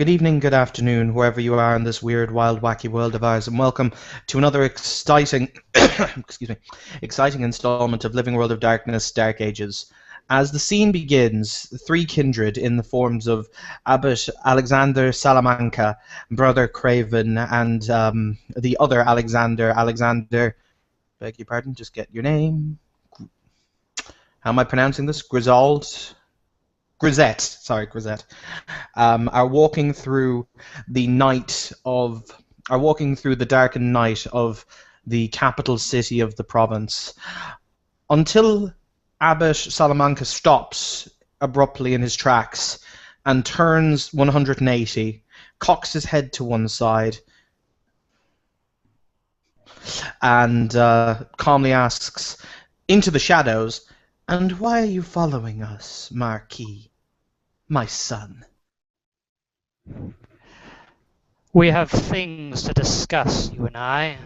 Good evening, good afternoon, wherever you are in this weird, wild, wacky world of ours, and welcome to another exciting, exciting installment of Living World of Darkness, Dark Ages. As the scene begins, three kindred in the forms of Abbot Alexander Salamanca, Brother Craven, and the other Alexander, beg your pardon, just get your name. How am I pronouncing this? Grisette, are walking through the darkened night of the capital city of the province, until Abbot Salamanca stops abruptly in his tracks and turns 180, cocks his head to one side, and calmly asks, into the shadows, "And why are you following us, Marquis, my son?" We have things to discuss, you and I.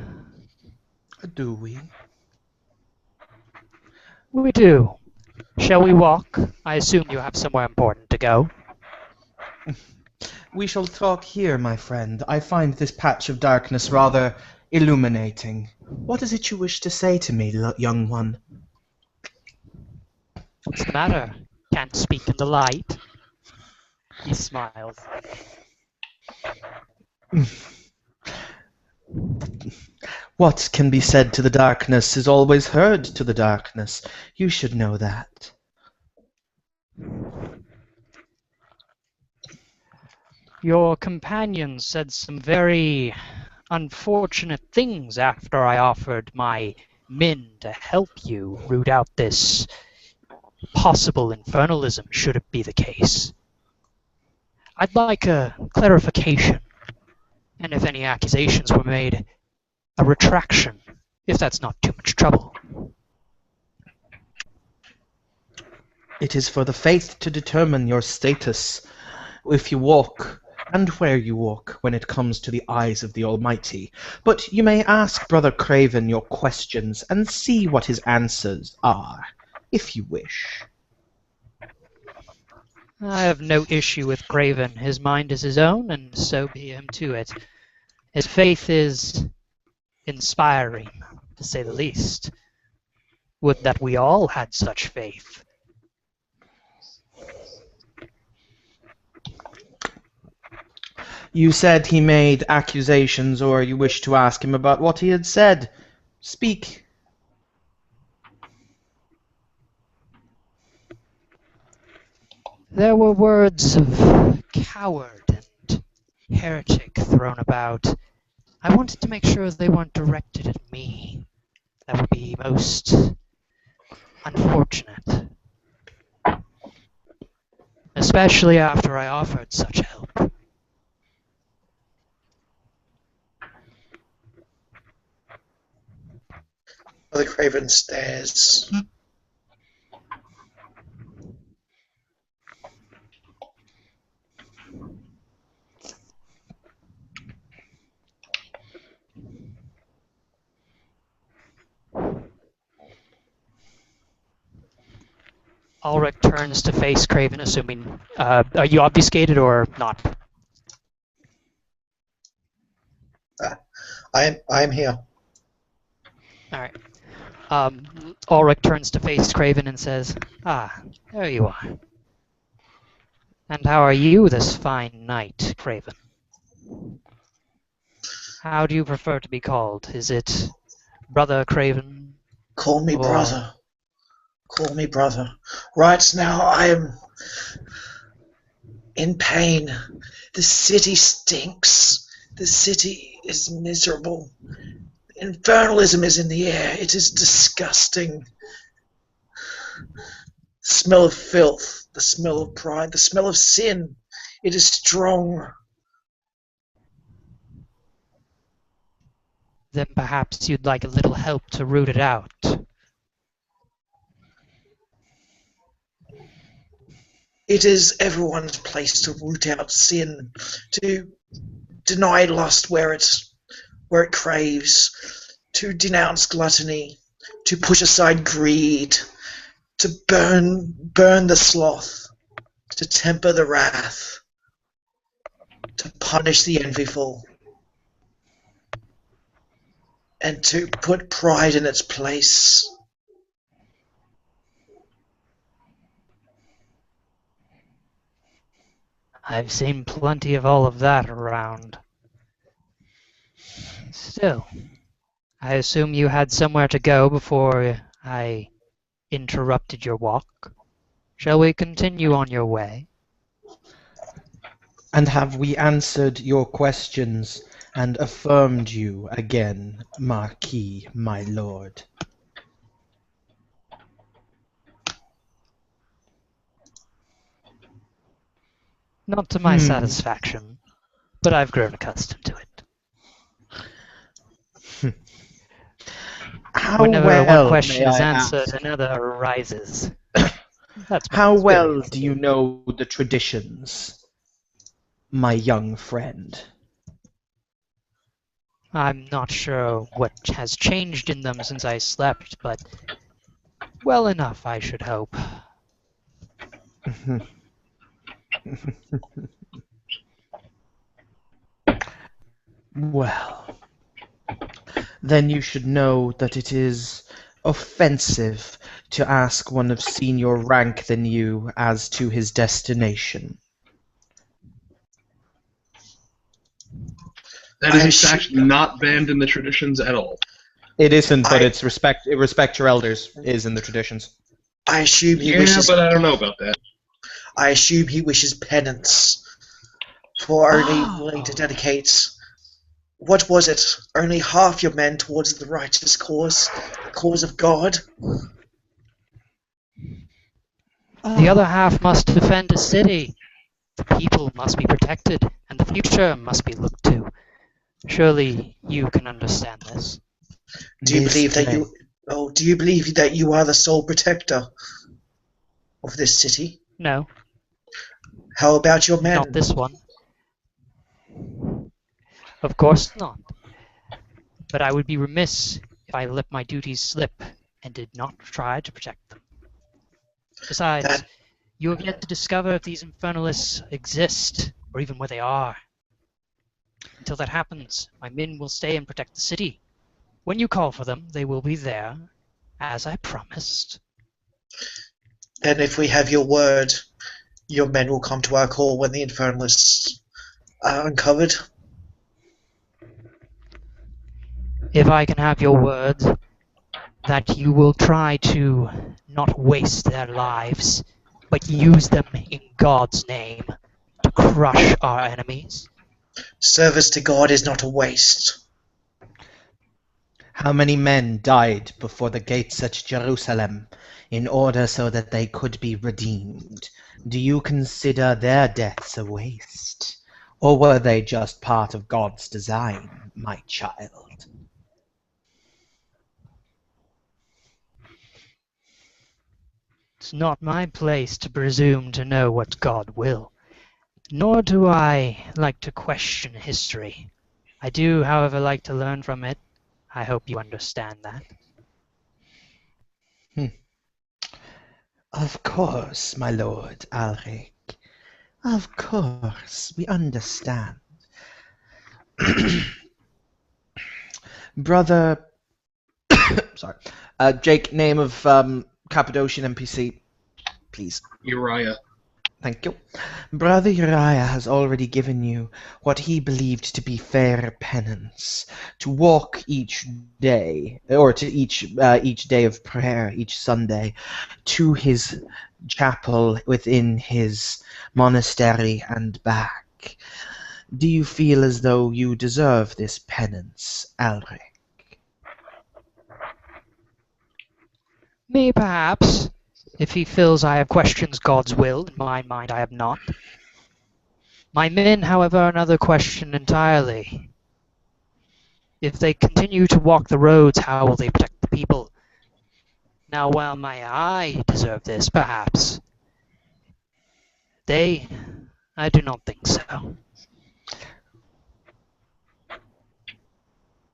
Do we? We do. Shall we walk? I assume you have somewhere important to go. We shall talk here, my friend. I find this patch of darkness rather illuminating. What is it you wish to say to me, young one? What's the matter? Can't speak in the light? He smiles. What can be said to the darkness is always heard to the darkness. You should know that. Your companion said some very unfortunate things after I offered my men to help you root out this possible infernalism, should it be the case. I'd like a clarification, and if any accusations were made, a retraction, if that's not too much trouble. It is for the faith to determine your status, if you walk, and where you walk, when it comes to the eyes of the Almighty. But you may ask Brother Craven your questions and see what his answers are, if you wish. I have no issue with Craven. His mind is his own, and so be him to it. His faith is inspiring, to say the least. Would that we all had such faith. You said he made accusations, or you wish to ask him about what he had said. Speak. There were words of coward and heretic thrown about. I wanted to make sure they weren't directed at me. That would be most unfortunate. Especially after I offered such help. Brother Craven stares. Ulrich turns to face Craven, assuming... are you obfuscated or not? I am here. Alright. Ulrich turns to face Craven and says, "Ah, there you are. And how are you this fine night, Craven? How do you prefer to be called? Is it Brother Craven? Call me brother. Call me brother. Right now I am in pain. The city stinks. The city is miserable. Infernalism is in the air. It is disgusting. The smell of filth, the smell of pride, the smell of sin. It is strong. Then perhaps you'd like a little help to root it out." It is everyone's place to root out sin, to deny lust where it craves, to denounce gluttony, to push aside greed, to burn the sloth, to temper the wrath. punish the envyful, and to put pride in its place. I've seen plenty of all of that around. Still, I assume you had somewhere to go before I interrupted your walk. Shall we continue on your way? And have we answered your questions and affirmed you again, Marquis, my lord? Not to my satisfaction, but I've grown accustomed to it. How Whenever well, one question may is I answered, ask, another arises. That's my how well experience. do you know the traditions, my young friend? I'm not sure what has changed in them since I slept, but well enough, I should hope. Well, then you should know that it is offensive to ask one of senior rank than you as to his destination. That is in fact not banned in the traditions at all. It isn't, but it's respect your elders is in the traditions. I assume he Yeah, wishes. but I don't know about that. I assume he wishes penance for only willing to dedicate. What was it? Only half your men towards the righteous cause, the cause of God. The other half must defend a city. The people must be protected, and the future must be looked to. Surely you can understand this. Do you believe that you? Oh, do you believe that you are the sole protector of this city? No, How about your men? not this one. Of course not. But I would be remiss if I let my duties slip and did not try to protect them. Besides, you have yet to discover if these infernalists exist, or even where they are. Until that happens, my men will stay and protect the city. When you call for them, they will be there, as I promised. Then if we have your word, your men will come to our call when the infernalists are uncovered. If I can have your word that you will try to not waste their lives, but use them in God's name to crush our enemies. Service to God is not a waste. How many men died before the gates at Jerusalem in order so that they could be redeemed? Do you consider their deaths a waste? Or were they just part of God's design, my child? It's not my place to presume to know what God will, nor do I like to question history. I do, however, like to learn from it. I hope you understand that. Of course, my lord Alric. Of course, we understand. Brother... Sorry. Jake, name of Cappadocian NPC, please. Uriah. Thank you. Brother Uriah has already given you what he believed to be fair penance, to walk each day, or to each day of prayer, each Sunday, to his chapel within his monastery and back. Do you feel as though you deserve this penance, Alric? Me, perhaps. If he feels I have questioned God's will, in my mind I have not. My men, however, are another question entirely. If they continue to walk the roads, how will they protect the people? Now, while may I deserve this, perhaps, I do not think so.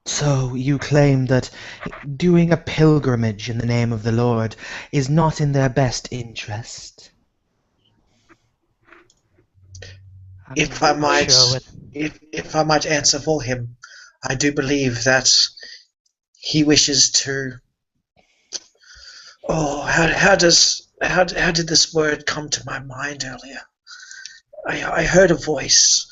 So you claim that doing a pilgrimage in the name of the Lord is not in their best interest? If I might, Sure if I might answer for him, I do believe that he wishes to. Oh, how did this word come to my mind earlier? I heard a voice,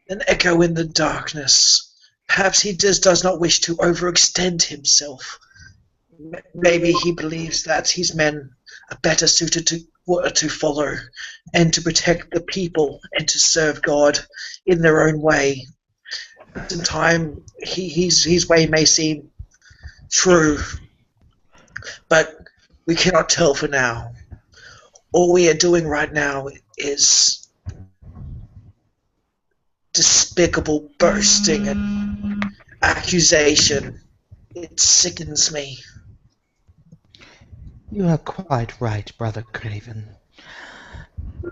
an echo in the darkness. Perhaps he just does not wish to overextend himself. Maybe he believes that his men are better suited to follow and to protect the people and to serve God in their own way. In time, his way may seem true, but we cannot tell for now. All we are doing right now is despicable boasting and accusation. It sickens me. You are quite right, Brother Craven.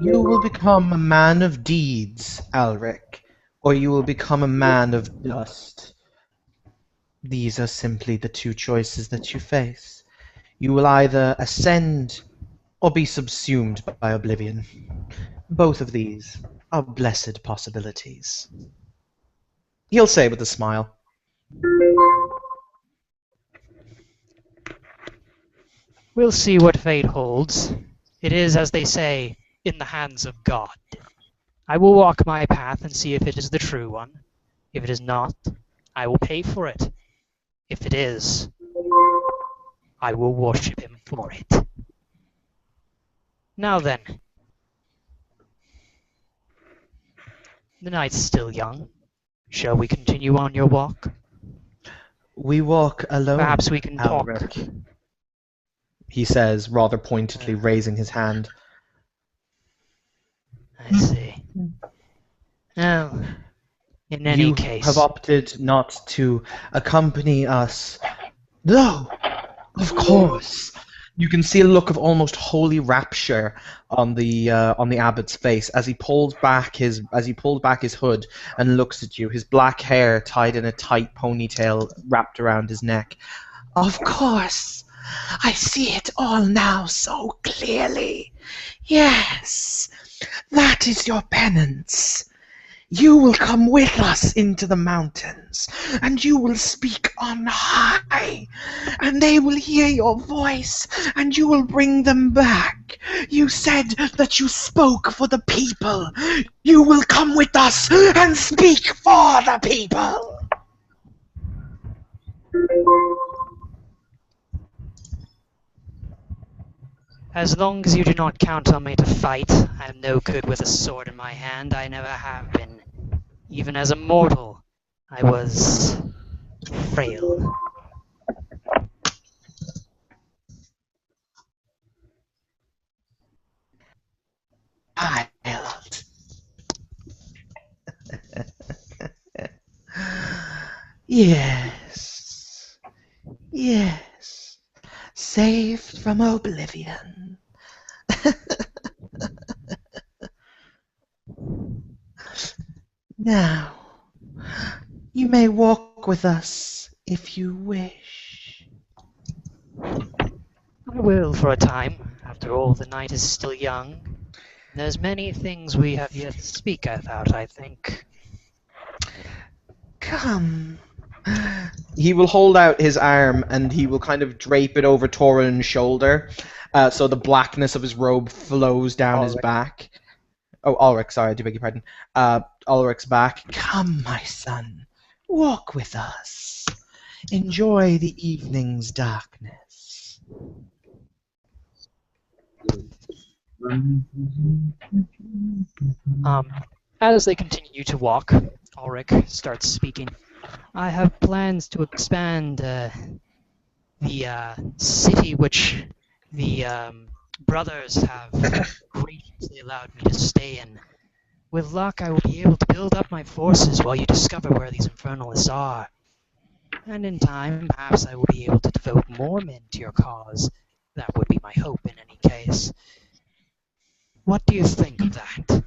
You will become a man of deeds, Alric, or you will become a man of dust. These are simply the two choices that you face. You will either ascend or be subsumed by oblivion. Both of these are blessed possibilities. He'll say with a smile. We'll see what fate holds. It is, as they say, in the hands of God. I will walk my path and see if it is the true one. If it is not, I will pay for it. If it is, I will worship him for it. Now then, the night's still young. Shall we continue on your walk? We walk alone, Perhaps we can talk. Alric, he says, rather pointedly raising his hand. I see. Well, in any case... You have opted not to accompany us. No, of course. You can see a look of almost holy rapture on the abbot's face as he pulled back his hood and looks at you. His black hair tied in a tight ponytail wrapped around his neck. Of course, I see it all now so clearly. Yes, that is your penance. You will come with us into the mountains, and you will speak on high, and they will hear your voice, and you will bring them back. You said that you spoke for the people. You will come with us and speak for the people. As long as you do not count on me to fight, I am no good with a sword in my hand. I never have been. Even as a mortal, I was frail. Child. Yes. Yes. Saved from oblivion. Now, you may walk with us if you wish. I will for a time. After all, the night is still young. There's many things we have yet to speak about, I think. Come. He will hold out his arm and he will kind of drape it over Torin's shoulder, so the blackness of his robe flows down his back. Oh, Ulrich, sorry, I do beg your pardon. Ulrich's back. Come, my son, walk with us. Enjoy the evening's darkness. As they continue to walk, Ulrich starts speaking. I have plans to expand the city which the brothers have graciously allowed me to stay in. With luck, I will be able to build up my forces while you discover where these infernalists are. And in time, perhaps I will be able to devote more men to your cause. That would be my hope in any case. What do you think of that?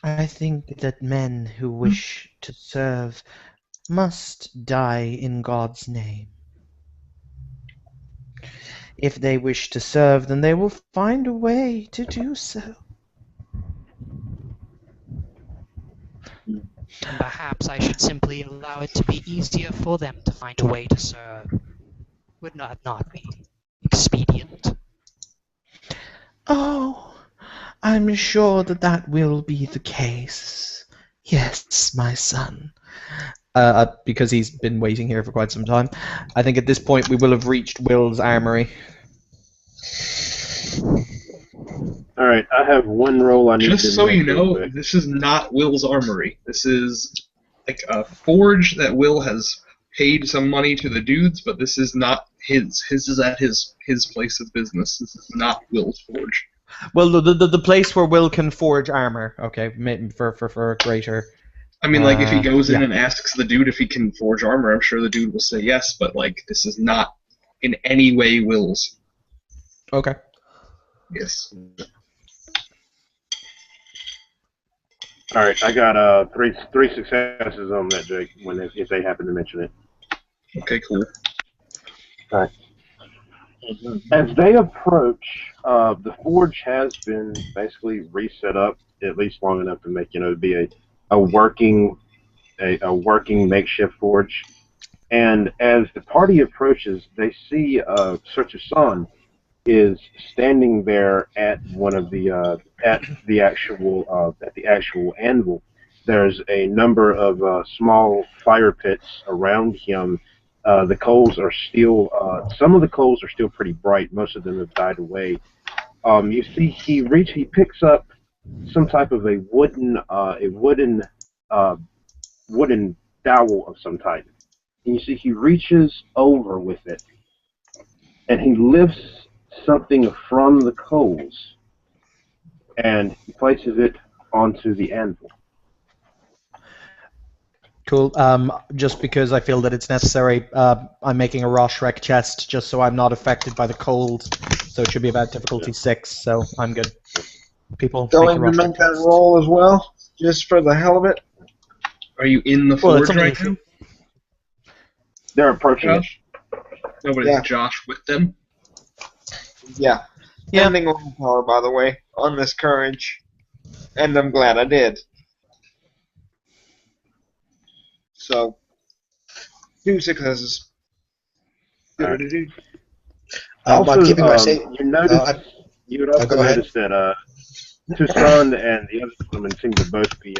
I think that men who wish to serve must die in God's name. If they wish to serve, then they will find a way to do so. And perhaps I should simply allow it to be easier for them to find a way to serve. Would not be expedient. Oh, I'm sure that will be the case. Yes, my son. Because he's been waiting here for quite some time. I think at this point we will have reached Will's armory. All right, I have one roll I need to Just so make you real know, quick. this is not Will's armory. This is like a forge that Will has paid some money to the dudes, but this is not his. His is at his place of business. This is not Will's forge. Well, the place where Will can forge armor. Okay, for greater. I mean, like, if he goes in yeah. and asks the dude if he can forge armor, I'm sure the dude will say yes, but, like, this is not in any way Will's. Okay. Yes. All right, I got three successes on that, Jake. If they happen to mention it. Okay, cool. All right. As they approach, the forge has been basically reset up at least long enough to make be a working makeshift forge. And as the party approaches, they see Search Son is standing there at one of the at the actual anvil. There's a number of small fire pits around him. The coals are still some of the coals are still pretty bright. Most of them have died away. You see, he picks up some type of a wooden dowel of some type. And you see, he reaches over with it, and he lifts something from the coals, and he places it onto the anvil. Cool. Just because I feel that it's necessary, I'm making a Roshrek chest just so I'm not affected by the cold. So it should be about difficulty 6. So I'm good. People Going to make a make Roshrek that chest. roll as well, just for the hell of it. Are you in the Well, it's forge something right you now? They're approaching it. Josh? No, but Yeah. is Josh with them? Yeah. Yeah. Ending willpower, by the way, on this courage, and I'm glad I did. So, 2 successes. All right. I'm keeping my safe. You notice you would also go ahead. notice that Tucson and the other gentlemen seem to both be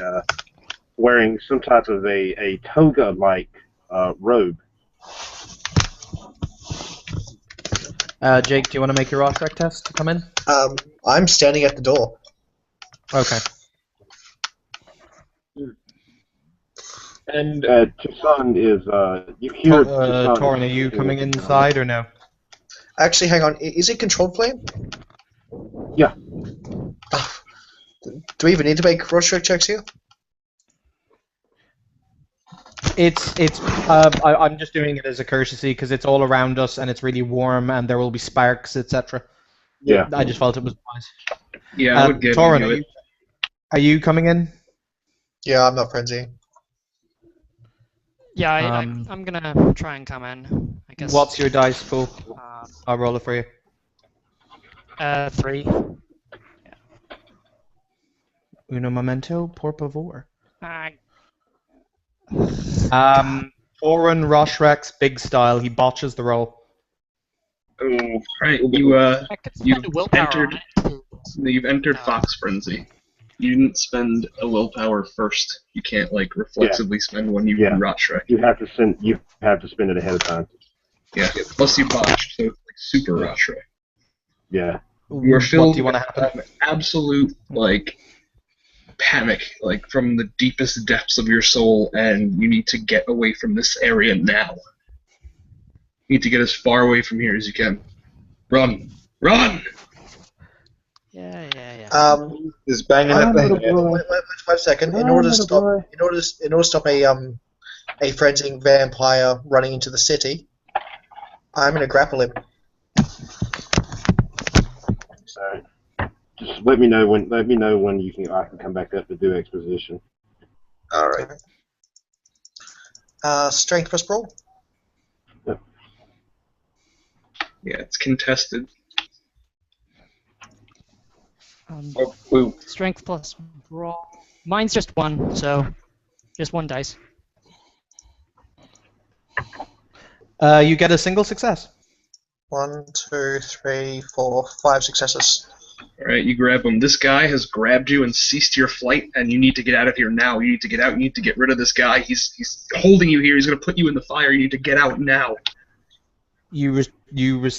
wearing some type of a toga-like robe. Jake, do you want to make your Roshrek test to come in? I'm standing at the door. Okay. And Tucson is you hear Tucson. Torin, are you coming inside or no? actually, hang on. Is it controlled flame? Yeah. Do we even need to make Rorschach checks here? I'm just doing it as a courtesy because it's all around us and it's really warm and there will be sparks, etc. Yeah. I just felt it was wise. Yeah, I would get Torin, into it. are you coming in? Yeah, I'm not frenzy. Yeah, Um, I'm gonna try and come in. I guess. What's your dice pool? Um, I'll roll it for you. 3. Uno momento, por favor. I Torin Roshrek's big style. He botches the roll. Oh, right. could You've spend a willpower entered. on it. You've entered Fox Frenzy. You didn't spend a willpower first. You can't like reflexively spend one you can rot Shrek. You have to spend it ahead of time. Yeah. Plus you botched, so it's like super rot Shrek. Yeah. You are filled What do you want to happen? with absolute like panic, like from the deepest depths of your soul, and you need to get away from this area now. You need to get as far away from here as you can. Run! Run! Yeah. Is banging at the head. Wait, 5 seconds. In order to stop a frenziing vampire running into the city, I'm gonna grapple him. Alright. Just let me know when I can come back up to do exposition. All right. Strength plus brawl. Yeah, it's contested. Strength plus brawl. Mine's just 1, so Just one dice. You get a single success. 1, 2, 3, 4, 5 successes. Alright, you grab him. This guy has grabbed you and ceased your flight, and you need to get out of here now. You need to get out. You need to get rid of this guy. He's holding you here. He's going to put you in the fire. You need to get out now. You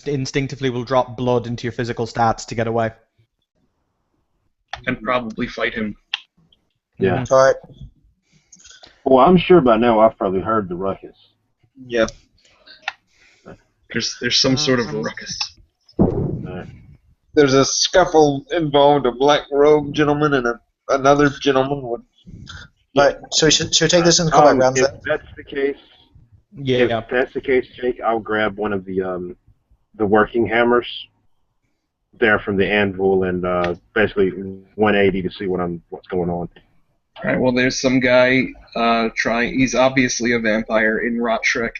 instinctively will drop blood into your physical stats to get away. And probably fight him. Yeah. Alright. Well, I'm sure by now I've probably heard the ruckus. Yeah. There's some sort of ruckus. There's a scuffle involved, a black robe gentleman and another gentleman with... Alright, so should we take this in the combat rounds if then? that's the case, Yeah. if that's the case, Jake, I'll grab one of the working hammers there from the anvil and basically 180 to see what's going on. Alright, well, there's some guy he's obviously a vampire in Rotrek,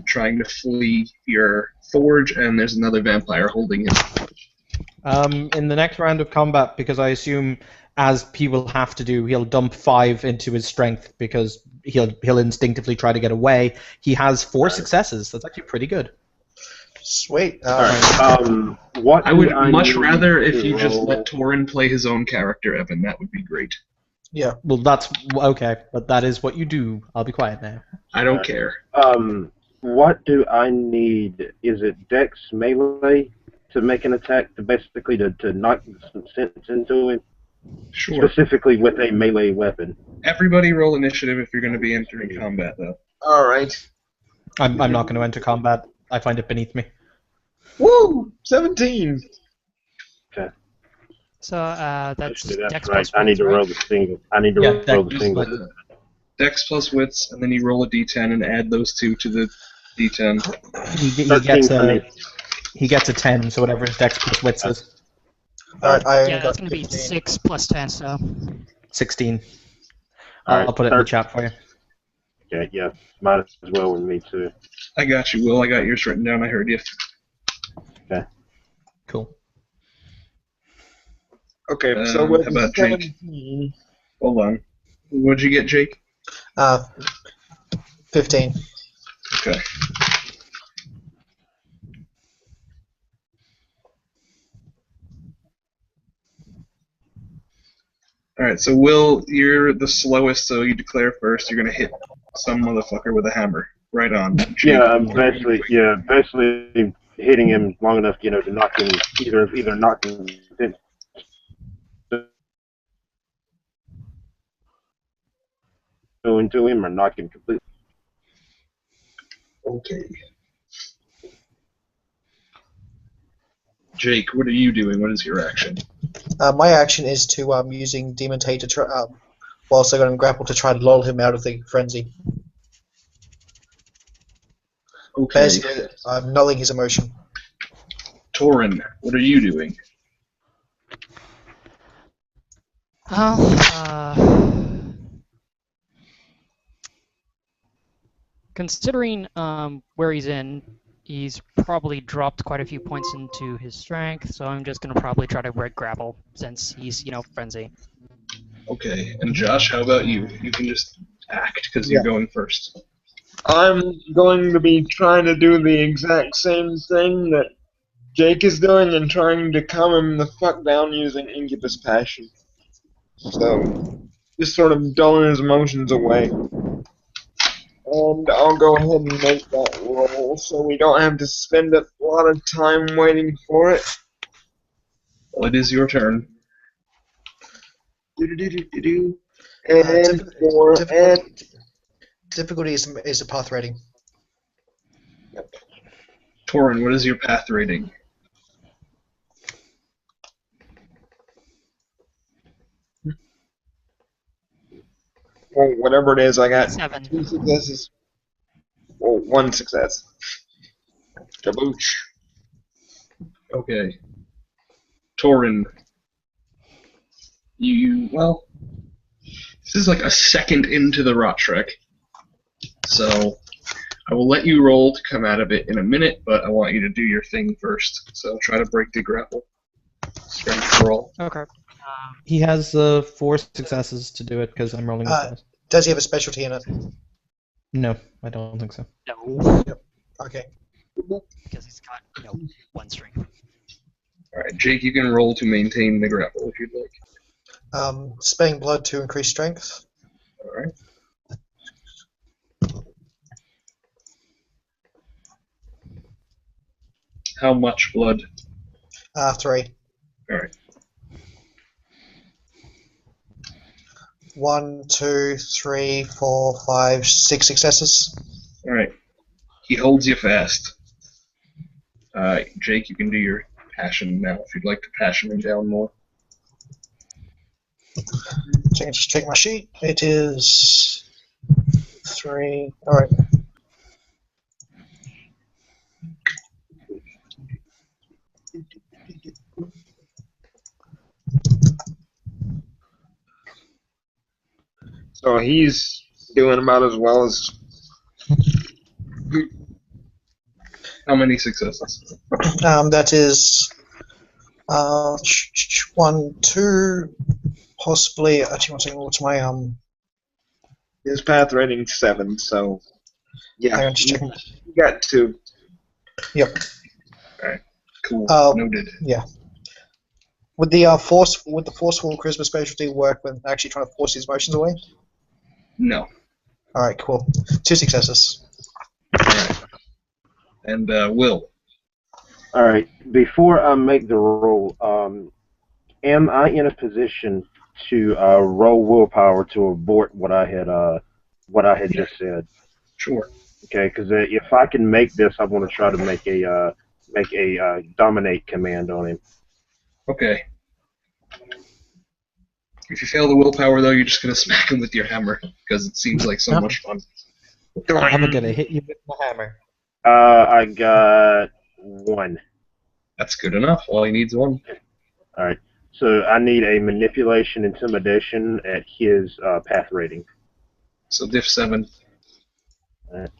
trying to flee your forge, and there's another vampire holding him. In the next round of combat, because I assume, as he will have to do, he'll dump 5 into his strength because he'll instinctively try to get away. He has 4 successes. That's actually pretty good. Sweet. What I would much need rather if to you just roll? let Torin play his own character, Evan. That would be great. Yeah. Well, that's okay, but that is what you do. I'll be quiet now. I don't care. What do I need? Is it Dex melee to make an attack to basically to knock some sense into him? Sure. Specifically with a melee weapon. Everybody roll initiative if you're going to be entering combat, though. Alright. I'm not going to enter combat. I find it beneath me. Woo! 17! So that's Actually, that's Dex right. plus I need to wits, roll the single. I need to Yeah, roll Dex the single. plus- Dex plus wits, and then you roll a d10 and add those 2 to the d10. He gets a 10, so whatever his Dex plus wits is. Alright, I Yeah, got that's going to be 15. 6 plus 10, so... 16. Alright, I'll put it in the chat for you. Okay, yeah. Might as well with me too. I got you, Will. I got yours written down. I heard you. Cool. Okay, so with how about Jake? 17... Hold on. What'd you get, Jake? 15. Okay. Alright, so Will, you're the slowest, so you declare first. You're gonna hit some motherfucker with a hammer. Right on. Jake, Yeah, I'm what are you basically hitting him long enough, to knock him either knock him into him or knock him completely. Okay. Jake, what are you doing? What is your action? My action is to using Demon Tate to try, whilst I got him grappled to try to lull him out of the frenzy. Okay. Basically, I'm nulling his emotion. Torin, what are you doing? Considering where he's in, he's probably dropped quite a few points into his strength, so I'm just going to probably try to red grapple since he's, frenzy. Okay, and Josh, how about you? You can just act because you're going first. I'm going to be trying to do the exact same thing that Jake is doing and trying to calm him the fuck down using Incubus Passion. So, just sort of dulling his emotions away. And I'll go ahead and make that roll so we don't have to spend a lot of time waiting for it. Well, it is your turn. Do-do-do-do-do-do. And Difficulty is a path rating. Torin, what is your path rating? Well, whatever it is, I got 7. 2 successes. Well, 1 success. Kaboosh. Okay. Torin, this is like a second into the Rotrek, so I will let you roll to come out of it in a minute, but I want you to do your thing first. So try to break the grapple. Strength roll. Okay. He has 4 successes to do it because I'm rolling with dice. Does he have a specialty in it? No, I don't think so. No, Okay. because he's got 1 strength. Alright, Jake, you can roll to maintain the grapple if you'd like. Spaying blood to increase strength. Alright. How much blood? 3. Alright. 1, 2, 3, 4, 5, 6 successes. Alright. He holds you fast. Jake, you can do your passion now if you'd like to passion him down more. So I can just check my sheet. It is 3. Alright. So he's doing about as well as. How many successes? That is 1, 2, possibly. Actually, 1 second. What's my His path rating's 7, so. Yeah. Hang on, just checking. You got 2. Yep. Alright. Cool. Noted. Yeah. Would the forceful charisma specialty work when actually trying to force these motions away? No. All right, cool. 2 successes. Alright. And Will. All right. Before I make the roll, am I in a position to roll willpower to abort what I had just said? Sure. Okay, because if I can make this, I want to try to make a dominate command on him. Okay. If you fail the willpower, though, you're just going to smack him with your hammer, because it seems like so much fun. I'm gonna hit you with my hammer. I got 1. That's good enough. All he needs is 1. All right. So I need a manipulation intimidation at his path rating. So diff 7. All right.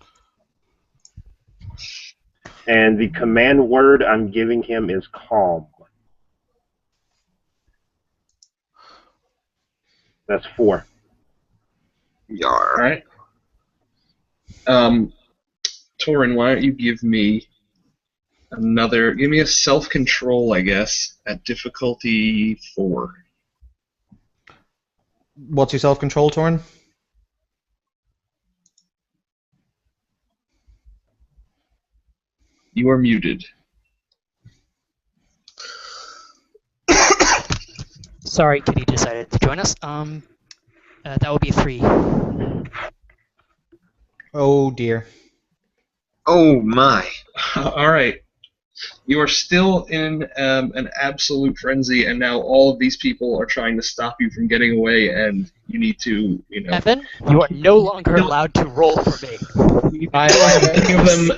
And the command word I'm giving him is calm. That's 4. Yar. Alright. Torin, why don't you give me give me a self-control, I guess, at difficulty 4. What's your self-control, Torn? You are muted. Sorry, Kitty decided to join us. That would be 3. Oh dear. Oh my. Alright. You are still in an absolute frenzy, and now all of these people are trying to stop you from getting away, and you need to, Evan, you are no longer allowed to roll for me. Any of them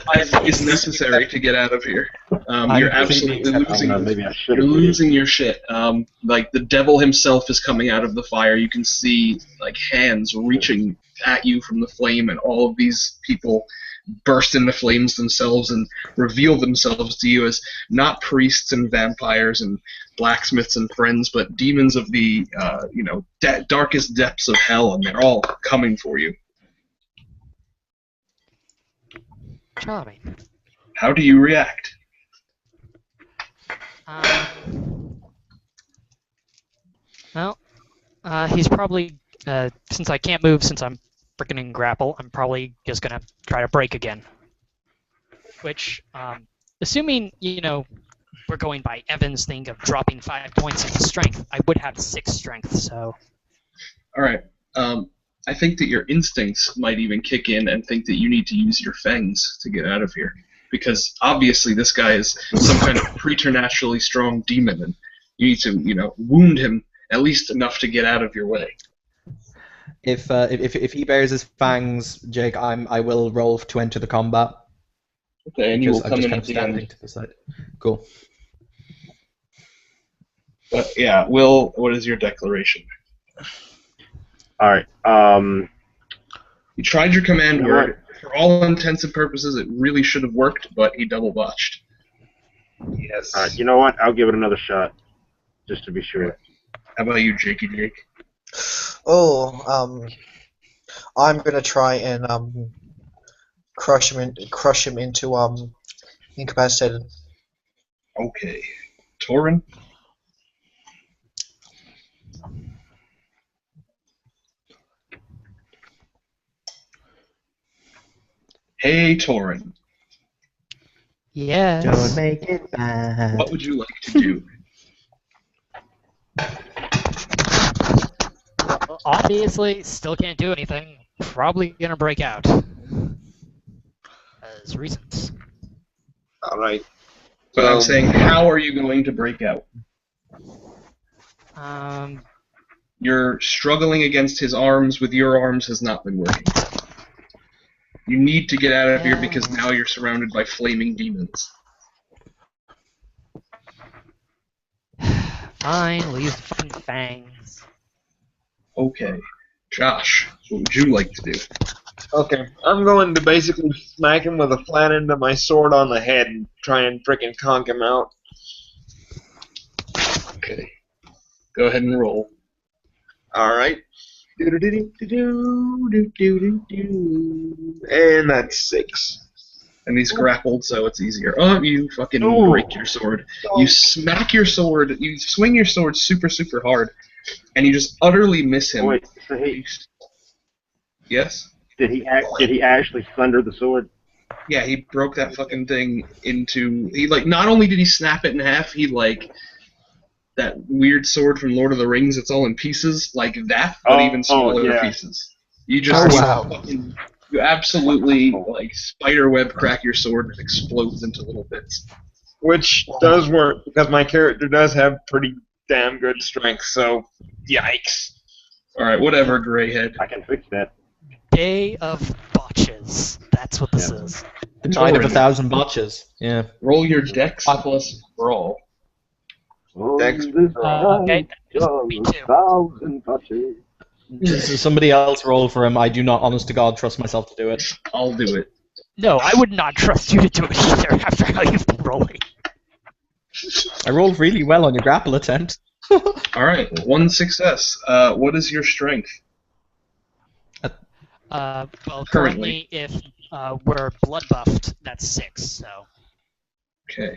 is necessary to get out of here. You're absolutely losing. Maybe I should. You're losing your shit. Like the devil himself is coming out of the fire. You can see like hands reaching at you from the flame, and all of these people burst into flames themselves and reveal themselves to you as not priests and vampires and blacksmiths and friends, but demons of the darkest depths of hell, and they're all coming for you. Charming. How do you react? Well, he's probably, since I can't move since I'm freaking in grapple, I'm probably just going to try to break again. Which, assuming, we're going by Evan's thing of dropping 5 points in strength, I would have 6 strength, so... Alright, I think that your instincts might even kick in and think that you need to use your fangs to get out of here. Because obviously this guy is some kind of preternaturally strong demon, and you need to, wound him at least enough to get out of your way. If he bears his fangs, Jake, I will roll to enter the combat. Okay, and you will I'm come just in kind at of the standing end. to the side. Cool. But yeah, Will, what is your declaration? All right. You tried your command You know word. For all intents and purposes, it really should have worked, but he double botched. Yes. All right. You know what? I'll give it another shot, just to be sure. How about you, Jakey Jake? Oh, I'm gonna try and crush him into incapacitated. Okay. Torin? Hey, Torin. Yes. Don't make it bad. What would you like to do? Well, obviously, still can't do anything. Probably gonna break out. As reasons. All right. But I'm saying, how are you going to break out? You're struggling against his arms with your arms has not been working. You need to get out of here because now you're surrounded by flaming demons. Fine, we'll use the fucking fangs. Okay. Josh, what would you like to do? Okay, I'm going to basically smack him with a flat end of my sword on the head and try and frickin' conk him out. Okay. Go ahead and roll. Alright. And that's 6. And he's grappled, so it's easier. Oh, you fucking break your sword. You smack your sword, you swing your sword super, super hard, and you just utterly miss him. Wait, so he, Yes? did he actually thunder the sword? Yeah, he broke that fucking thing into... He, like, not only did he snap it in half, he, like... That weird sword from Lord of the Rings, it's all in pieces, like that, but even smaller pieces. You just fucking... You absolutely, like, spiderweb crack your sword and it explodes into little bits. Which does work, because my character does have pretty damn good strength, so... Yikes. Alright, whatever, Greyhead. I can fix that. Day of botches. That's what this is. The night of 1,000 botches. Yeah. Roll your dex plus brawl. Dex. Okay, me too. 1,000 touches. Somebody else roll for him. I do not, honest to God, trust myself to do it. I'll do it. No, I would not trust you to do it either after how you've been rolling. I rolled really well on your grapple attempt. Alright, 1 success. What is your strength? Well, Currently. currently, if we're blood buffed, that's 6, so... Okay.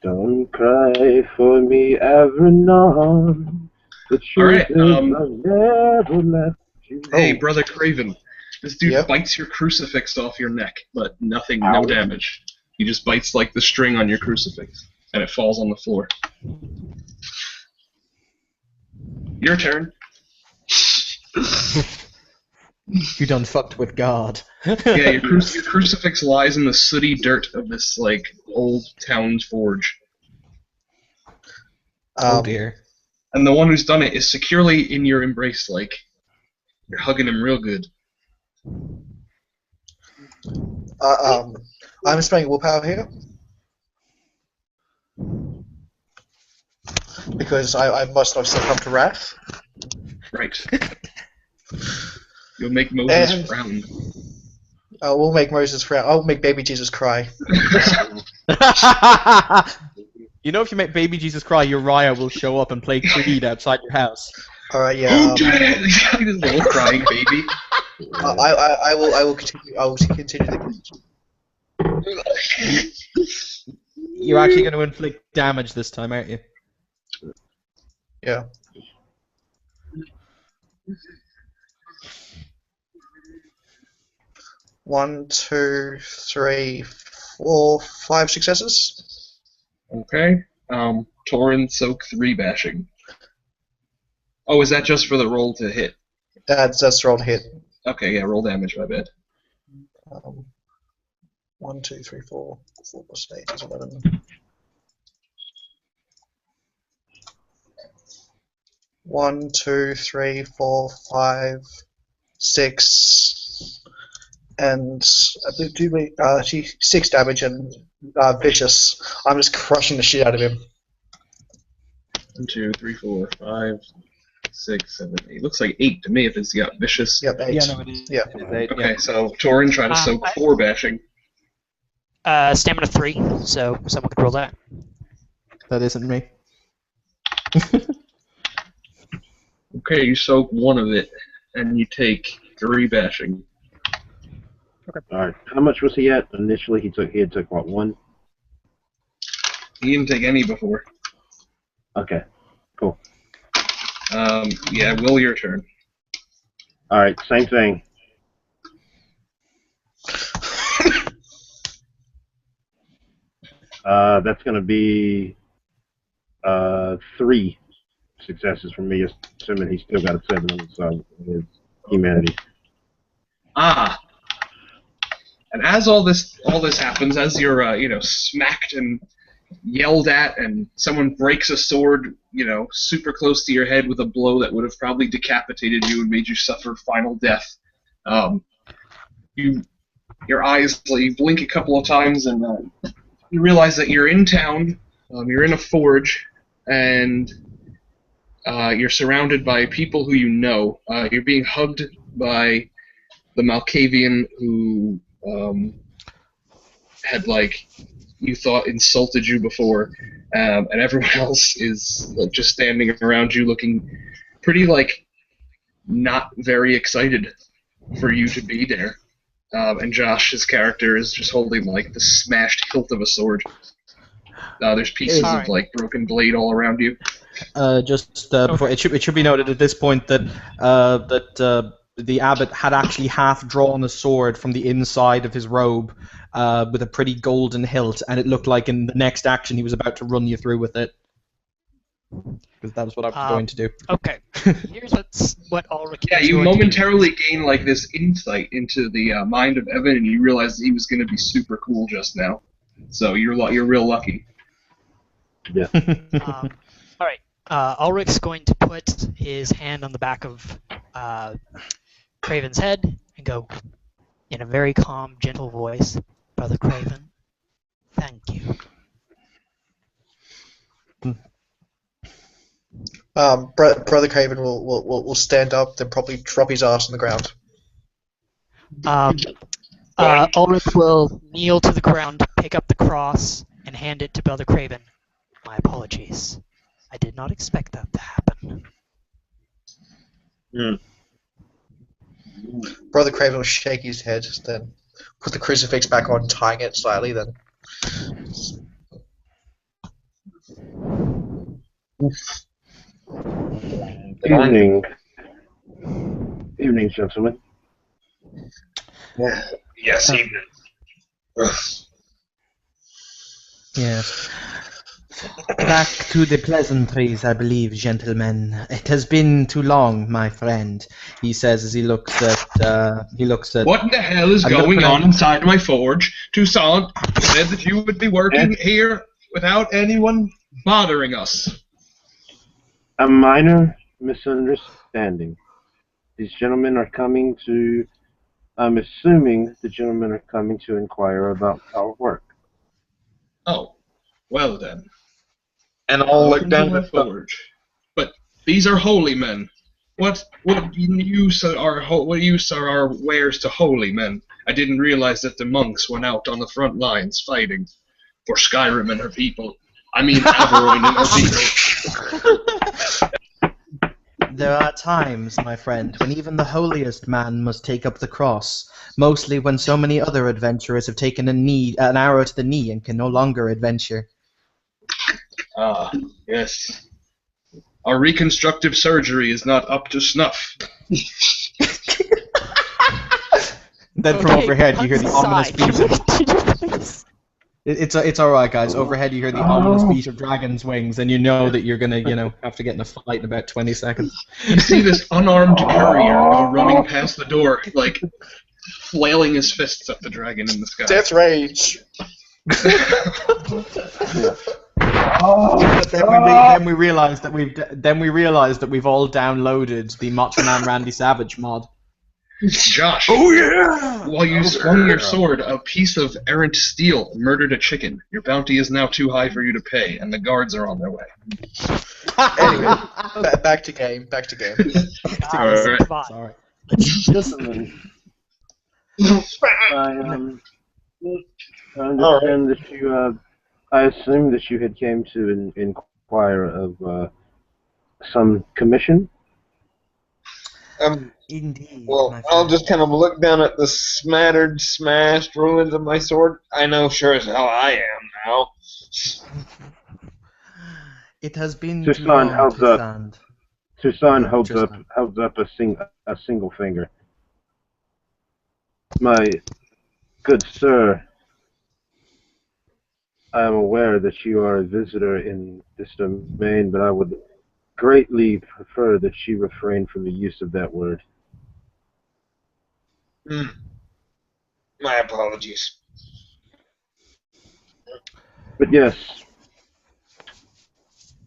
Don't cry for me ever none. The truth is I never left you. Hey, Brother Craven. This dude Yep. bites your crucifix off your neck, but nothing, no damage. He just bites like the string on your crucifix, and it falls on the floor. Your turn. You done fucked with God. Yeah, your crucifix lies in the sooty dirt of this, like, old town's forge. Oh dear. And the one who's done it is securely in your embrace, like, you're hugging him real good. I'm spending willpower here because I must not succumb to wrath. Right. You'll make Moses And- frown. We'll make Moses frown. I'll make baby Jesus cry. You know, if you make baby Jesus cry, Uriah will show up and play Creed outside your house. All right, yeah. Who did it? This little crying baby. I will continue. I will continue the. You're actually going to inflict damage this time, aren't you? Yeah. One, two, three, 4, 5 successes. Okay. Torin soak 3 bashing. Oh, is that just for the roll to hit? That's rolled hit. Okay, yeah, roll damage, my bad. 1, 2, 3, 4. 4 plus 8 is 11. 1, 2, 3, 4, 5, 6, and 6 damage and vicious. I'm just crushing the shit out of him. 1, 2, 3, 4, 5, 6, 7, 8. Looks like 8 to me if it's got vicious. Yep, 8. Yeah, no, it is. Yeah. It is 8, Okay, so Torin try to soak 4 bashing. Stamina 3, so someone could roll that. That isn't me. Okay, you soak one of it, and you take 3 bashing. All right. How much was he at initially? He had took what, 1? He didn't take any before. Okay. Cool. Yeah, Will, your turn. All right. Same thing. That's going to be 3 successes from me, assuming he's still got a 7 on his humanity. Ah. And as all this happens, as you're smacked and yelled at, and someone breaks a sword, super close to your head with a blow that would have probably decapitated you and made you suffer final death. Your eyes, you blink a couple of times, and you realize that you're in town. You're in a forge, and you're surrounded by people who you know. You're being hugged by the Malkavian who had, you thought insulted you before, and everyone else is just standing around you looking pretty, not very excited for you to be there. And Josh's character is just holding, the smashed hilt of a sword. There's pieces of, broken blade all around you. Before, it should be noted at this point that the abbot had actually half drawn a sword from the inside of his robe with a pretty golden hilt, and it looked like in the next action he was about to run you through with it. Because that was what I was going to do. Okay. Here's what Ulrich. Yeah, you momentarily gain this insight into the mind of Evan, and you realize he was going to be super cool just now. So you're real lucky. Yeah. All right. Ulrich's going to put his hand on the back of Craven's head and go, in a very calm, gentle voice, "Brother Craven, thank you." Brother Craven will stand up, then probably drop his ass on the ground. Ulrich will kneel to the ground, pick up the cross, and hand it to Brother Craven. "My apologies. I did not expect that to happen." Brother Craven will shake his head, then put the crucifix back on, tying it slightly, then... Evening, gentlemen. Yes, evening. Yes. Back to the pleasantries, I believe, gentlemen. It has been too long, my friend. He says as he looks at. What in the hell is going on inside my forge? Toussaint said that you would be working here without anyone bothering us. A minor misunderstanding. These gentlemen are coming to. I'm assuming the gentlemen are coming to inquire about our work. Oh, well then. And I'll look down the at the forge. But these are holy men. What use are wares to holy men? I didn't realize that the monks went out on the front lines fighting for Skyrim and her people. I mean, Averoin and her people. There are times, my friend, when even the holiest man must take up the cross. Mostly when so many other adventurers have taken an arrow to the knee and can no longer adventure. Ah, yes. Our reconstructive surgery is not up to snuff. Then from overhead you hear the ominous beat. It's all right, guys. Overhead you hear the ominous beat of dragon's wings, and you know that you're gonna have to get in a fight in about 20 seconds. You see this unarmed courier go running past the door, flailing his fists at the dragon in the sky. Death rage! Then we realize that we've all downloaded the Macho Man Randy Savage mod. Josh. Oh yeah! While you swung your sword, a piece of errant steel murdered a chicken. Your bounty is now too high for you to pay, and the guards are on their way. Anyway, back to game. Alright. Sorry. Gentlemen, I understand that you. I assume that you had came to inquire of some commission. Indeed, Well, my I'll friend. just kind of look down at the smattered, smashed ruins of my sword. I know sure as hell I am now. It has been too Tucson long, holds up. Toussaint. Tucson Oh, holds up Toussaint. a single finger. My good sir, I am aware that you are a visitor in this domain, but I would greatly prefer that you refrain from the use of that word. Hmm. My apologies. But yes,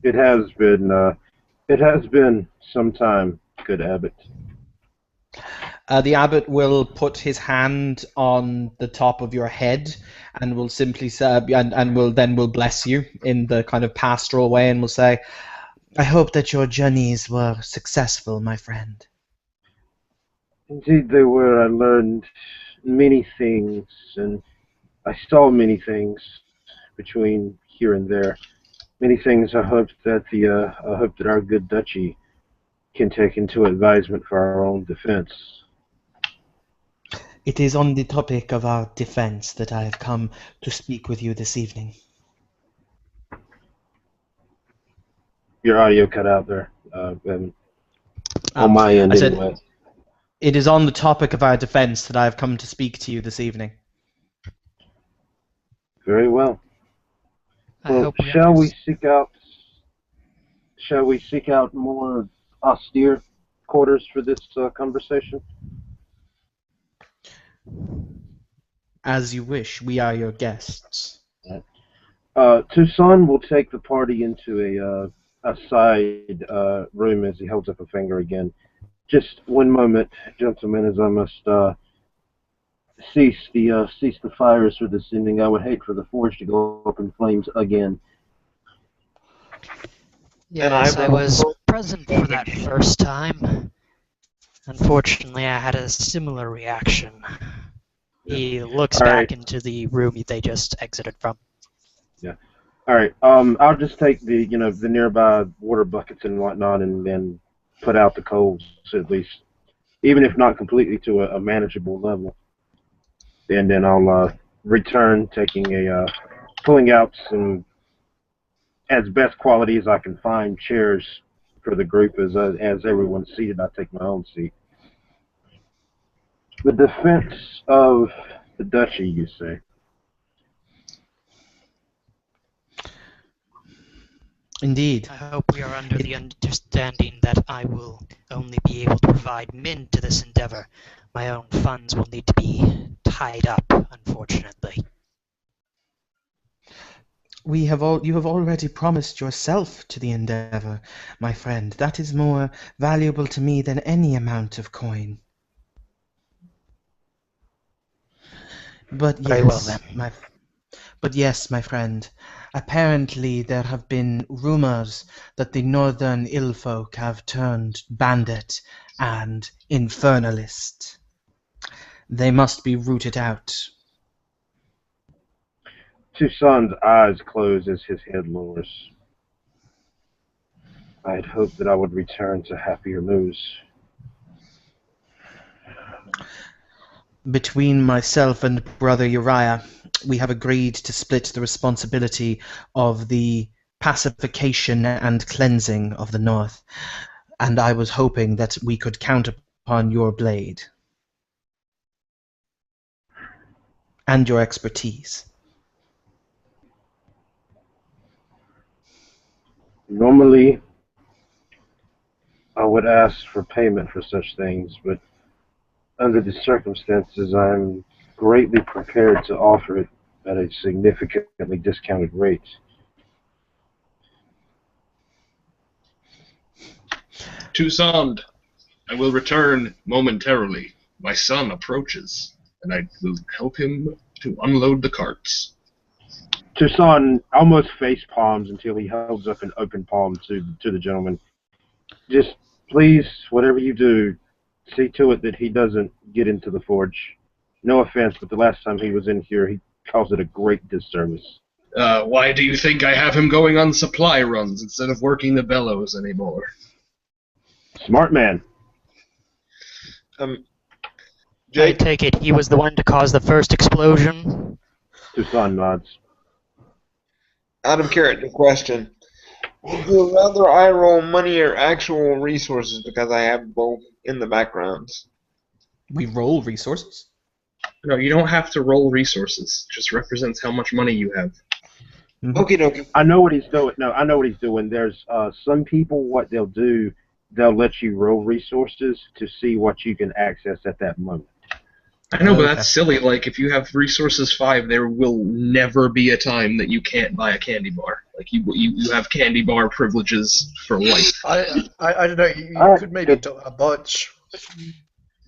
it has been some time, good abbot. The abbot will put his hand on the top of your head and will simply say, and will bless you in the kind of pastoral way, and will say, "I hope that your journeys were successful, my friend." Indeed, they were. I learned many things, and I saw many things between here and there. Many things I hope that our good duchy can take into advisement for our own defense. It is on the topic of our defense that I have come to speak with you this evening. Your audio cut out there, and on Ah, my I end said, anyway. it is on the topic of our defense that I have come to speak to you this evening. Very well. I Well, hope we understand. shall we seek out more austere quarters for this conversation? As you wish, we are your guests. Tucson will take the party into a side room as he holds up a finger again. Just one moment, gentlemen, as I must cease the fires for this evening. I would hate for the forge to go up in flames again. Yes, I was present for that first time. Unfortunately, I had a similar reaction. He looks All right. back into the room they just exited from. Yeah. All right. I'll just take the nearby water buckets and whatnot, and then put out the coals at least, even if not completely to a manageable level. And then I'll return, pulling out some as best quality as I can find chairs for the group. As everyone's seated, I take my own seat. The defense of the duchy, you say? Indeed. I hope we are under the understanding that I will only be able to provide men to this endeavor. My own funds will need to be tied up, unfortunately. You have already promised yourself to the endeavor, my friend. That is more valuable to me than any amount of coin. But Very well then. yes, my friend. Apparently there have been rumors that the northern Illfolk have turned bandit and infernalist. They must be rooted out. Tucson's eyes close as his head lowers. I had hoped that I would return to happier news. Between myself and Brother Uriah, we have agreed to split the responsibility of the pacification and cleansing of the North, and I was hoping that we could count upon your blade and your expertise. Normally, I would ask for payment for such things, but under the circumstances, I'm greatly prepared to offer it at a significantly discounted rate. Toussaint, I will return momentarily. My son approaches, and I will help him to unload the carts. Tucson almost face palms until he holds up an open palm to the gentleman. Just please, whatever you do, see to it that he doesn't get into the forge. No offense, but the last time he was in here, he caused it a great disservice. Why do you think I have him going on supply runs instead of working the bellows anymore? Smart man. I Jake, take it he was the one to cause the first explosion? Tucson nods. out of character question. Would you rather I roll money or actual resources because I have both in the backgrounds? We roll resources. No, you don't have to roll resources. It just represents how much money you have. Okie dokie. I know what he's doing. No, I know what he's doing. There's some people, what they'll do, they'll let you roll resources to see what you can access at that moment. I know, but Okay. that's silly. Like, if you have resources 5, there will never be a time that you can't buy a candy bar. Like, you have candy bar privileges for life. I don't know. You Alright, could maybe good. do a bunch.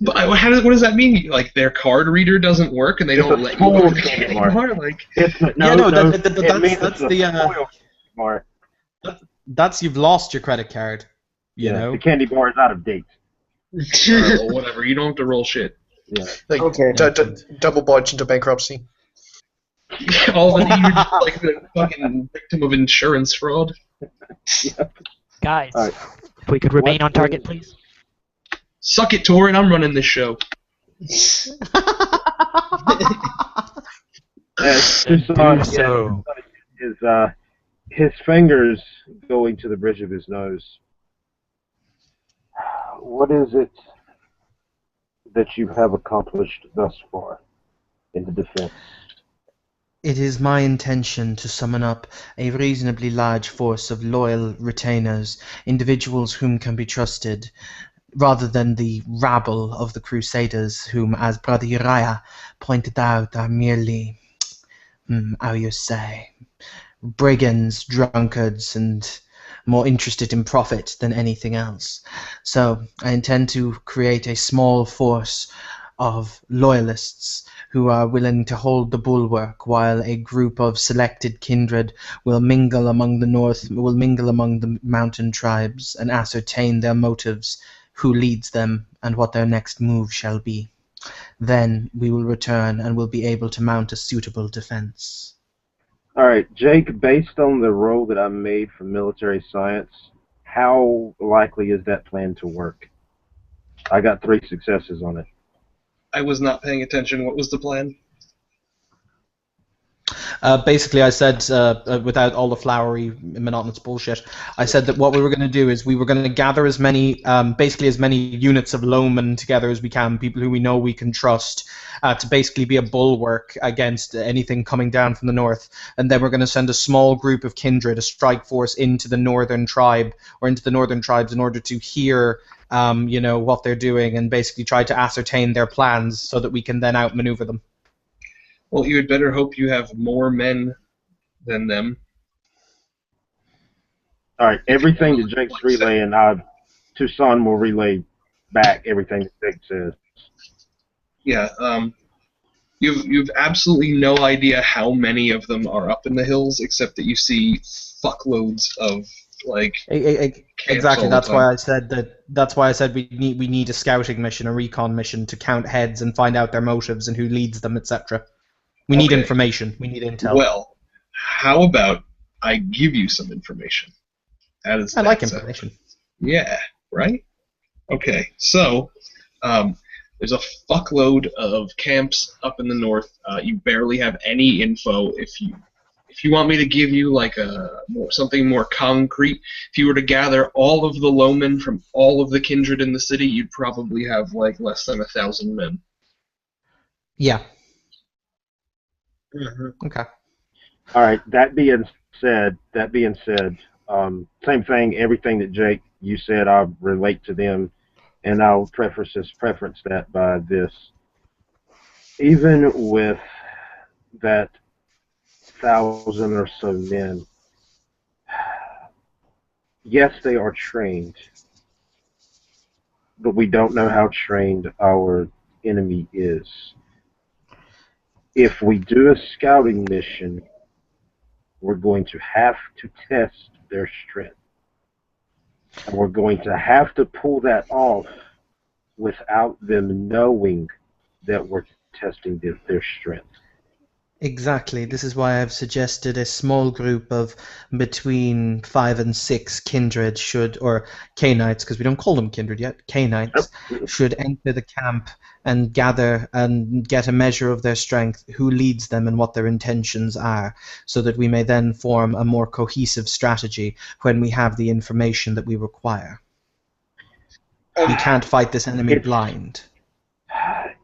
But what does that mean? Like, their card reader doesn't work and they It's don't a let you buy spoiled the candy candy bar. bar? Like, It's Yeah, no, no, no. that's It means that's it's a the spoiled candy bar. that's you've lost your credit card. You Yeah, know. the candy bar is out of date. alright, well, whatever. You don't have to roll shit. Yeah. Like, Okay. double budge into bankruptcy. All of a sudden, you're just like the fucking victim of insurance fraud. Guys, Alright. if we could remain What on target, is- please. Suck it, Torin. I'm running this show. As Then Tucson do so. his fingers going to the bridge of his nose. What is it that you have accomplished thus far in the defense? It is my intention to summon up a reasonably large force of loyal retainers, individuals whom can be trusted, rather than the rabble of the Crusaders, whom, as Brother Uriah pointed out, are merely, how you say, brigands, drunkards, and more interested in profit than anything else. So I intend to create a small force of loyalists who are willing to hold the bulwark, while a group of selected kindred will mingle among the mountain tribes and ascertain their motives, who leads them, and what their next move shall be. Then we will return and will be able to mount a suitable defense. All right, Jake, based on the roll that I made for military science, how likely is that plan to work? I got 3 successes on it. I was not paying attention. What was the plan? Basically, I said, without all the flowery, monotonous bullshit, I said that what we were going to do is we were going to gather as many units of lowmen together as we can, people who we know we can trust, to basically be a bulwark against anything coming down from the north. And then we're going to send a small group of kindred, a strike force, into the northern tribe, or into the northern tribes, in order to hear what they're doing and basically try to ascertain their plans so that we can then outmaneuver them. Well, you had better hope you have more men than them. All right, everything that Jake's relaying, Tucson will relay back everything that Jake says. Yeah, you've absolutely no idea how many of them are up in the hills, except that you see fuckloads of like Exactly. all the time. That's why I said we need a scouting mission, a recon mission, to count heads and find out their motives and who leads them, etc. We need Okay. information. We need intel. Well, how about I give you some information? How does I that like sound? information. Yeah, right? Okay, so there's a fuckload of camps up in the north. You barely have any info. If you want me to give you like something more concrete, if you were to gather all of the lowmen from all of the kindred in the city, you'd probably have like less than 1,000 men. Yeah. Mm-hmm. Okay. All right. That being said, same thing. Everything that Jake you said, I'll relate to them, and I'll preference that by this. Even with that 1,000 or so men, yes, they are trained, but we don't know how trained our enemy is. If we do a scouting mission, we're going to have to test their strength. And we're going to have to pull that off without them knowing that we're testing their strength. Exactly. This is why I've suggested a small group of between 5 and 6 kindred should, or Canaanites, because we don't call them kindred yet, Canaanites, should enter the camp and gather and get a measure of their strength, who leads them and what their intentions are, so that we may then form a more cohesive strategy when we have the information that we require. We can't fight this enemy blind.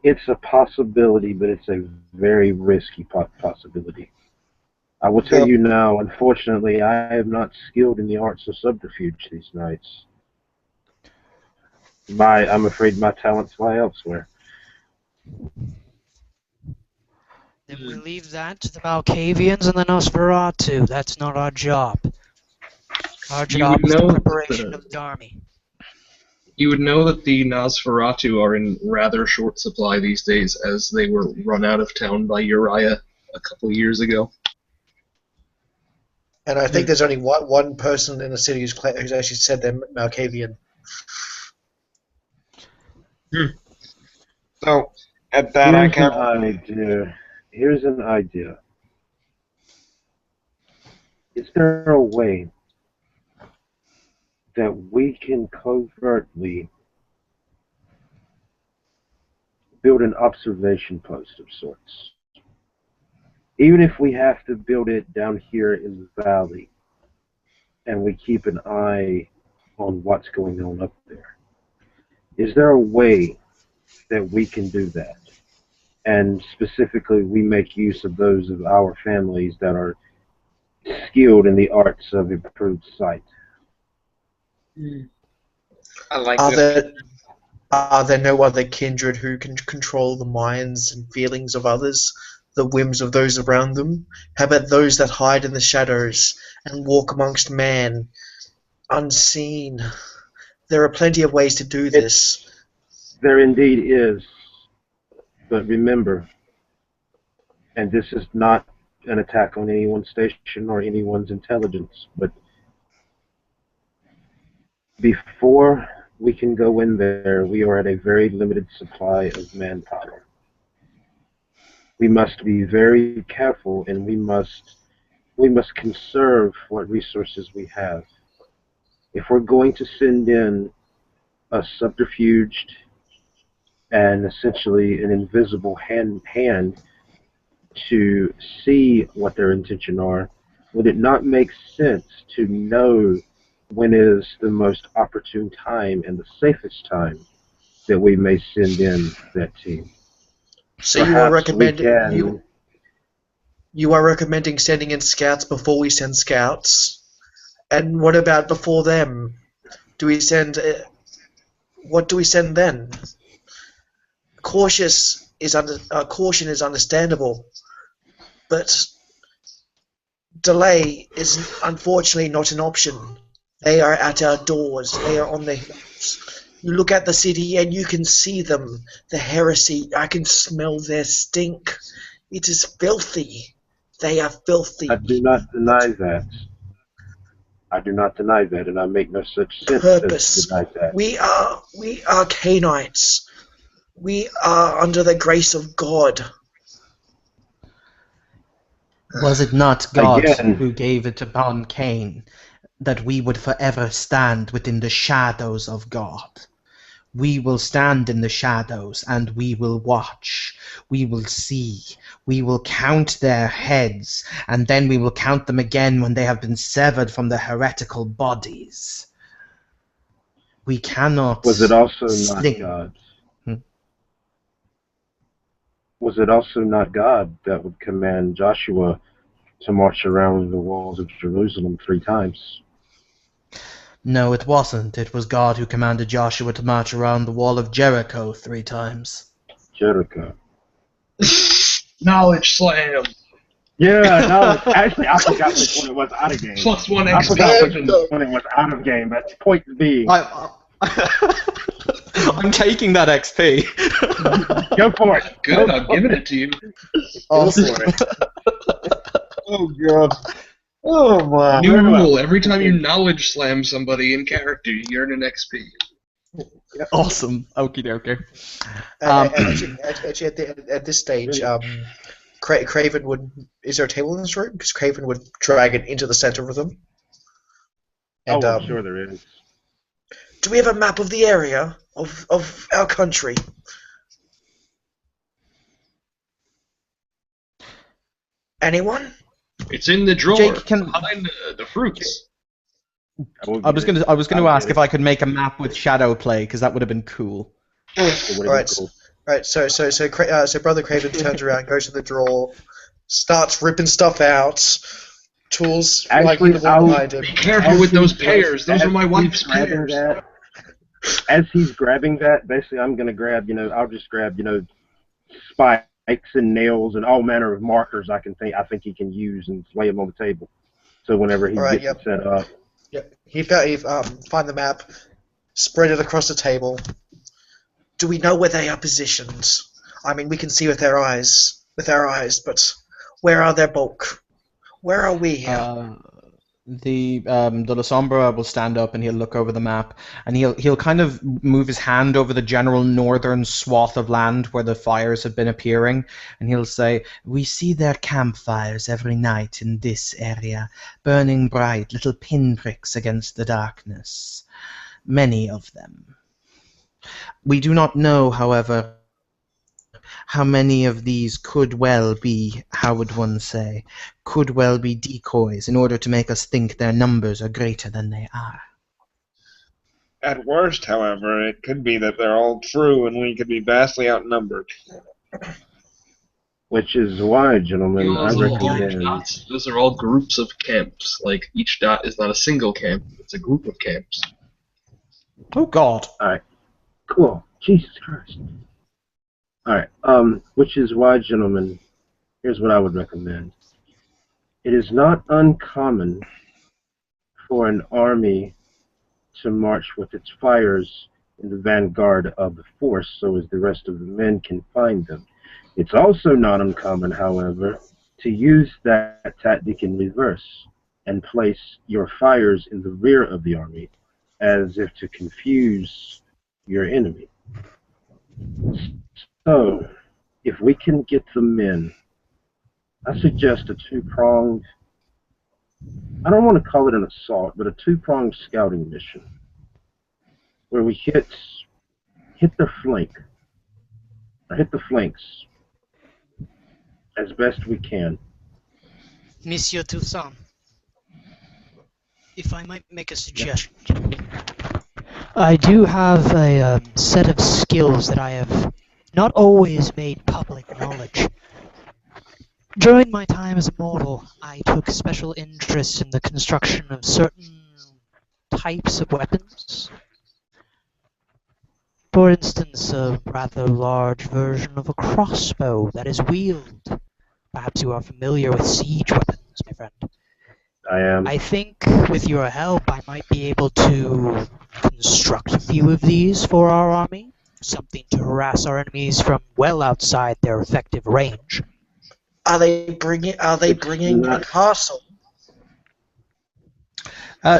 It's a possibility, but it's a very risky possibility. I will tell you now, unfortunately, I am not skilled in the arts of subterfuge these nights. I'm afraid my talents lie elsewhere. Then we leave that to the Malkavians and the Nosferatu. That's not our job. Our job is the preparation of the army. You would know that the Nosferatu are in rather short supply these days, as they were run out of town by Uriah a couple years ago. And I think there's only one person in the city who's actually said they're Malkavian. So, at that I can't... Here's an idea. Is there a way that we can covertly build an observation post of sorts? Even if we have to build it down here in the valley, and we keep an eye on what's going on up there. Is there a way that we can do that? And specifically, we make use of those of our families that are skilled in the arts of improved sight. I like Are there no other kindred who can control the minds and feelings of others, the whims of those around them? How about those that hide in the shadows and walk amongst man, unseen? There are plenty of ways to do this. There indeed is. But remember, and this is not an attack on anyone's station or anyone's intelligence, but before we can go in there, we are at a very limited supply of manpower. We must be very careful, and we must conserve what resources we have. If we're going to send in a subterfuged and essentially an invisible hand to see what their intentions are, would it not make sense to know when is the most opportune time and the safest time that we may send in that team? So you are recommending you are recommending sending in scouts before we send scouts? And what about before them? Do we send? What do we send then? Caution is understandable, but delay is unfortunately not an option. They are at our doors. They are on the hills. You look at the city and you can see them. The heresy. I can smell their stink. It is filthy. They are filthy. I do not deny that. I do not deny that, and I make no such sense Purpose. as to deny that. We are Canaanites. We are under the grace of God. Was it not God Again. who gave it upon Cain that we would forever stand within the shadows of God? We will stand in the shadows and we will watch. We will see. We will count their heads, and then we will count them again when they have been severed from their heretical bodies. We cannot. Was it also sling. not God? Was it also not God that would command Joshua to march around the walls of Jerusalem 3 times? No, it wasn't. It was God who commanded Joshua to march around the wall of Jericho 3 times. Jericho. Knowledge slam. Yeah, no, actually, I forgot which one it was out of game. +1 XP. I forgot which one it was out of game. That's point being. I'm taking that XP. Go for it. Good, I'm giving it to you. Awesome. Oh god. Oh my. New rule: every time you knowledge slam somebody in character, you earn an XP. Awesome. Okie dokie. Actually, at this stage, Craven would. Is there a table in this room? Because Craven would drag it into the center of them. And I'm sure there is. do we have a map of the area of our country? Anyone? It's in the drawer Jake, can- behind the fruits. I was gonna ask if I could make a map with shadow play because that would have been cool. Right. Cool. Right. So Brother Craven turns around, goes to the drawer, starts ripping stuff out. Tools Actually, like the wall behind him. Be careful with those pears. Those are my wife's grabbing pears. that, as he's grabbing that, basically, I'm gonna grab. I'll just grab. Spikes and nails and all manner of markers I think he can use and lay them on the table. So whenever he gets it set up. Yep. He find the map, spread it across the table. Do we know where they are positioned? I mean, we can see with our eyes, but where are their bulk? Where are we here? The La Sombra will stand up and he'll look over the map and he'll kind of move his hand over the general northern swath of land where the fires have been appearing, and he'll say, "We see their campfires every night in this area, burning bright little pinpricks against the darkness. Many of them. We do not know, however, how many of these could well be, how would one say, could well be decoys in order to make us think their numbers are greater than they are. At worst, however, it could be that they're all true and we could be vastly outnumbered. Which is why, gentlemen, I recommend... Those are all groups of camps. Like, each dot is not a single camp, it's a group of camps. Oh, God. Alright. Cool. Jesus Christ. Alright, which is why, gentlemen, here's what I would recommend. It is not uncommon for an army to march with its fires in the vanguard of the force so as the rest of the men can find them. It's also not uncommon, however, to use that tactic in reverse and place your fires in the rear of the army as if to confuse your enemy. So, if we can get the men, I suggest a two-pronged, I don't want to call it an assault, but a two-pronged scouting mission, where we hit the flank, or hit the flanks, as best we can. Monsieur Toussaint, if I might make a suggestion. I do have a set of skills that I have not always made public knowledge. During my time as a mortal, I took special interest in the construction of certain types of weapons. For instance, a rather large version of a crossbow that is wheeled. Perhaps you are familiar with siege weapons, my friend. I am. I think with your help, I might be able to construct a few of these for our army. Something to harass our enemies from well outside their effective range. Are they bringing a castle?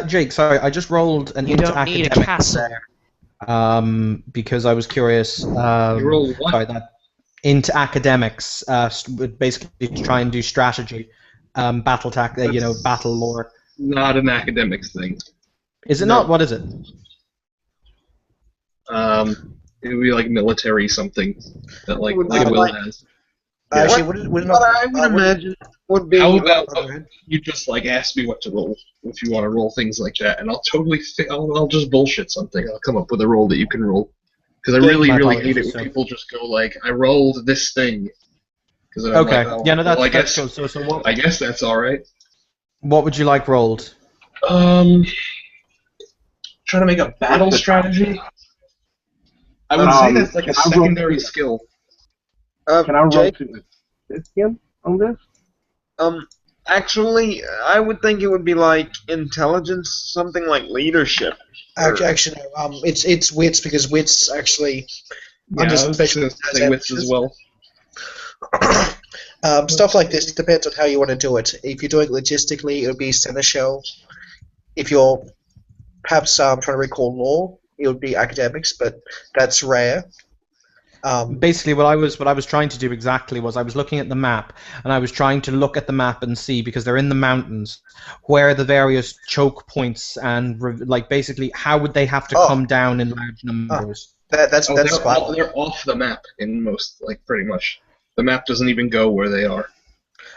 Jake, sorry, I just rolled an You don't need a academics castle. there, because I was curious. You roll what? Sorry, that into academics, basically to try and do strategy, battle battle lore. Not an academics thing. Is it not? What is it? It would be like military something that like Will has. Actually, What I would imagine would be... How about you just like ask me what to roll if you want to roll things like that, and I'll totally I'll just bullshit something. I'll come up with a roll that you can roll, because I really hate it when people just go like, I rolled this thing. Okay. Like, oh, Yeah, no, that's, well, that's cool. So what? I guess that's all right. What would you like rolled? Trying to make a battle strategy. I would say that's like a secondary skill. Can I roll Jake? to assist him on this? Actually, I would think it would be like intelligence, something like leadership. Actually, no, it's wits, because wits actually Yeah, I was going to say wits as well. Stuff like this depends on how you want to do it. If you're doing it logistically, it would be seneschal. If you're perhaps trying to recall law, it would be academics, but that's rare. Basically, what I was trying to do exactly was I was looking at the map, and I was trying to look at the map and see, because they're in the mountains, where the various choke points and like basically how would they have to come down in large numbers. That's fine. They're off the map in most, like, pretty much. The map doesn't even go where they are.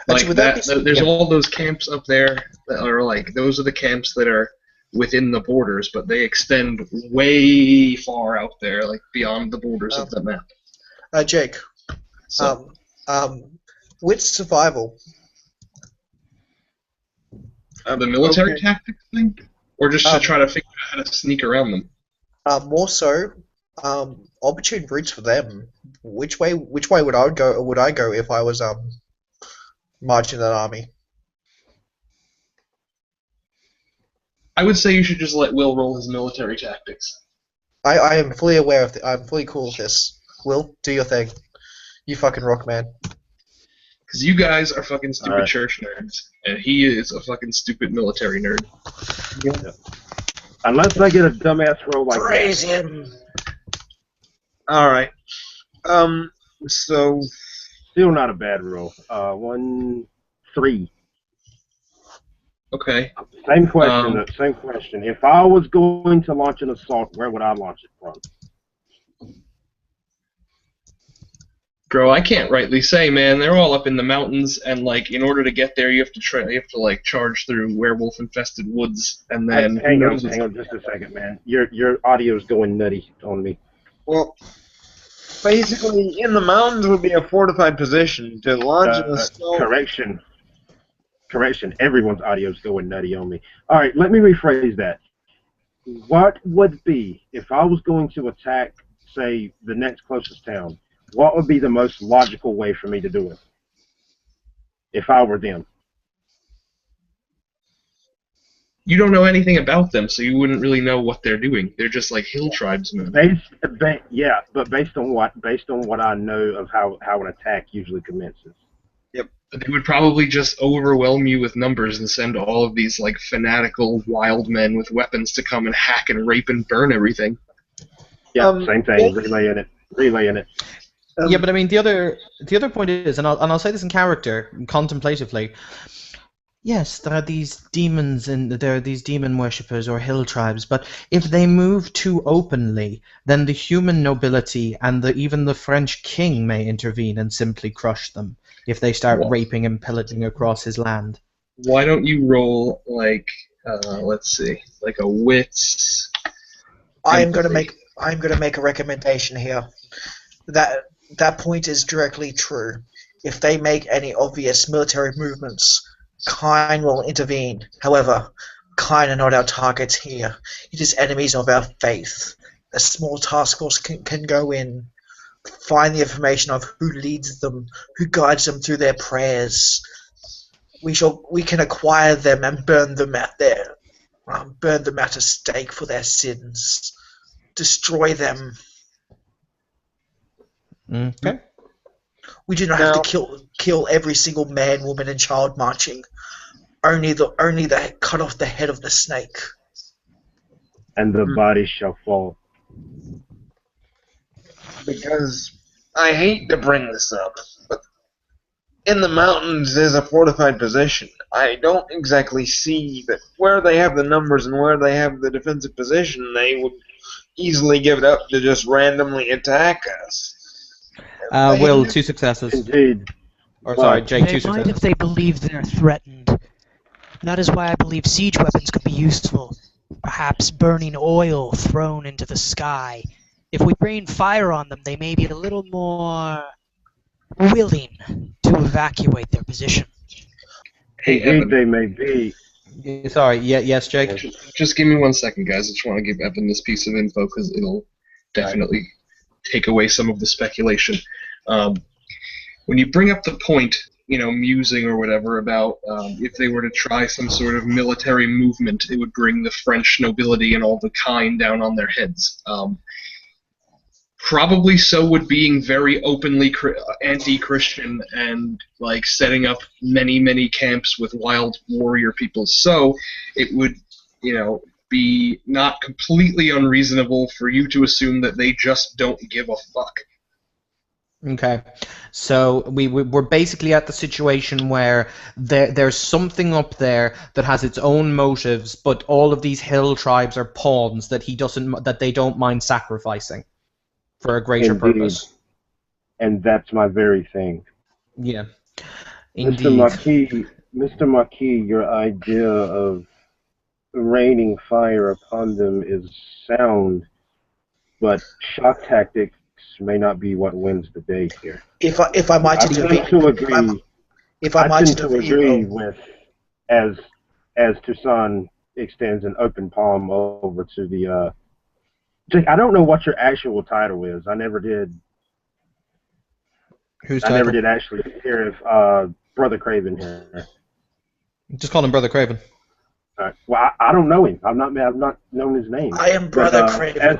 Like Actually, there's all those camps up there that are like, those are the camps that are within the borders, but they extend way far out there, like beyond the borders of the map. Jake, So, with survival, the military okay. tactics thing, or just to try to figure out how to sneak around them. more so, opportune routes for them. Which way would I go? Would I go if I was marching that army? I would say you should just let Will roll his military tactics. I am fully aware of. I'm fully cool with this. Will, do your thing. You fucking rock, man. Because you guys are fucking stupid Alright. church nerds, and he is a fucking stupid military nerd. Unless I get a dumbass roll like Praise that. him. All right. So Still not a bad roll. 1, 3. Okay. Same question. Same question. If I was going to launch an assault, where would I launch it from? Bro, I can't rightly say, man. They're all up in the mountains, and like, in order to get there, you have to like charge through werewolf-infested woods, and then Hang on just a second, man. Your audio's going nutty on me. well, basically, in the mountains would be a fortified position to launch an assault. Correction. Everyone's audio's going nutty on me. All right, let me rephrase that. What would be, if I was going to attack, say, the next closest town, what would be the most logical way for me to do it? If I were them. You don't know anything about them, so you wouldn't really know what they're doing. They're just like hill tribesmen. But based on what I know of how an attack usually commences. They would probably just overwhelm you with numbers and send all of these like fanatical wild men with weapons to come and hack and rape and burn everything. Yeah, same thing. Relaying it. Yeah, but I mean the other point is, and I'll say this in character, contemplatively. Yes, there are these demons and there are these demon worshippers or hill tribes, but if they move too openly, then the human nobility and even the French king may intervene and simply crush them if they start raping and pillaging across his land. Why don't you roll like, let's see, like a wits? I'm gonna make a recommendation here. That point is directly true. If they make any obvious military movements, Kine will intervene. However, Kine are not our targets here. It is enemies of our faith. A small task force can go in, find the information of who leads them, who guides them through their prayers. We can acquire them and burn them at a stake for their sins. Destroy them. Okay. We do not have to kill every single man, woman, and child marching. Only the cut off the head of the snake. And the body shall fall. Because I hate to bring this up, but in the mountains is a fortified position. I don't exactly see that where they have the numbers and where they have the defensive position, they would easily give it up to just randomly attack us. Will, 2 successes. Indeed. Or sorry, Jake, 2 They might successes. if they believe they're threatened. That is why I believe siege weapons could be useful. Perhaps burning oil thrown into the sky. If we rain fire on them, they may be a little more willing to evacuate their position. Hey, Indeed, Evan. they may be. Sorry, yes, Jake? Just give me 1 second, guys. I just want to give Evan this piece of info because it'll definitely take away some of the speculation. When you bring up the point, musing or whatever about if they were to try some sort of military movement, it would bring the French nobility and all the kind down on their heads. Probably so would being very openly anti-Christian and like setting up many camps with wild warrior people. So it would, be not completely unreasonable for you to assume that they just don't give a fuck. Okay, so we're basically at the situation where there's something up there that has its own motives, but all of these hill tribes are pawns that they don't mind sacrificing for a greater Indeed. purpose. And that's my very thing. Yeah, Mr. indeed. Marquis, your idea of raining fire upon them is sound, but shock tactics may not be what wins the day here. If I might I tend to agree. if I I might tend to agree intervene, with as Toussaint extends an open palm over to the. I don't know what your actual title is. I never did. Whose I title? never did actually hear if Brother Craven here. Just call him Brother Craven. Well, I don't know him. I've not known his name. I am Brother Craven.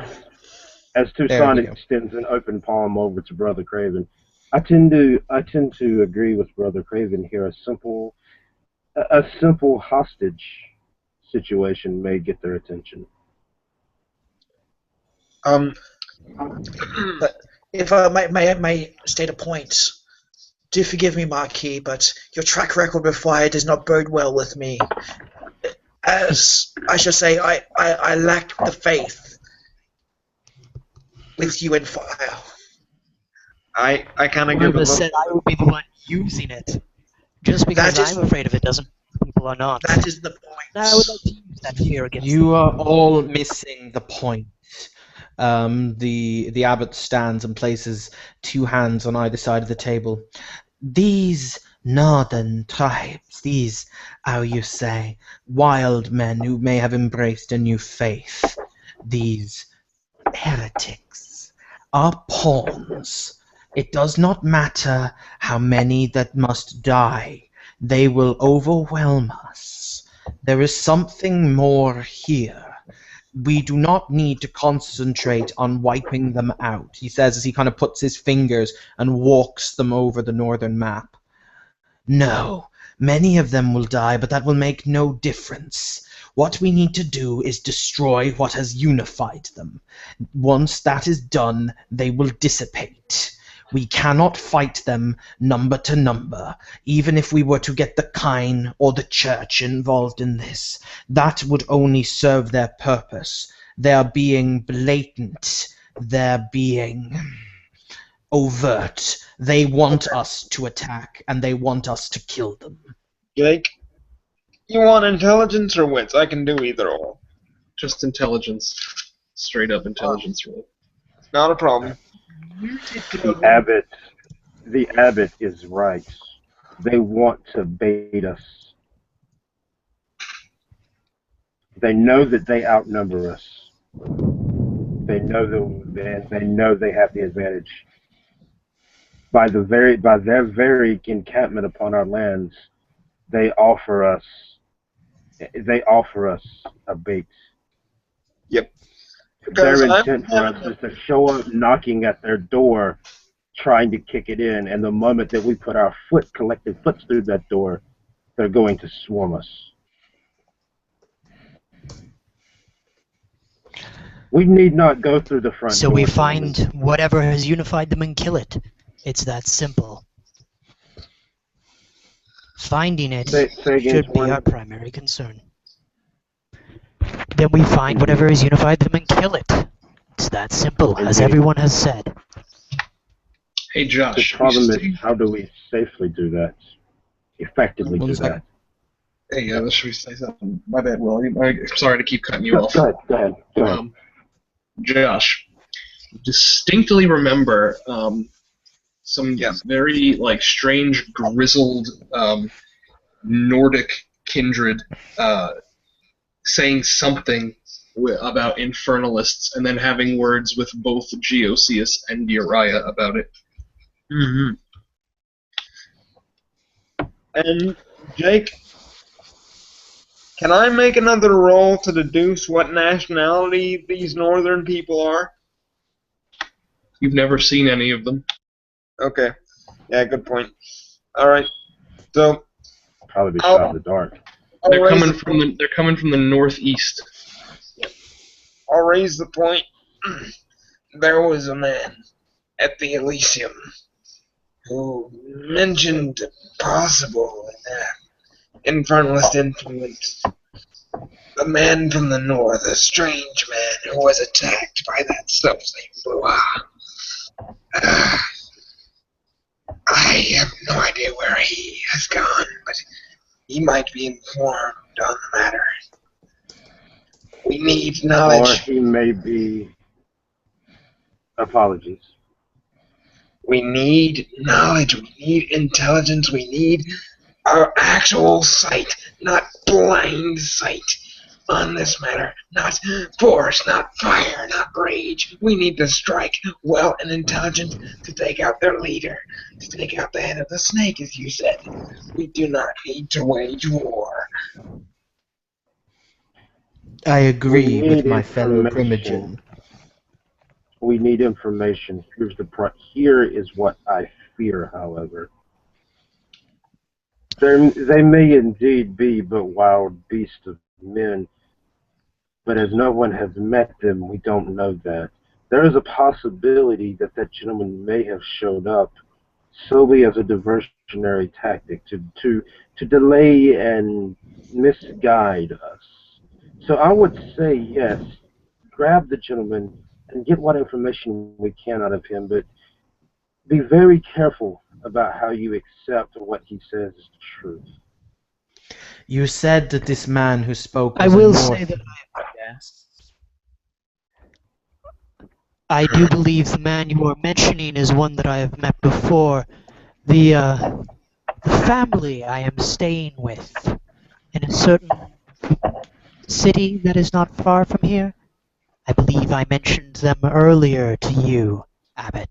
As Toussaint extends an open palm over to Brother Craven, I tend to agree with Brother Craven here. A simple hostage situation may get their attention. But if I may state a point, do forgive me, Marquis, but your track record with fire does not bode well with me. As I should say, I lack the faith with you in fire. I kind of give Whoever a said I would be the one using it. Just because I'm afraid of it doesn't mean people are not. That is the point. I would like to use that fear against You are all missing the point. The abbot stands and places two hands on either side of the table. These northern tribes, these, how you say, wild men who may have embraced a new faith, these heretics, are pawns. It does not matter how many that must die. They will overwhelm us. There is something more here. We do not need to concentrate on wiping them out, he says as he kind of puts his fingers and walks them over the northern map. No, many of them will die, but that will make no difference. What we need to do is destroy what has unified them. Once that is done, they will dissipate. We cannot fight them number to number, even if we were to get the Kine or the Church involved in this. That would only serve their purpose. They're being blatant. They're being overt. They want us to attack, and they want us to kill them. Jake, you want intelligence or wits? I can do either or. Just intelligence. Straight up intelligence roll. Not a problem. The abbot is right. They want to bait us. They know that they outnumber us. They know they have the advantage. By their very encampment upon our lands, they offer us a bait. Yep. Their intent for us is to show up knocking at their door, trying to kick it in, and the moment that we put our collective foot through that door, they're going to swarm us. We need not go through the front door. So we find whatever has unified them and kill it. It's that simple. Finding it should be our primary concern. Then we find whatever has unified them and kill it. It's that simple, as everyone has said. Hey, Josh. The problem is, how do we safely do that? Effectively do that? Hey, should we say something? My bad, Will. I'm sorry to keep cutting you off. Go ahead. Josh, distinctly remember some very strange, grizzled Nordic kindred saying something about infernalists, and then having words with both Geosius and Uriah about it. Mm-hmm. And Jake, can I make another roll to deduce what nationality these northern people are? You've never seen any of them. Okay. Yeah, good point. All right. So probably be shot in the dark. They're coming from the northeast. I'll raise the point. There was a man at the Elysium who mentioned possible infernalist influence. A man from the north, a strange man who was attacked by that self-same Bulwark. I have no idea where he has gone, but he might be informed on the matter. We need Or knowledge. he may be. Apologies. We need knowledge. We need intelligence. We need our actual sight, not blind sight on this matter. Not force, not fire, not rage. We need to strike well and intelligent to take out their leader, to take out the head of the snake, as you said. We do not need to wage war. I agree We with need my fellow information. Primogen. We need information. Here is what I fear, however. They may indeed be but wild beasts of men, but as no one has met them, we don't know that. There is a possibility that that gentleman may have showed up solely as a diversionary tactic to delay and misguide us. So I would say yes, grab the gentleman and get what information we can out of him, but be very careful about how you accept what he says is truth. You said that this man who spoke I was will a say North. that Yes. I do believe the man you are mentioning is one that I have met before. The family I am staying with in a certain city that is not far from here. I believe I mentioned them earlier to you, Abbot.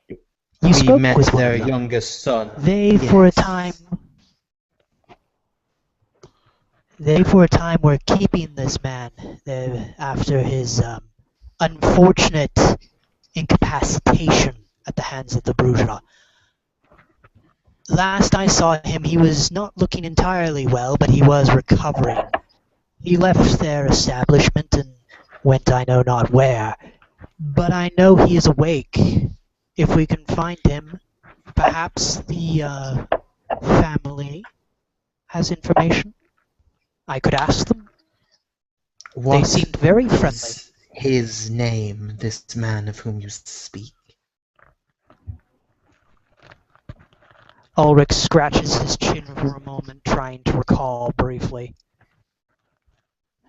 You We spoke met with one their of them. youngest son. They for a time were keeping this man after his unfortunate incapacitation at the hands of the Bruja. Last I saw him, he was not looking entirely well, but he was recovering. He left their establishment and went I know not where, but I know he is awake. If we can find him, perhaps the family has information. I could ask them. They What seemed very friendly. is his name, this man of whom you speak? Ulrich scratches his chin for a moment, trying to recall briefly.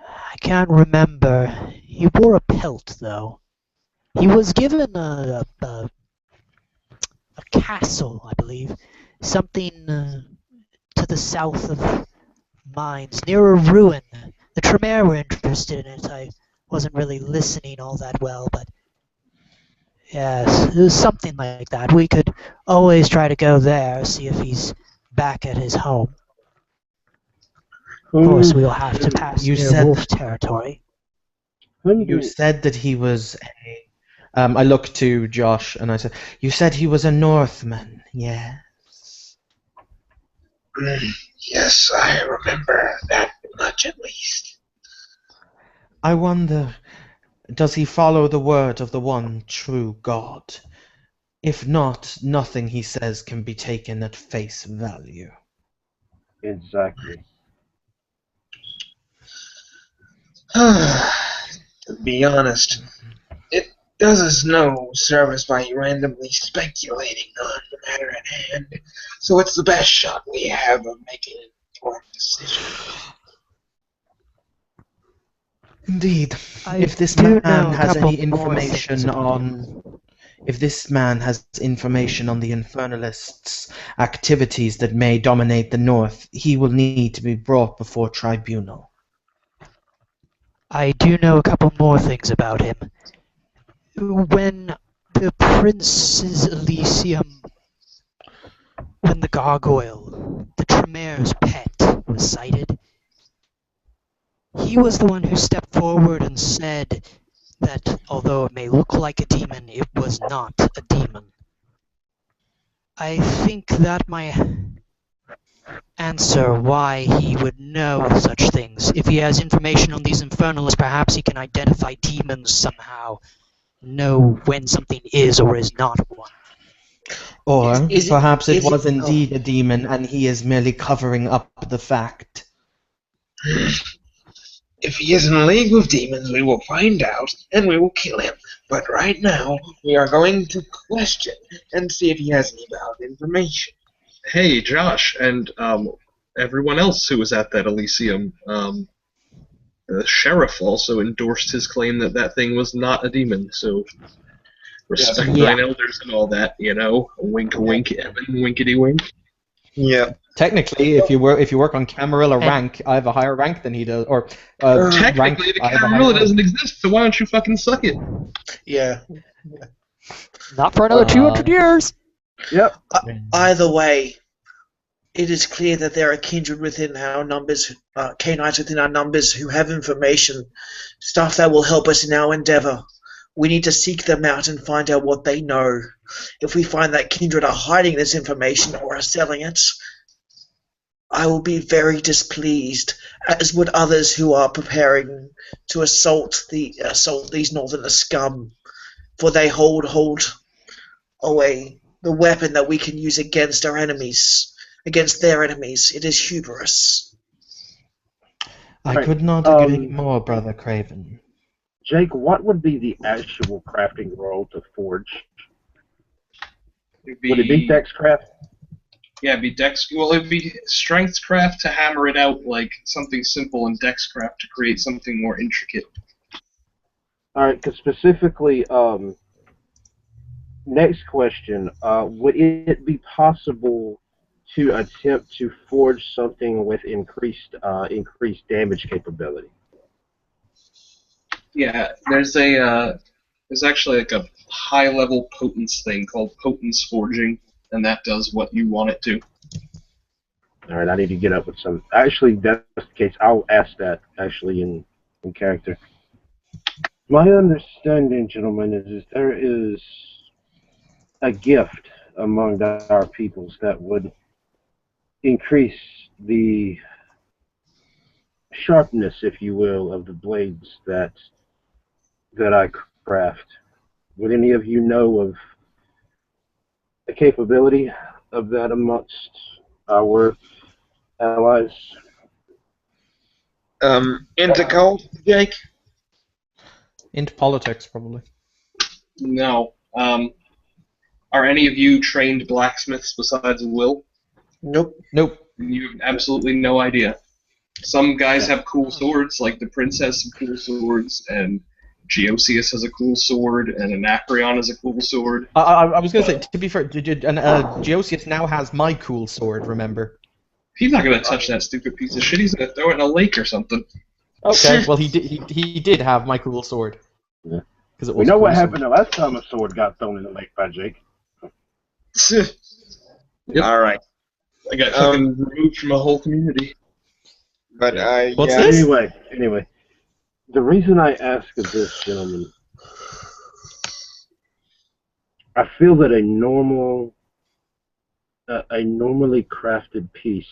I can't remember. He wore a pelt, though. He was given a castle, I believe. Something to the south of Mines, near a ruin. The Tremere were interested in it. I wasn't really listening all that well, but yes, it was something like that. We could always try to go there, see if he's back at his home. Of course, we'll have to pass You near said- wolf territory. You said that he was a. I looked to Josh and I said, "You said he was a Northman, yes." Yes, I remember that much at least. I wonder, does he follow the word of the one true God? If not, nothing he says can be taken at face value. Exactly. To be honest, it does us no service by randomly speculating on the matter at hand, so it's the best shot we have of making an informed decision. Indeed. I If this do man know a has couple any more information things about him. on... If this man has information on the Infernalists' activities that may dominate the North, he will need to be brought before tribunal. I do know a couple more things about him. When the Prince's Elysium, when the gargoyle, the Tremere's pet, was sighted, he was the one who stepped forward and said that although it may look like a demon, it was not a demon. I think that might answer why he would know such things. If he has information on these infernalists, perhaps he can identify demons somehow, know when something is or is not one. Or Is perhaps it is was oh, indeed a demon and he is merely covering up the fact. If he is in league with demons, we will find out and we will kill him. But right now, we are going to question and see if he has any valid information. Hey, Josh, and everyone else who was at that Elysium, the sheriff also endorsed his claim that that thing was not a demon, so respect Yeah. thine elders and all that, you know? Wink, wink, Evan, winkety wink. Yeah. Technically, if you work on Camarilla And- rank, I have a higher rank than he does. Or Technically, the I have a higher Camarilla rank. doesn't exist, so why don't you fucking suck it? yeah. Not for another 200 years. Yep. Either way, it is clear that there are kindred within our numbers, canines within our numbers, who have information, stuff that will help us in our endeavor. We need to seek them out and find out what they know. If we find that kindred are hiding this information or are selling it, I will be very displeased, as would others who are preparing to assault these northern scum, for they hold away the weapon that we can use against our enemies, against their enemies. It is hubris. I Right. could not agree more, Brother Craven. Jake, what would be the actual crafting roll to forge? Would it be Dexcraft? Yeah, it'd be Dex. Well, it'd be Strengthcraft to hammer it out like something simple, and Dexcraft to create something more intricate. All right, because specifically, next question, would it be possible to attempt to forge something with increased damage capability? Yeah, there's actually like a high-level potence thing called potence forging, and that does what you want it to. All right, I need to get up with some. Actually, that's the case. I'll ask that actually in character. My understanding, gentlemen, is there is a gift among our peoples that would increase the sharpness, if you will, of the blades that I craft. Would any of you know of the capability of that amongst our allies? Into cult, Jake? Into politics, probably. No. Are any of you trained blacksmiths besides Will? Nope. Nope. You have absolutely no idea. Some guys have cool swords, like the prince has some cool swords, and Geosius has a cool sword, and Anacreon has a cool sword. I was going to say, to be fair, Geosius now has my cool sword, remember? He's not going to touch that stupid piece of shit. He's going to throw it in a lake or something. Okay, well, he did have my cool sword. Yeah. It We know what happened the last time a sword got thrown in the lake by Jake. Yep. All right. I got fucking removed from a whole community. But What's yeah. this? Anyway, the reason I ask of this, gentlemen, I feel that a normally crafted piece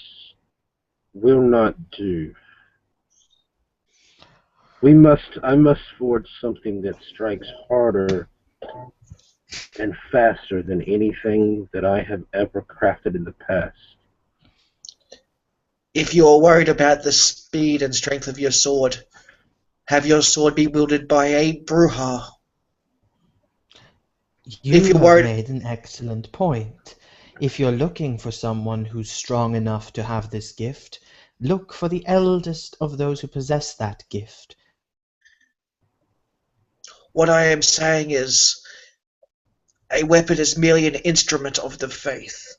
will not do. I must forge something that strikes harder and faster than anything that I have ever crafted in the past. If you are worried about the speed and strength of your sword, have your sword be wielded by a Bruja. You If you're have worried- made an excellent point. If you're looking for someone who's strong enough to have this gift, look for the eldest of those who possess that gift. What I am saying is, a weapon is merely an instrument of the faith.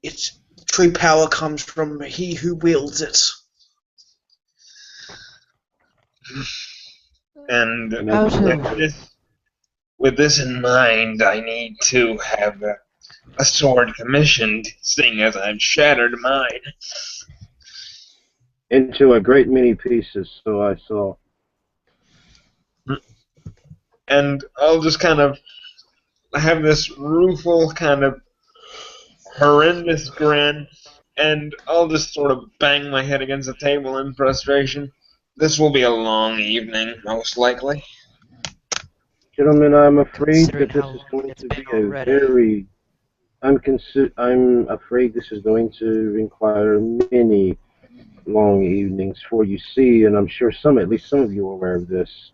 Its true power comes from he who wields it. And Out with this in mind, I need to have a sword commissioned, seeing as I've shattered mine. Into a great many pieces, so I saw. And I'll just kind of have this rueful, kind of horrendous grin, and I'll just sort of bang my head against the table in frustration. This will be a long evening, most likely. Gentlemen, I'm afraid Considering that this how is long going it's to been be a already. very I'm afraid this is going to require many long evenings. For you see, and I'm sure at least some of you are aware of this,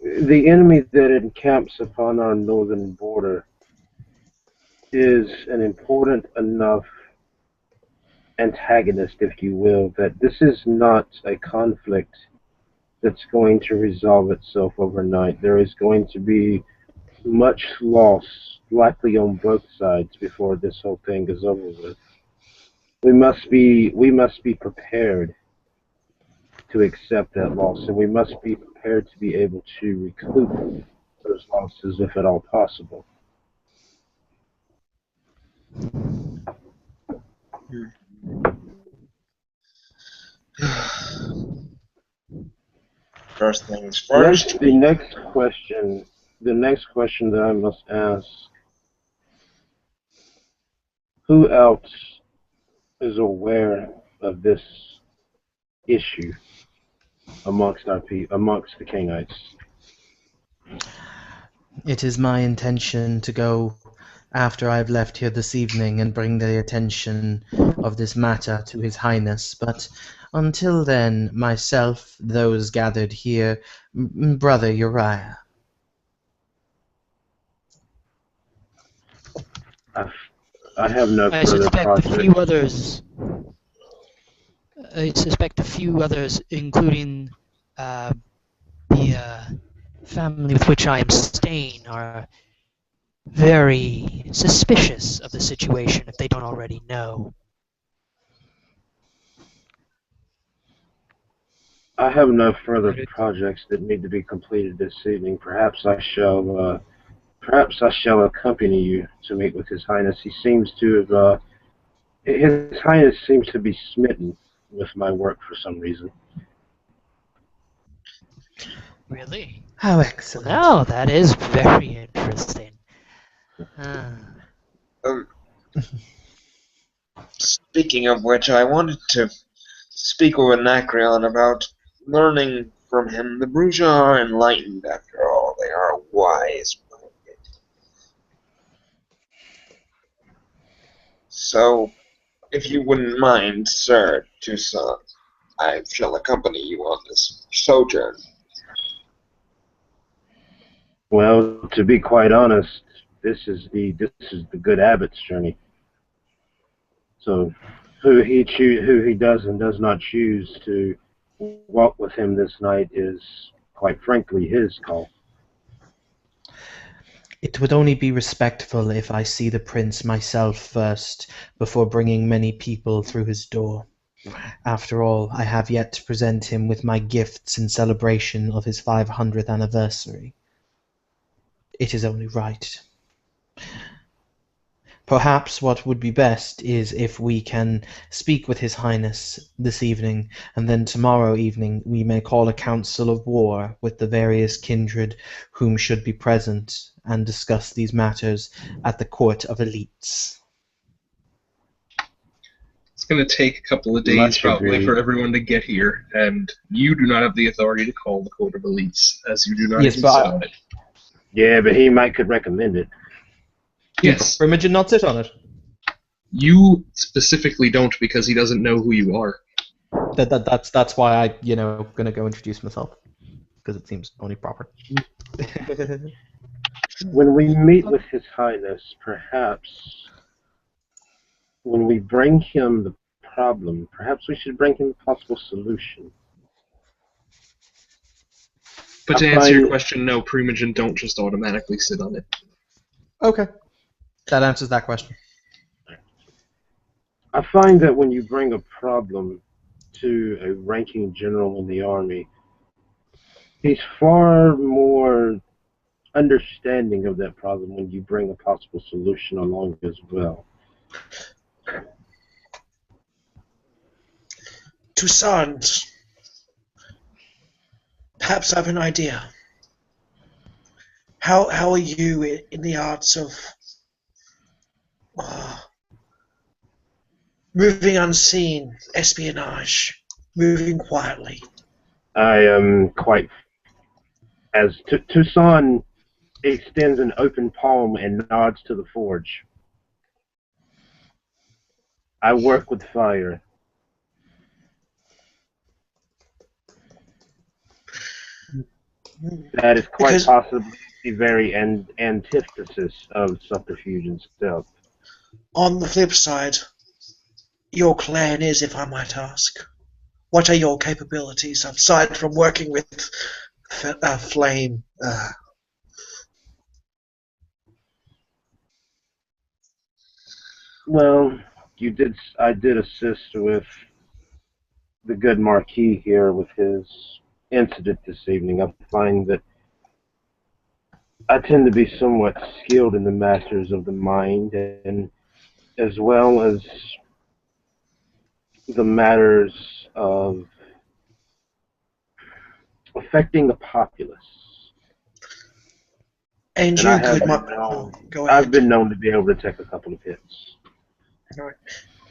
the enemy that encamps upon our northern border is an important enough antagonist, if you will, that this is not a conflict that's going to resolve itself overnight. There is going to be much loss, likely on both sides, before this whole thing is over with. We must be prepared to accept that loss, and we must be prepared to be able to recoup those losses if at all possible. First things first. The next question that I must ask: who else is aware of this issue amongst amongst the Kingites? It is my intention to go after I've left here this evening and bring the attention of this matter to His Highness, but until then, myself, those gathered here, Brother Uriah. I have no I further suspect a project. few others. I suspect a few others, including the family with which I am staying, are very suspicious of the situation if they don't already know. I have no further projects that need to be completed this evening. Perhaps I shall accompany you to meet with His Highness. His Highness seems to be smitten with my work for some reason. Really? How excellent. Now that is very interesting. Speaking of which, I wanted to speak with Anacreon about learning from him. The Bruja are enlightened, after all. They are wise. So, if you wouldn't mind, Sir Toussaint, I shall accompany you on this sojourn. Well, to be quite honest, this is the good abbot's journey. So, who he does and does not choose to walk with him this night is, quite frankly, his call. It would only be respectful if I see the prince myself first, before bringing many people through his door. After all, I have yet to present him with my gifts in celebration of his 500th anniversary. It is only right. Perhaps what would be best is if we can speak with His Highness this evening, and then tomorrow evening we may call a council of war with the various kindred whom should be present, and discuss these matters at the court of elites. It's going to take a couple of days Much probably agreed. for everyone to get here, and you do not have the authority to call the Court of Elites, as you do not Yes, even but sit on it. Yeah, but he could recommend it. Yes, Imogen not sit on it. you specifically don't, because he doesn't know who you are. That's why I gonna go introduce myself, because it seems only proper. When we meet with His Highness, perhaps when we bring him the problem, perhaps we should bring him a possible solution. But to I answer your find- question, no, Primogen don't just automatically sit on it. Okay, that answers that question. I find that when you bring a problem to a ranking general in the army, he's far more understanding of that problem when you bring a possible solution along as well. Toussaint, perhaps I have an idea. How are you in the arts of moving unseen, espionage, moving quietly? I am quite, as Toussaint extends an open palm and nods to the forge. I work with fire. That is quite Because possibly the very antithesis of subterfuge and stealth. on the flip side, your clan is, if I might ask, what are your capabilities aside from working with flame? Well, I did assist with the good Marquis here with his incident this evening. I find that I tend to be somewhat skilled in the matters of the mind, and as well as the matters of affecting the populace. And And I you have could, been known, go I've ahead. been known to be able to take a couple of hits.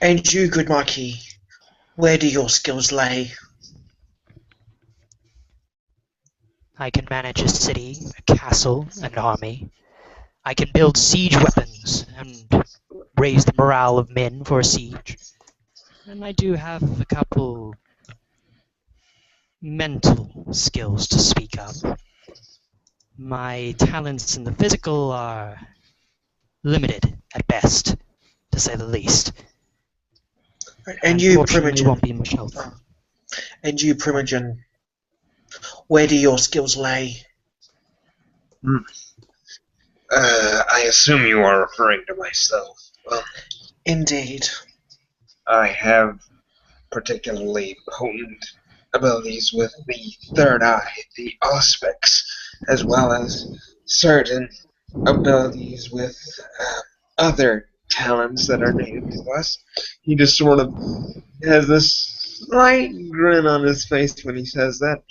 And you, good Marquis, where do your skills lay? I can manage a city, a castle, an army. I can build siege weapons and raise the morale of men for a siege. And I do have a couple mental skills to speak of. My talents in the physical are limited at best, to say the least. And you, Unfortunately, Primogen, won't be much help. and you, Primogen, where do your skills lay? I assume you are referring to myself. Well, Indeed. I have particularly potent abilities with the third eye, the Auspex, as well as certain abilities with other talents that are native to us. He just sort of has this slight grin on his face when he says that,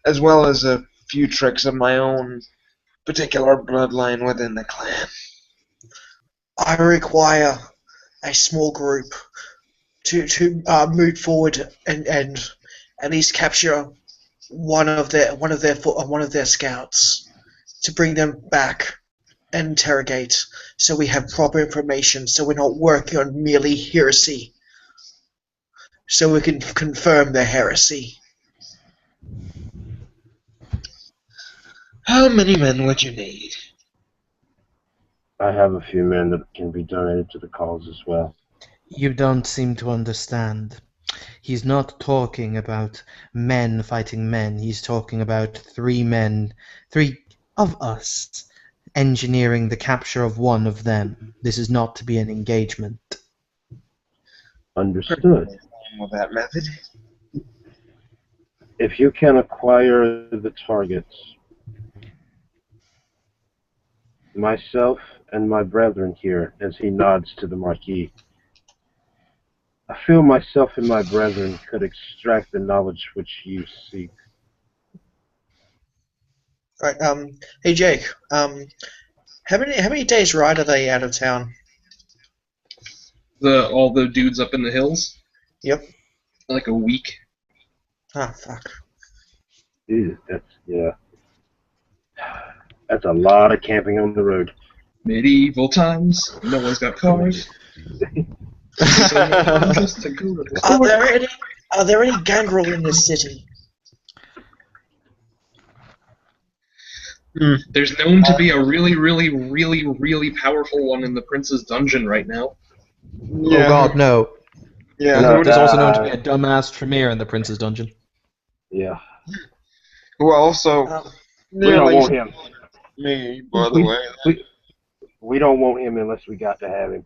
as well as a few tricks of my own particular bloodline within the clan. I require a small group to move forward and at least capture one of their scouts to bring them back and interrogate, so we have proper information, so we're not working on merely heresy, so we can confirm the heresy. How many men would you need? I have a few men that can be donated to the cause as well. You don't seem to understand. He's not talking about men fighting men. He's talking about three of us, engineering the capture of one of them. This is not to be an engagement. Understood. With that method? If you can acquire the targets, myself and my brethren here, as he nods to the Marquis, I feel myself and my brethren could extract the knowledge which you seek. Right. Hey Jake. How many days ride are they out of town? All the dudes up in the hills? Yep. Like a week. Ah, fuck. Ew, that's a lot of camping on the road. Medieval times. No one's got cars. Are there any gangrel in this city? There's known to be a really, really, really, really powerful one in the Prince's dungeon right now. Yeah. Oh god, no. Yeah. No, There's also known to be a dumbass Tremere in the Prince's dungeon. Yeah. Who also We don't nearly want him. me, by the way. We don't want him unless we got to have him.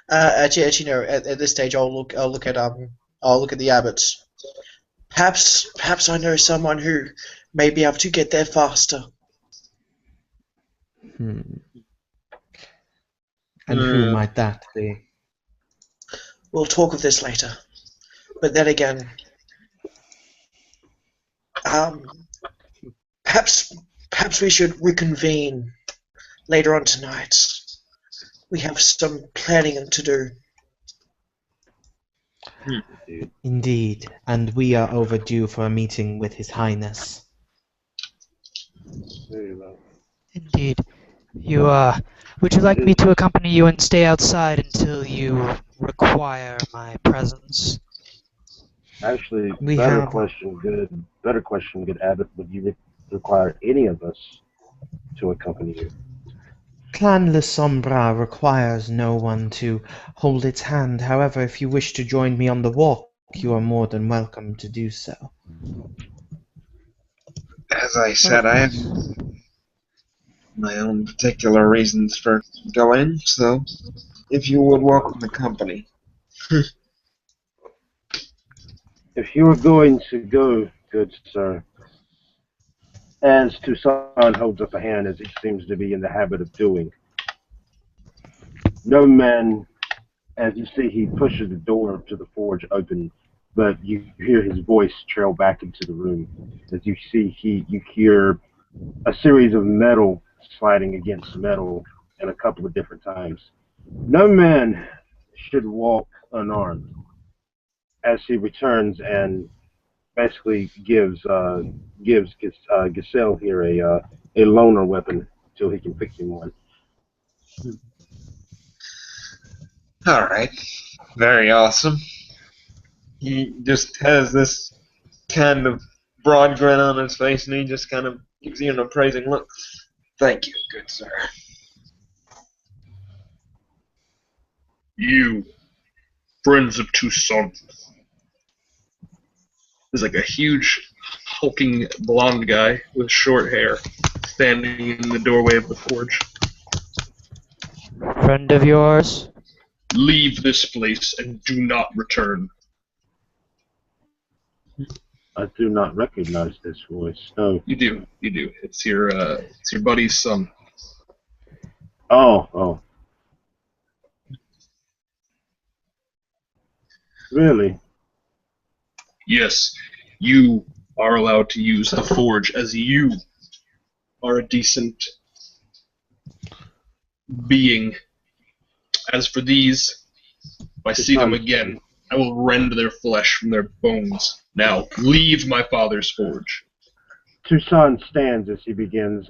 Actually, no. At this stage, I'll look at the abbots. Perhaps I know someone who may be able to get there faster. And who might that be? We'll talk of this later. But then again, perhaps we should reconvene later on tonight. We have some planning to do. Indeed, and we are overdue for a meeting with His Highness. Very well. Indeed. You, would you like me to accompany you and stay outside until you require my presence? Actually, We better have question, good Abbott. Would you require any of us to accompany you? Clan La Sombra requires no one to hold its hand. However, if you wish to join me on the walk, you are more than welcome to do so. As I Well, said, of I have course. my own particular reasons for going, so if you would welcome the company. If you are going to go, good sir, as Toussaint holds up a hand as he seems to be in the habit of doing, no man, as you see, he pushes the door to the forge open, but you hear his voice trail back into the room. As you see, you hear a series of metal sliding against metal in a couple of different times. No man should walk unarmed. As he returns and basically gives Giselle here a loaner weapon till he can fix him one. Alright, very awesome. He just has this kind of broad grin on his face, and he just kind of gives you an appraising look. Thank you, good sir. You, friends of Toussaint. There's like a huge, hulking blonde guy with short hair standing in the doorway of the forge. Friend of yours? Leave this place and do not return. I do not recognize this voice. No. You do. It's your buddy's son. Oh. Really? Yes, you are allowed to use the forge as you are a decent being. As for these, if I see them again, I will rend their flesh from their bones. Now, leave my father's forge. Toussaint stands as he begins,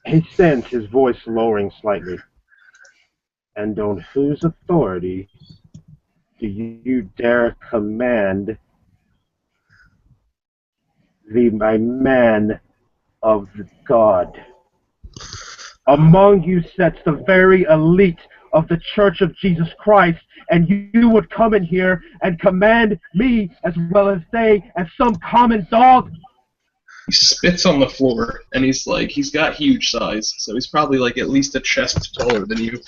his voice lowering slightly. And on whose authority do you dare command my man of God? Among you sits the very elite of the Church of Jesus Christ, and you would come in here and command me as well as they as some common dog? He spits on the floor, and he's got huge size, so he's probably like at least a chest taller than you.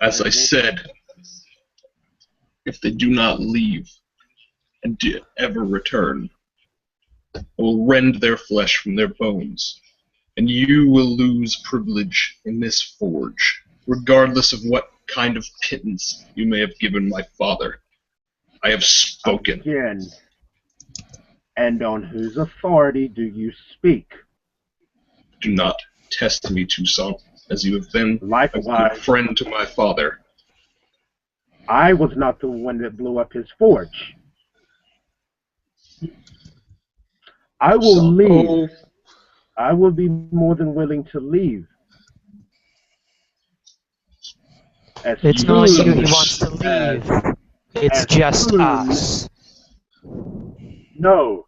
As I said, if they do not leave and ever return, I will rend their flesh from their bones, and you will lose privilege in this forge, regardless of what kind of pittance you may have given my father. I have spoken. Again. And on whose authority do you speak? Do not test me, Toussaint, as you have been Likewise, a good friend to my father. I was not the one that blew up his forge. I will leave. I will be more than willing to leave. It's not you he wants to leave. It's just us. No.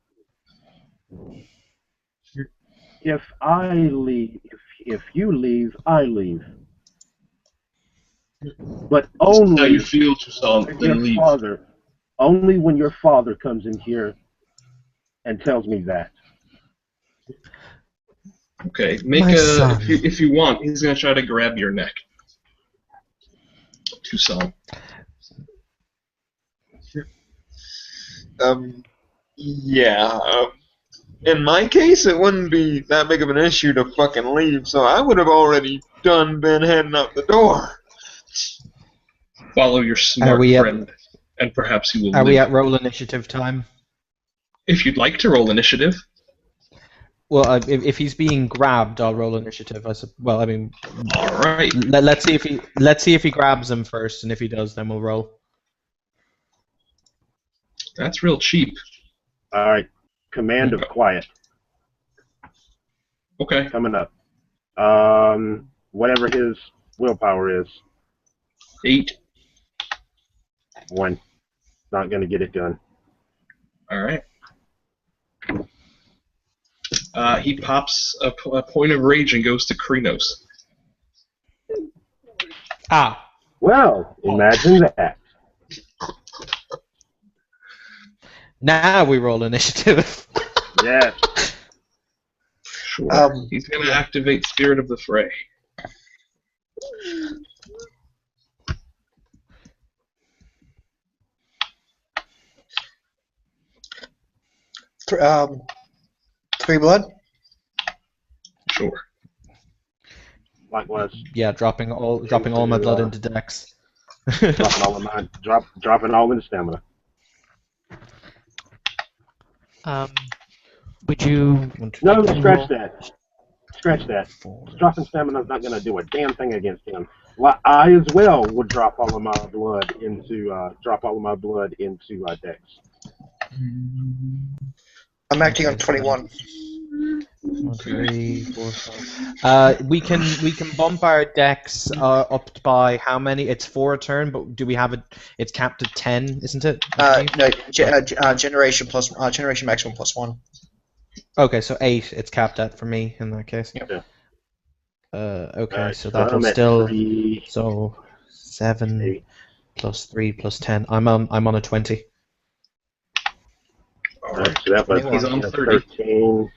If I leave, if you leave, I leave. But only how you feel, Toussaint, then leave. Only when your father comes in here and tells me that. Okay, if you want, he's gonna try to grab your neck. Toussaint. Yeah. In my case, it wouldn't be that big of an issue to fucking leave, so I would have already been heading out the door. Follow your smart friend, and perhaps he will live. Are we at roll initiative time? If you'd like to roll initiative. Well, if he's being grabbed, I'll roll initiative. Well, I mean, all right. Let's see if he grabs him first, and if he does, then we'll roll. That's real cheap. All right. Command of quiet. Okay. coming up. Whatever his willpower is, 8. 1. Not going to get it done. All right. He pops a point of rage and goes to Krynos. Ah. Well, imagine that. Now we roll initiative. Yes. Sure. He's going to activate Spirit of the Fray. Three blood. Sure. Likewise. Yeah, dropping all my blood into Dex. Dropping all of mine. Dropping all into stamina. Would you? No, scratch that. Scratch that. Dropping stamina is not going to do a damn thing against him. Well, I as well would drop all of my blood into Dex. I'm acting on 21. 1, 3, 4, 5. We can bump our Dex up by how many? It's 4 a turn, but do we have it? It's capped at 10, isn't it? No, generation maximum +1. Okay, so 8 it's capped at for me in that case. Yep. Okay, so so that'll I'm at still 3, so 7 8. plus 3 plus 10. I'm on a 20. All Alright, right. so that was He's on 30.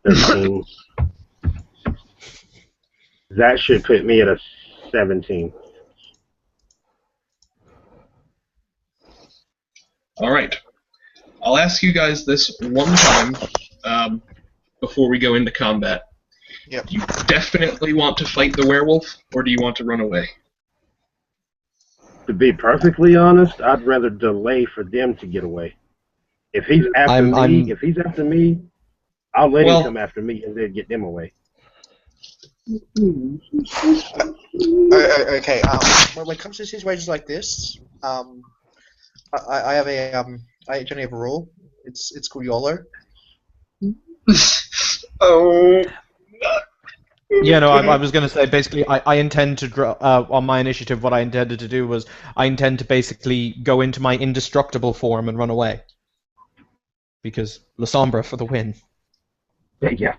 13. That should put me at a 17. All right. I'll ask you guys this one time before we go into combat. Yep. Do you definitely want to fight the werewolf, or do you want to run away? To be perfectly honest, I'd rather delay for them to get away. If he's after me, I'll let him come after me and then get them away. Okay. When it comes to situations like this, I have a I generally have a rule. It's called YOLO. Oh. Yeah, no, I was going to say, basically, I intend to, on my initiative, what I intended to do was, I intend to basically go into my indestructible form and run away. Because La Sombra for the win. Yeah.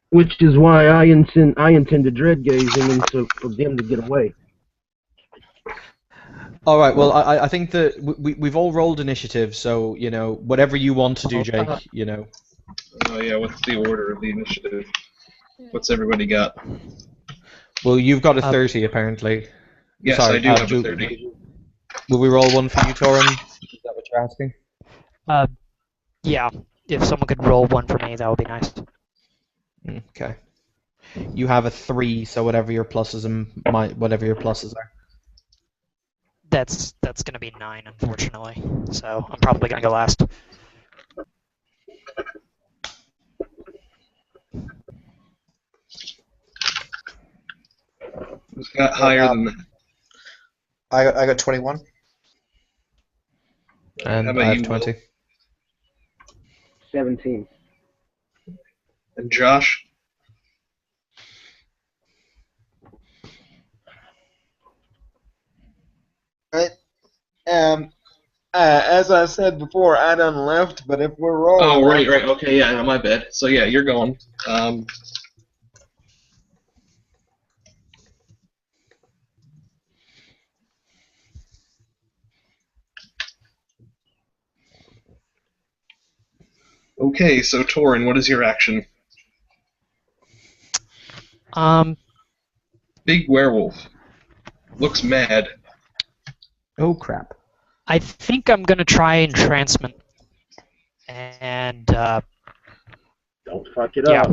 Which is why I intend to dread gaze him and for them to get away. All right. Well, I think that we've all rolled initiative, so whatever you want to do, Jake. Oh yeah, what's the order of the initiative? What's everybody got? Well, you've got a 30 apparently. Yes, Sorry, I do have a 30. Will we roll one for you, Torin? Is that what you're asking? Yeah. If someone could roll one for me, that would be nice. Okay. You have a 3, so whatever your pluses are. That's gonna be 9, unfortunately. So I'm probably gonna go last. Who's got higher than that? I got 21. And How about I have you, 20. Will? 17. And Josh? Right. As I said before, I done left, but if we're rolling... Oh, right. Okay, yeah, my bad. So yeah, you're going. Okay, so Torin, what is your action? Big werewolf. Looks mad. Oh crap. I think I'm gonna try entrancement. And Don't fuck it yeah, up.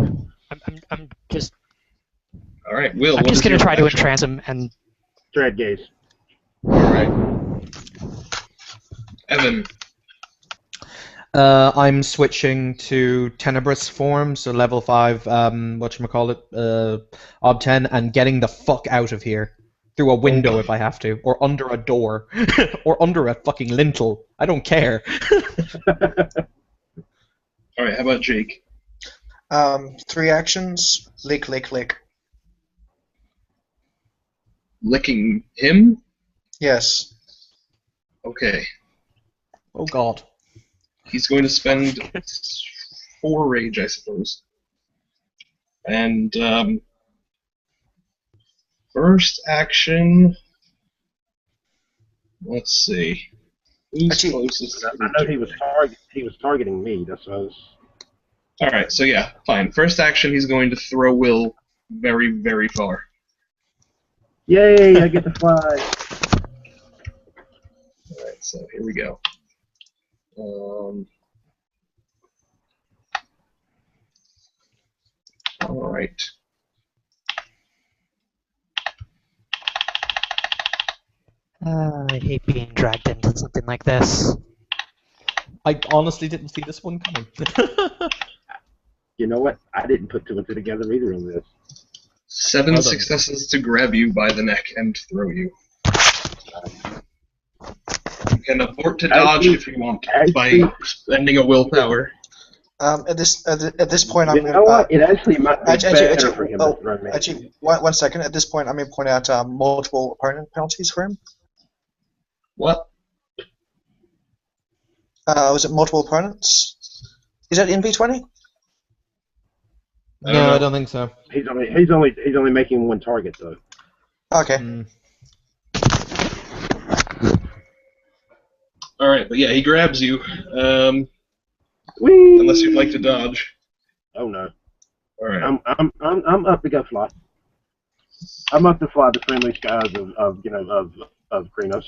I'm just All right, Will. I'm what just is gonna your try to action? entrance him and Dread gaze. All right. Evan. I'm switching to Tenebrous form, so level 5, Ob 10, and getting the fuck out of here. Through a window if I have to, or under a door, or under a fucking lintel. I don't care. All right, how about Jake? 3 actions. Lick, lick, lick. Licking him? Yes. Okay. Oh God. He's going to spend 4 rage, I suppose. And first action. Let's see. Who's Actually, closest to I know he was targeting me. That's what I was. Alright, so yeah, fine. First action, he's going to throw Will very, very far. Yay! I get to fly. Alright, so here we go. Alright. I hate being dragged into something like this. I honestly didn't see this one coming. You know what? I didn't put 2 and 2 together either in this. 7 Well done. successes to grab you by the neck and throw you. You can abort to dodge if you want by spending a willpower. At this point, You I'm know what? It actually might be better for him to throw me. Actually, one second. At this point, I'm going to point out multiple opponent penalties for him. What? Was it multiple opponents? Is that in V20? No, I don't think so. He's only making 1 target though. Okay. Alright, but yeah, he grabs you. Whee! Unless you'd like to dodge. Oh no. Alright. I'm up to go fly. I'm up to fly the friendly skies of Krenos.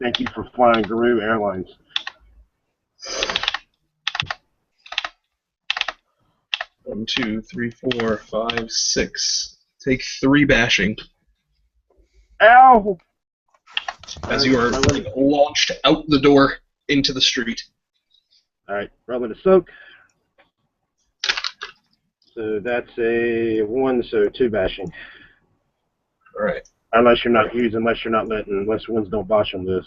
Thank you for flying Guru Airlines. One, 2, 3, 4, 5, 6. Take 3 bashing Ow! as you are launched out the door into the street. Alright, rolling a soak. So that's a 1, so 2 bashing. Alright. Unless you're not unless ones don't botch on this.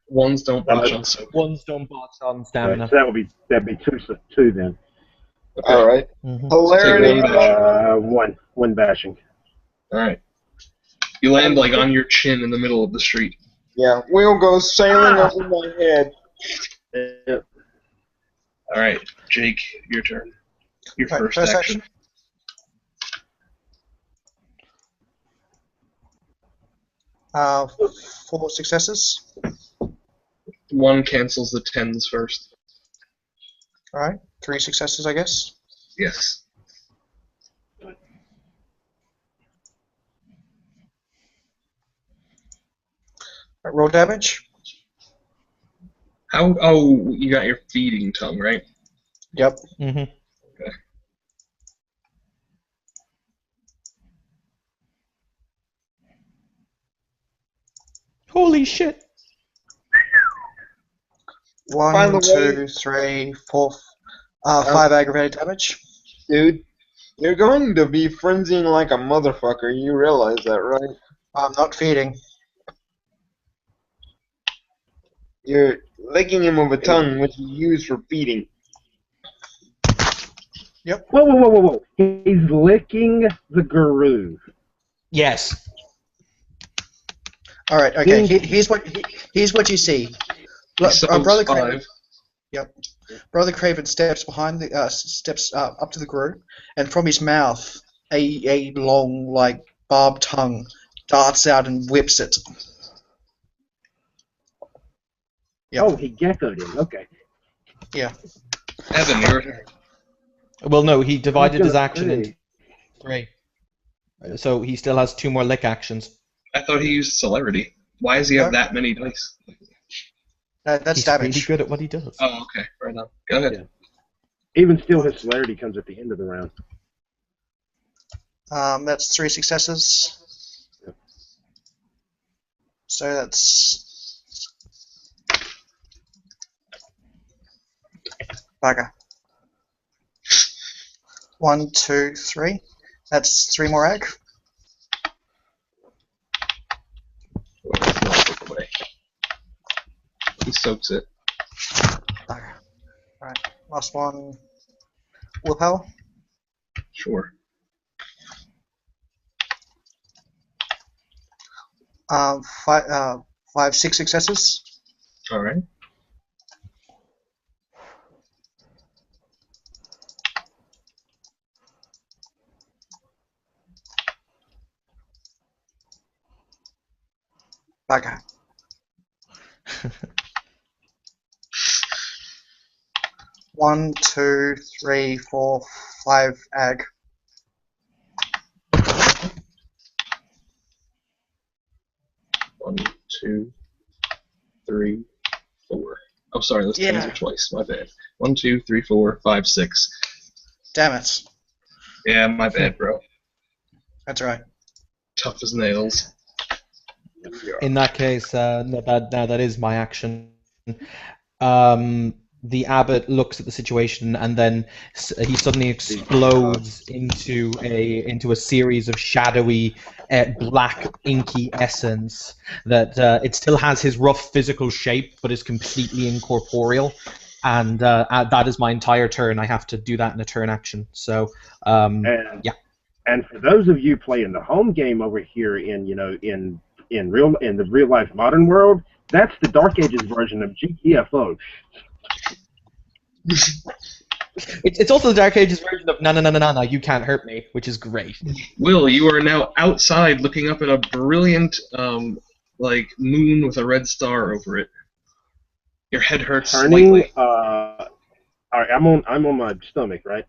Ones don't botch on soak. Ones don't box on stamina. Right, so that'd be 2 then. Okay. All right. Mm-hmm. Hilarity. One bashing. Alright. You land like on your chin in the middle of the street. Yeah, Will goes sailing over my head. Yep. Alright, Jake, your turn. Your Right, first first action. 4 successes. 1 cancels the 10s first. All right. 3 successes, I guess. Yes. Right, roll damage. How? Oh, you got your feeding tongue, right? Yep. Mm-hmm. Okay. Holy shit! 1, By the way- 2, 3, 4, 5 aggravated damage. Dude, you're going to be frenzying like a motherfucker. You realize that, right? I'm not feeding. You're licking him with a tongue, which you use for feeding. Whoa. He's licking the Guru. Yes. All right. Okay. Here's what you see. Brother Craven. 5. Yep. Brother Craven steps behind the up to the Guru, and from his mouth a long like barbed tongue darts out and whips it. Yep. Oh, he geckoed him. Okay. Yeah. Evan, your turn. Well, no, he divided his action say. into 3. So he still has 2 more lick actions. I thought he used celerity. Why does he have that many dice? That's He's damage. really good at what he does. Oh, okay. Right on. Go ahead. Yeah. Even still, his celerity comes at the end of the round. That's 3 successes. Yep. So that's bugger. 1, 2, 3. That's 3 more ag. Well, it's not away. He soaks it. Bugger. Last one. Willpower. Sure. 6 successes. All right. Okay. One, two, three, 4, 5 ag. One, two, three, 4. Oh, sorry, those tens are twice. My bad. 1, 2, 3, 4, 5, 6. Damn it. Yeah, my bad, bro. That's right. Tough as nails. In that case, that is my action. The abbot looks at the situation, and then he suddenly explodes into a series of shadowy, black, inky essence that it still has his rough physical shape, but is completely incorporeal. And that is my entire turn. I have to do that in a turn action. So, yeah. And for those of you playing the home game over here in the real life modern world, that's the Dark Ages version of GTFO. It's also the Dark Ages version of na you can't hurt me, which is great. Will, you are now outside looking up at a brilliant moon with a red star over it. Your head hurts slightly. All right, I'm on my stomach, right?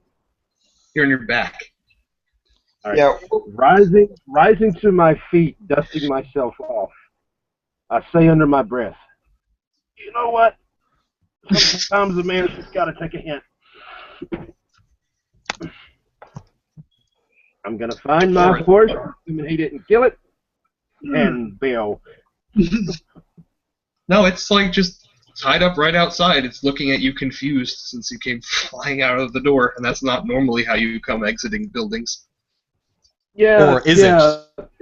You're on your back. All right. Yeah. Rising to my feet, dusting myself off. I say under my breath, you know what? Sometimes a man's just got to take a hint. I'm going to find my horse, assuming he didn't kill it, and bail. No, it's like just tied up right outside. It's looking at you confused since you came flying out of the door, and that's not normally how you come exiting buildings. Yeah, or is it?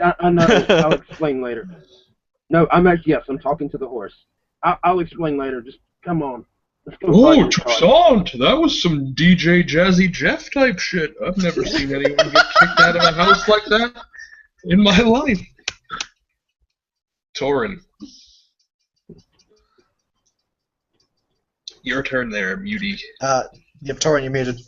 I know. I'll explain later. No, I'm talking to the horse. I'll explain later. Just come on. Let's go. Oh, Toussaint! That was some DJ Jazzy Jeff type shit. I've never seen anyone get kicked out of a house like that in my life. Torin. Your turn there, Muty. Yep, Torin, you're muted.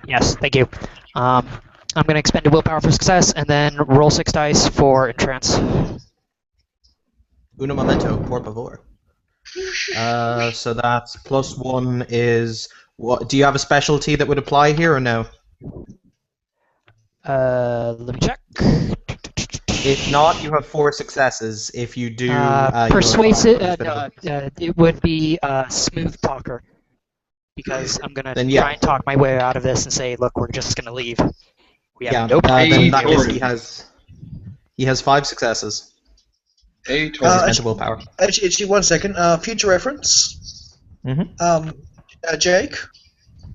Yes, thank you. I'm going to expend a willpower for success and then roll 6 dice for entrance. Uno momento, por favor. So that's +1 is what? Do you have a specialty that would apply here or no? Let me check. If not, you have 4 successes. If you do, persuasive. It would be smooth talker, because I'm gonna try and talk my way out of this and say, "Look, we're just gonna leave." We have no then in that case, Torin. he has 5 successes. Hey, Torin. Willpower. Actually, 1 second. Future reference. Jake.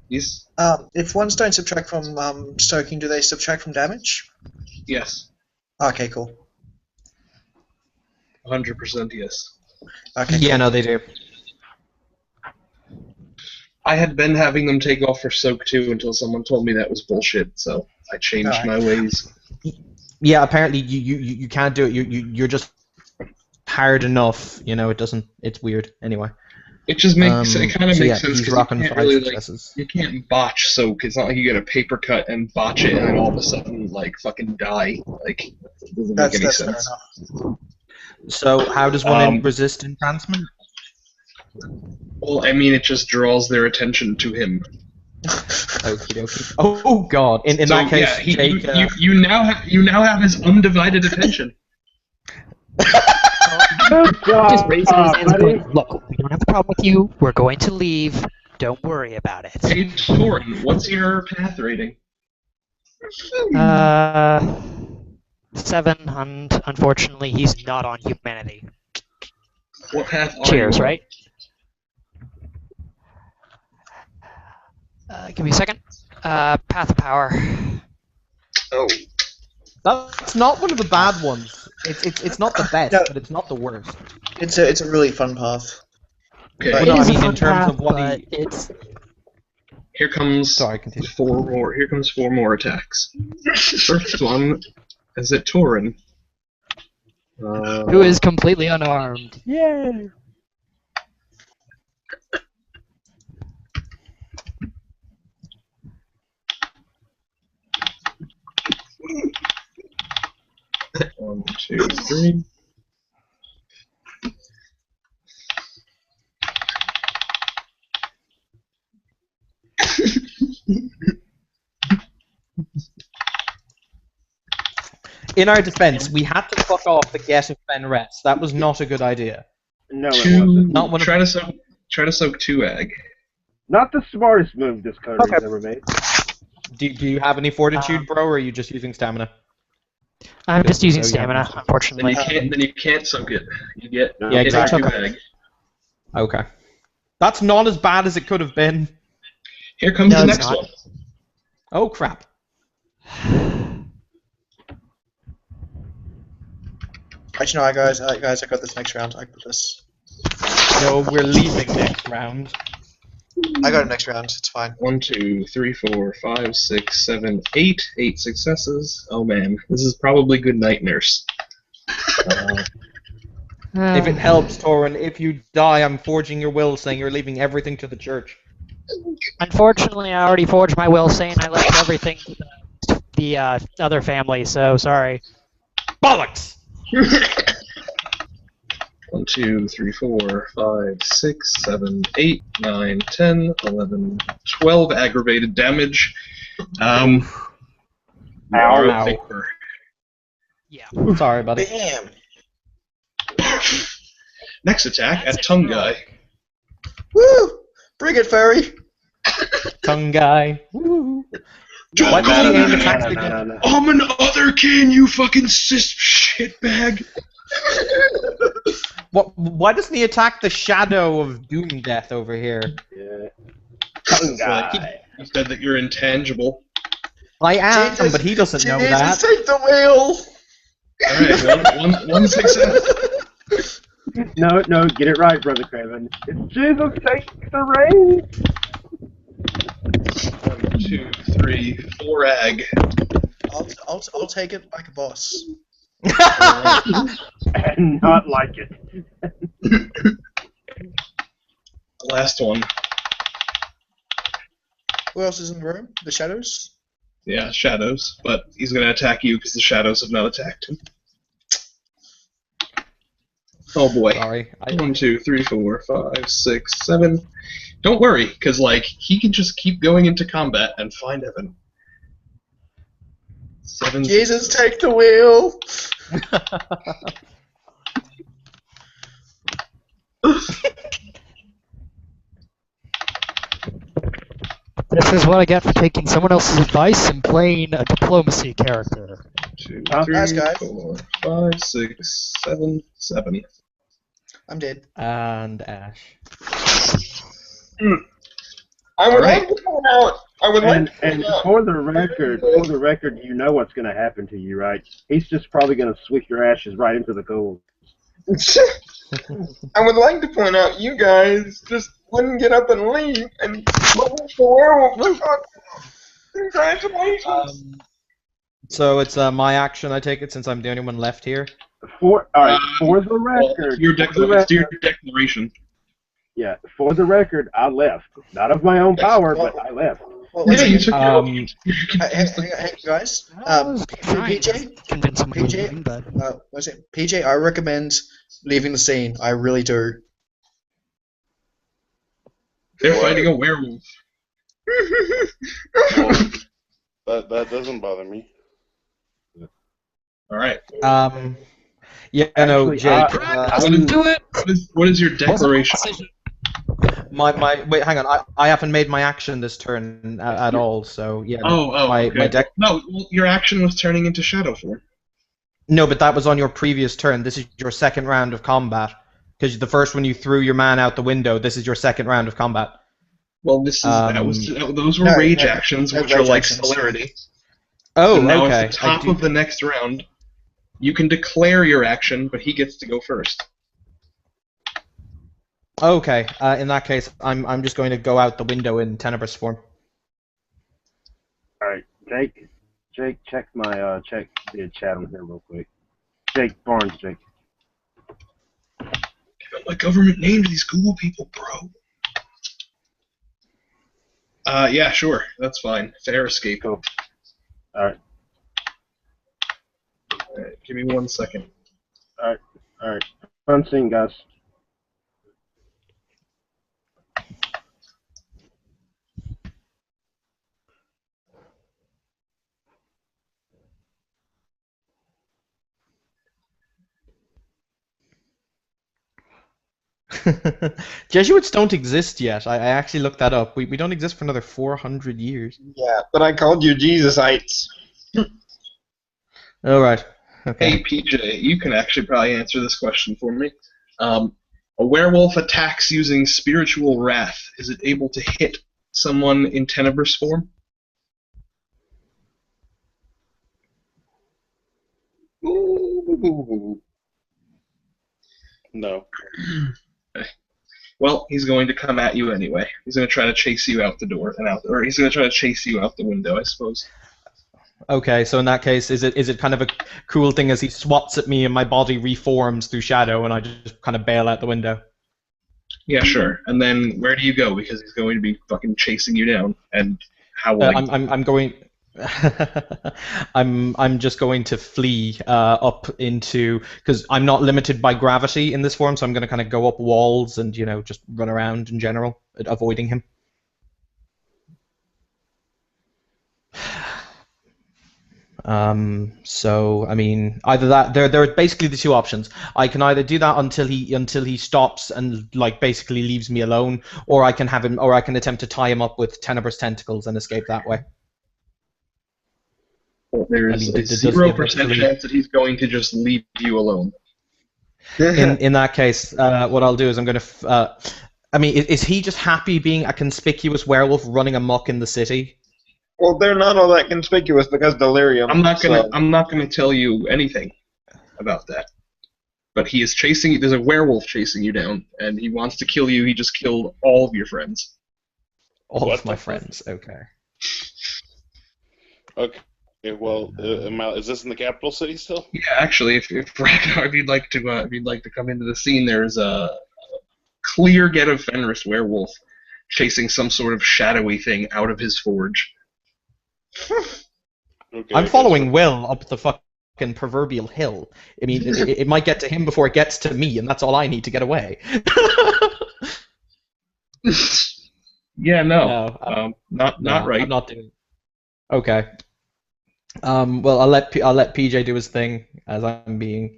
Yes. If ones don't subtract from stoking, do they subtract from damage? Yes. Okay, cool. 100% yes. Okay. Yeah, cool. no, they do. I had been having them take off for soak too until someone told me that was bullshit, so I changed my ways. Yeah, apparently you can't do it. You're just hard enough. It doesn't. It's weird. Anyway. It just makes it kind of makes sense he's because rocking you can't 5 really successes. you can't botch soak. It's not like you get a paper cut and botch it and then all of a sudden fucking die. It doesn't make any sense. Fair enough. So how does one resist entrancement? Well, I mean, it just draws their attention to him. Okie dokie. Oh God! In that case, Jake, you now have his undivided attention. Just raising his hands and going, "Look, we don't have a problem with you. We're going to leave. Don't worry about it." Hey, Torin, what's your path rating? 7, and unfortunately, he's not on humanity. What path are Cheers, you on? right? Give me a second. Path of Power. Oh. that's not one of the bad ones. It's not the best, No. but it's not the worst. It's a really fun path. Okay. Well, It no, I is a mean, in fun terms path, of what but he... it's Here comes Sorry, continue. 4 more. Here comes 4 more attacks. First one is at Torin. who is completely unarmed. Yay! One, two, three. In our defense, we had to fuck off the get if Ben rests. That was not a good idea. No, it Two. wasn't. Not one of- Try to soak 2 egg. Not the smartest move this country's Okay. ever made. Do you have any fortitude, bro, or are you just using stamina? I'm just using So, yeah. stamina, Then unfortunately. you can't soak it. You get No. Yeah, hit for exactly. 2 egg. Okay. That's not as bad as it could have been. Here comes No, the it's next not. one. Oh, crap. Actually, no, guys, I got this next round. I got this. No, we're leaving next round. I got it next round. It's fine. 1, 2, 3, 4, 5, 6, 7, 8. 8 successes. Oh man, this is probably good night, nurse. If it helps, Torin, if you die, I'm forging your will saying you're leaving everything to the church. Unfortunately, I already forged my will saying I left everything to the other family, so sorry. Bollocks! 1, 2, 3, 4, 5, 6, 7, 8, 9, 10, 11, 12 aggravated damage. You are a Ow. victor. Yeah. Sorry, buddy. Bam! Next attack That's at a Tongue drug. Guy. Woo! Bring it, fairy! Tongue guy. Woo. Joe, Why does he aim No, attacks no, again? no, no. I'm an otherkin, you fucking cis shitbag. Why doesn't he attack the shadow of Doom Death over here? Yeah. Tongue guy. You said that you're intangible. I am, Jesus, but he doesn't know Jesus, that. take the wheel! Alright, one success. No, get it right, Brother Craven. It's Jesus takes the reins. 1, 2, 3, 4 ag. I'll take it like a boss. And not like it. Last one. Who else is in the room? The shadows? Yeah, shadows, but he's gonna attack you because the shadows have not attacked him. Oh boy. Sorry. 1, 2, 3, 4, 5, 6, 7. Don't worry, because like he can just keep going into combat and find heaven. 7. Jesus, take the wheel! This is what I get for taking someone else's advice and playing a diplomacy character. 2, Huh? 3, Nice, guys. 4, 5, 6, 7, 7. I'm dead. And Ash. I would Alright. like to point out. I would like to And point out. for the record, you know what's going to happen to you, right? He's just probably going to swish your ashes right into the coals. I would like to point out you guys just wouldn't get up and leave, and what was the werewolf to talk about? Congratulations! So it's my action, I take it, since I'm the only one left here. For the Well, record, it's your declaration. yeah, for the record, I left. Not of my own power, but I left. Well, Yeah, let's you took hey, guys. PJ? Convince someone to PJ? leaving, but What's it? PJ, I recommend leaving the scene. I really do. They're fighting a werewolf. That doesn't bother me. Alright. Yeah, no, Actually, Jake. do it. What is your declaration? Wait, hang on. I haven't made my action this turn at all, so yeah. Okay. My deck. No, well, your action was turning into shadow form. No, but that was on your previous turn. This is your second round of combat. Because the first one you threw your man out the window. This is your second round of combat. Well, those were No, rage no, actions, no, which are rage like actions. celerity. Oh, So now okay. at the top of the next round, you can declare your action, but he gets to go first. Okay. In that case, I'm just going to go out the window in Tenebrous form. All right, Jake, check the chat on here real quick. Jake Barnes, Jake. Give out my government name to these Google people, bro. Yeah, sure. That's fine. Fair escape. Cool. All right. Alright, give me 1 second. All right. Fun scene, guys. Jesuits don't exist yet. I actually looked that up. We don't exist for another 400 years. Yeah, but I called you Jesusites. All right. Okay. Hey, PJ, you can actually probably answer this question for me. A werewolf attacks using spiritual wrath. Is it able to hit someone in Tenebrous form? Ooh. No. Well, he's going to come at you anyway. He's going to try to chase you out the door and out, or he's going to try to chase you out the window, I suppose. Okay, so in that case, is it kind of a cool thing as he swats at me and my body reforms through shadow and I just kind of bail out the window? Yeah, sure. And then where do you go? Because he's going to be fucking chasing you down and howling. I'm going. I'm just going to flee up into, because I'm not limited by gravity in this form, so I'm going to kind of go up walls and just run around in general, avoiding him. So I mean, either that there are basically the two options. I can either do that until he stops and basically leaves me alone, or I can attempt to tie him up with Tenebrous tentacles and escape that way. Well, there's a 0% chance that he's going to just leave you alone. In that case, what I'll do is I'm going to. I mean, is he just happy being a conspicuous werewolf running amok in the city? Well, they're not all that conspicuous because delirium. I'm not gonna tell you anything about that. But he is chasing you. There's a werewolf chasing you down, and he wants to kill you. He just killed all of your friends. All of my friends. Okay. Okay. Well, is this in the capital city still? Yeah, actually, if Ragnar, if you'd like to come into the scene, there is a clear Get of Fenris werewolf chasing some sort of shadowy thing out of his forge. Okay, I'm following Will up the fucking proverbial hill. I mean, it might get to him before it gets to me, and that's all I need to get away. Yeah, no, not right. I'm not doing. Okay. Well, I'll let PJ do his thing as I'm being,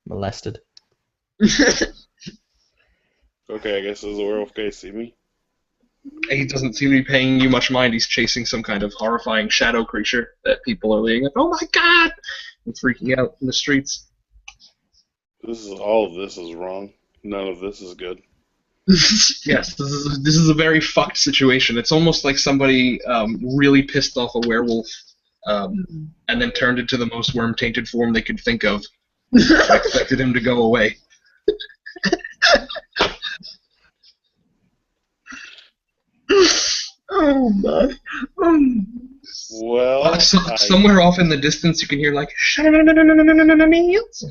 molested. Okay, I guess this is the werewolf guy see me. He doesn't seem to be paying you much mind. He's chasing some kind of horrifying shadow creature that people are being like, "Oh my god!" and freaking out in the streets. All of this is wrong. None of this is good. Yes, this is a very fucked situation. It's almost like somebody really pissed off a werewolf and then turned it to the most worm-tainted form they could think of. I expected him to go away. Oh my. Well, somewhere off in the distance you can hear like meals.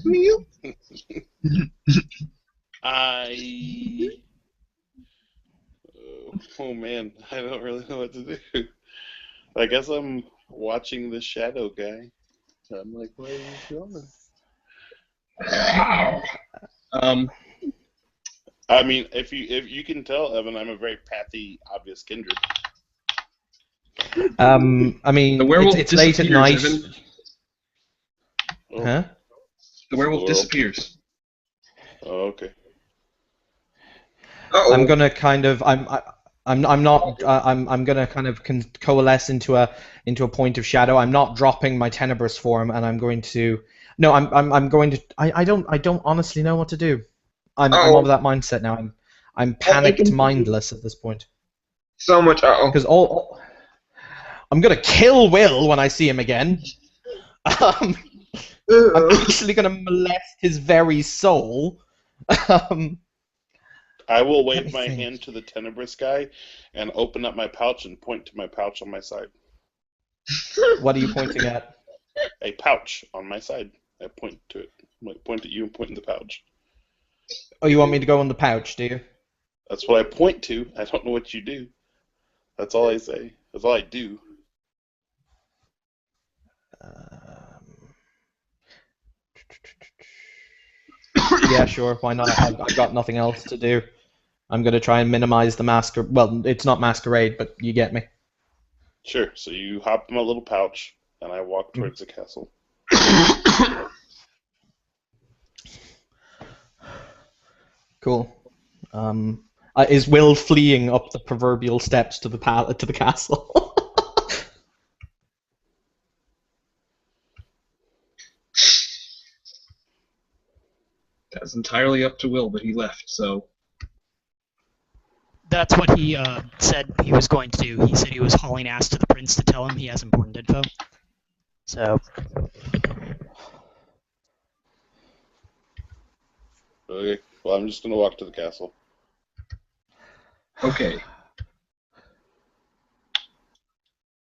Oh man, I don't really know what to do. I guess I'm watching the shadow guy. I'm like, where are you going? I mean, if you can tell, Evan, I'm a very pathy, obvious kindred. I mean, the werewolf it's late at night. Evan. Oh. Huh? The werewolf disappears. Oh, okay. Uh-oh. I'm gonna kind of I'm gonna kind of coalesce into a point of shadow. I'm not dropping my Tenebrous form, and I'm going to. No, I'm going to. I don't honestly know what to do. I'm of that mindset now. I'm panicked, mindless at this point. So much. Because I'm gonna kill Will when I see him again. I'm actually gonna molest his very soul. I will Let wave me my think. hand to the Tenebrous guy and open up my pouch and point to my pouch on my side. What are you pointing at? A pouch on my side. I point to it. Like, point at you and point in the pouch. Oh, you want me to go in the pouch, do you? That's what I point to. I don't know what you do. That's all I say. That's all I do. Yeah, sure. Why not? I've got nothing else to do. I'm going to try and minimize the masquerade. Well, it's not masquerade, but you get me. Sure. So you hop in my little pouch, and I walk towards the castle. Cool. Is Will fleeing up the proverbial steps to the castle? That's entirely up to Will, but he left, so... That's what he said he was going to do. He said he was hauling ass to the prince to tell him he has important info. So, Okay. Well, I'm just going to walk to the castle. Okay.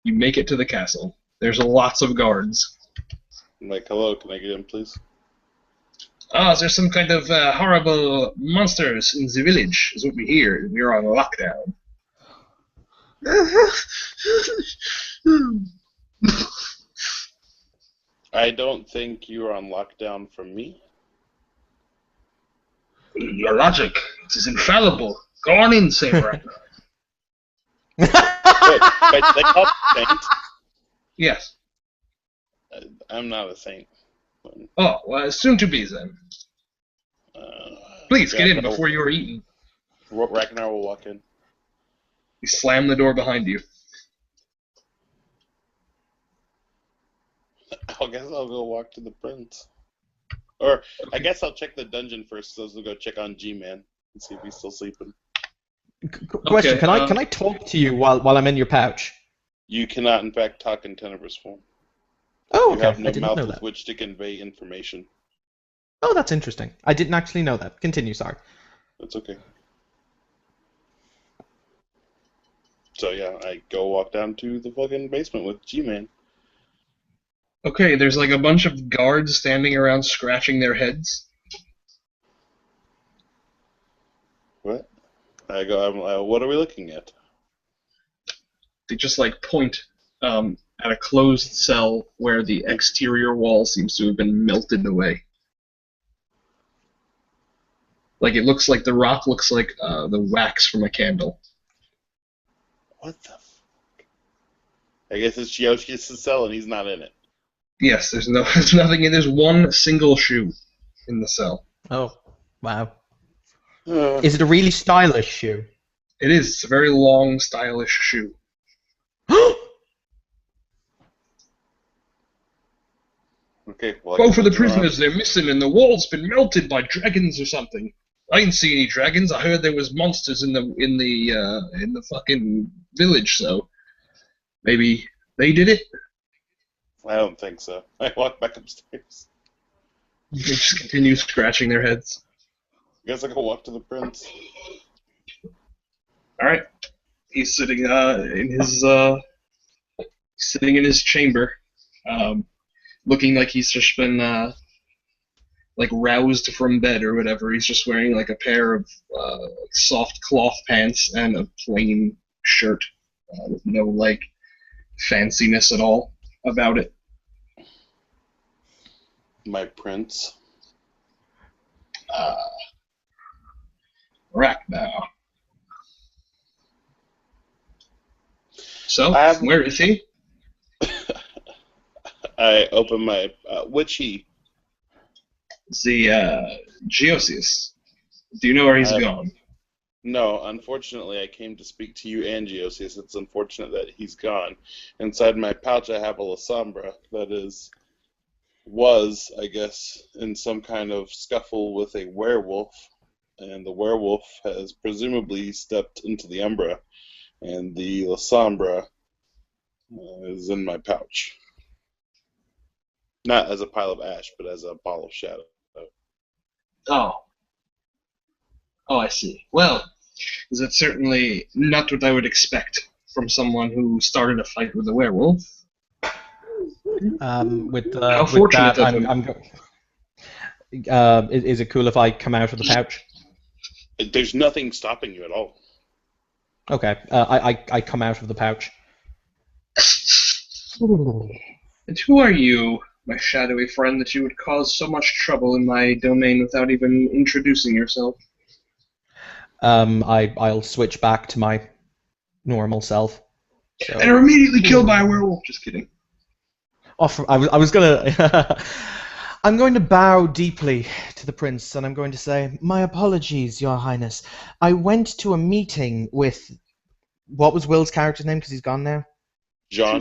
You make it to the castle. There's lots of guards. I'm like, hello, can I get in, please? There's some kind of horrible monsters in the village, is what we hear. We're on lockdown. I don't think you are on lockdown from me. Your logic, it is infallible. Go on in, Saber. Wait, they call me saint. Yes. I'm not a saint. Oh, well, soon to be then. Please, get in before you are eaten. Ragnar will walk in. You slam the door behind you. I guess I'll go walk to the prince. Or, I guess I'll check the dungeon first, so I'll go check on G-Man and see if he's still sleeping. Question: Okay, Can I talk to you while I'm in your pouch? You cannot, in fact, talk in Tenebrous form. Oh, You okay. have I no didn't mouth know with that. which to convey information. Oh, that's interesting. I didn't actually know that. Continue, sorry. That's okay. So yeah, I go walk down to the fucking basement with G-Man. Okay, there's like a bunch of guards standing around scratching their heads. What? I go, what are we looking at? They just like point at a closed cell where the exterior wall seems to have been melted away. Like it looks like the rock looks like the wax from a candle. What the fuck? I guess it's Yoshki's cell and he's not in it. Yes, there's nothing in. There's one single shoe in the cell. Oh, wow. Is it a really stylish shoe? It is. It's a very long, stylish shoe. Okay, well, Go for the prisoners. They're missing, and the wall's been melted by dragons or something. I didn't see any dragons. I heard there was monsters in the fucking village. So maybe they did it. I don't think so. I walk back upstairs. They just continue scratching their heads. I guess I go walk to the prince. All right. He's sitting sitting in his chamber, looking like he's just been like roused from bed or whatever. He's just wearing like a pair of soft cloth pants and a plain shirt with no like fanciness at all about it. My prince. Right now. So, I have- where is he? I open my which he? The Geosius. Do you know where he's gone? No, unfortunately, I came to speak to you and Geosius. It's unfortunate that he's gone. Inside my pouch, I have a Lasombra that was, I guess, in some kind of scuffle with a werewolf, and the werewolf has presumably stepped into the Umbra, and the Lasombra is in my pouch. Not as a pile of ash, but as a ball of shadow. Oh. Oh, I see. Well, that's certainly not what I would expect from someone who started a fight with a werewolf. How With fortunate that, of him. is it cool if I come out of the pouch? There's nothing stopping you at all. Okay, I come out of the pouch. And who are you, my shadowy friend, that you would cause so much trouble in my domain without even introducing yourself? I'll switch back to my normal self. So. And are immediately killed by a werewolf. Just kidding. I was gonna. I'm going to bow deeply to the prince, and I'm going to say, my apologies, Your Highness. I went to a meeting with... What was Will's character's name, because he's gone now? John?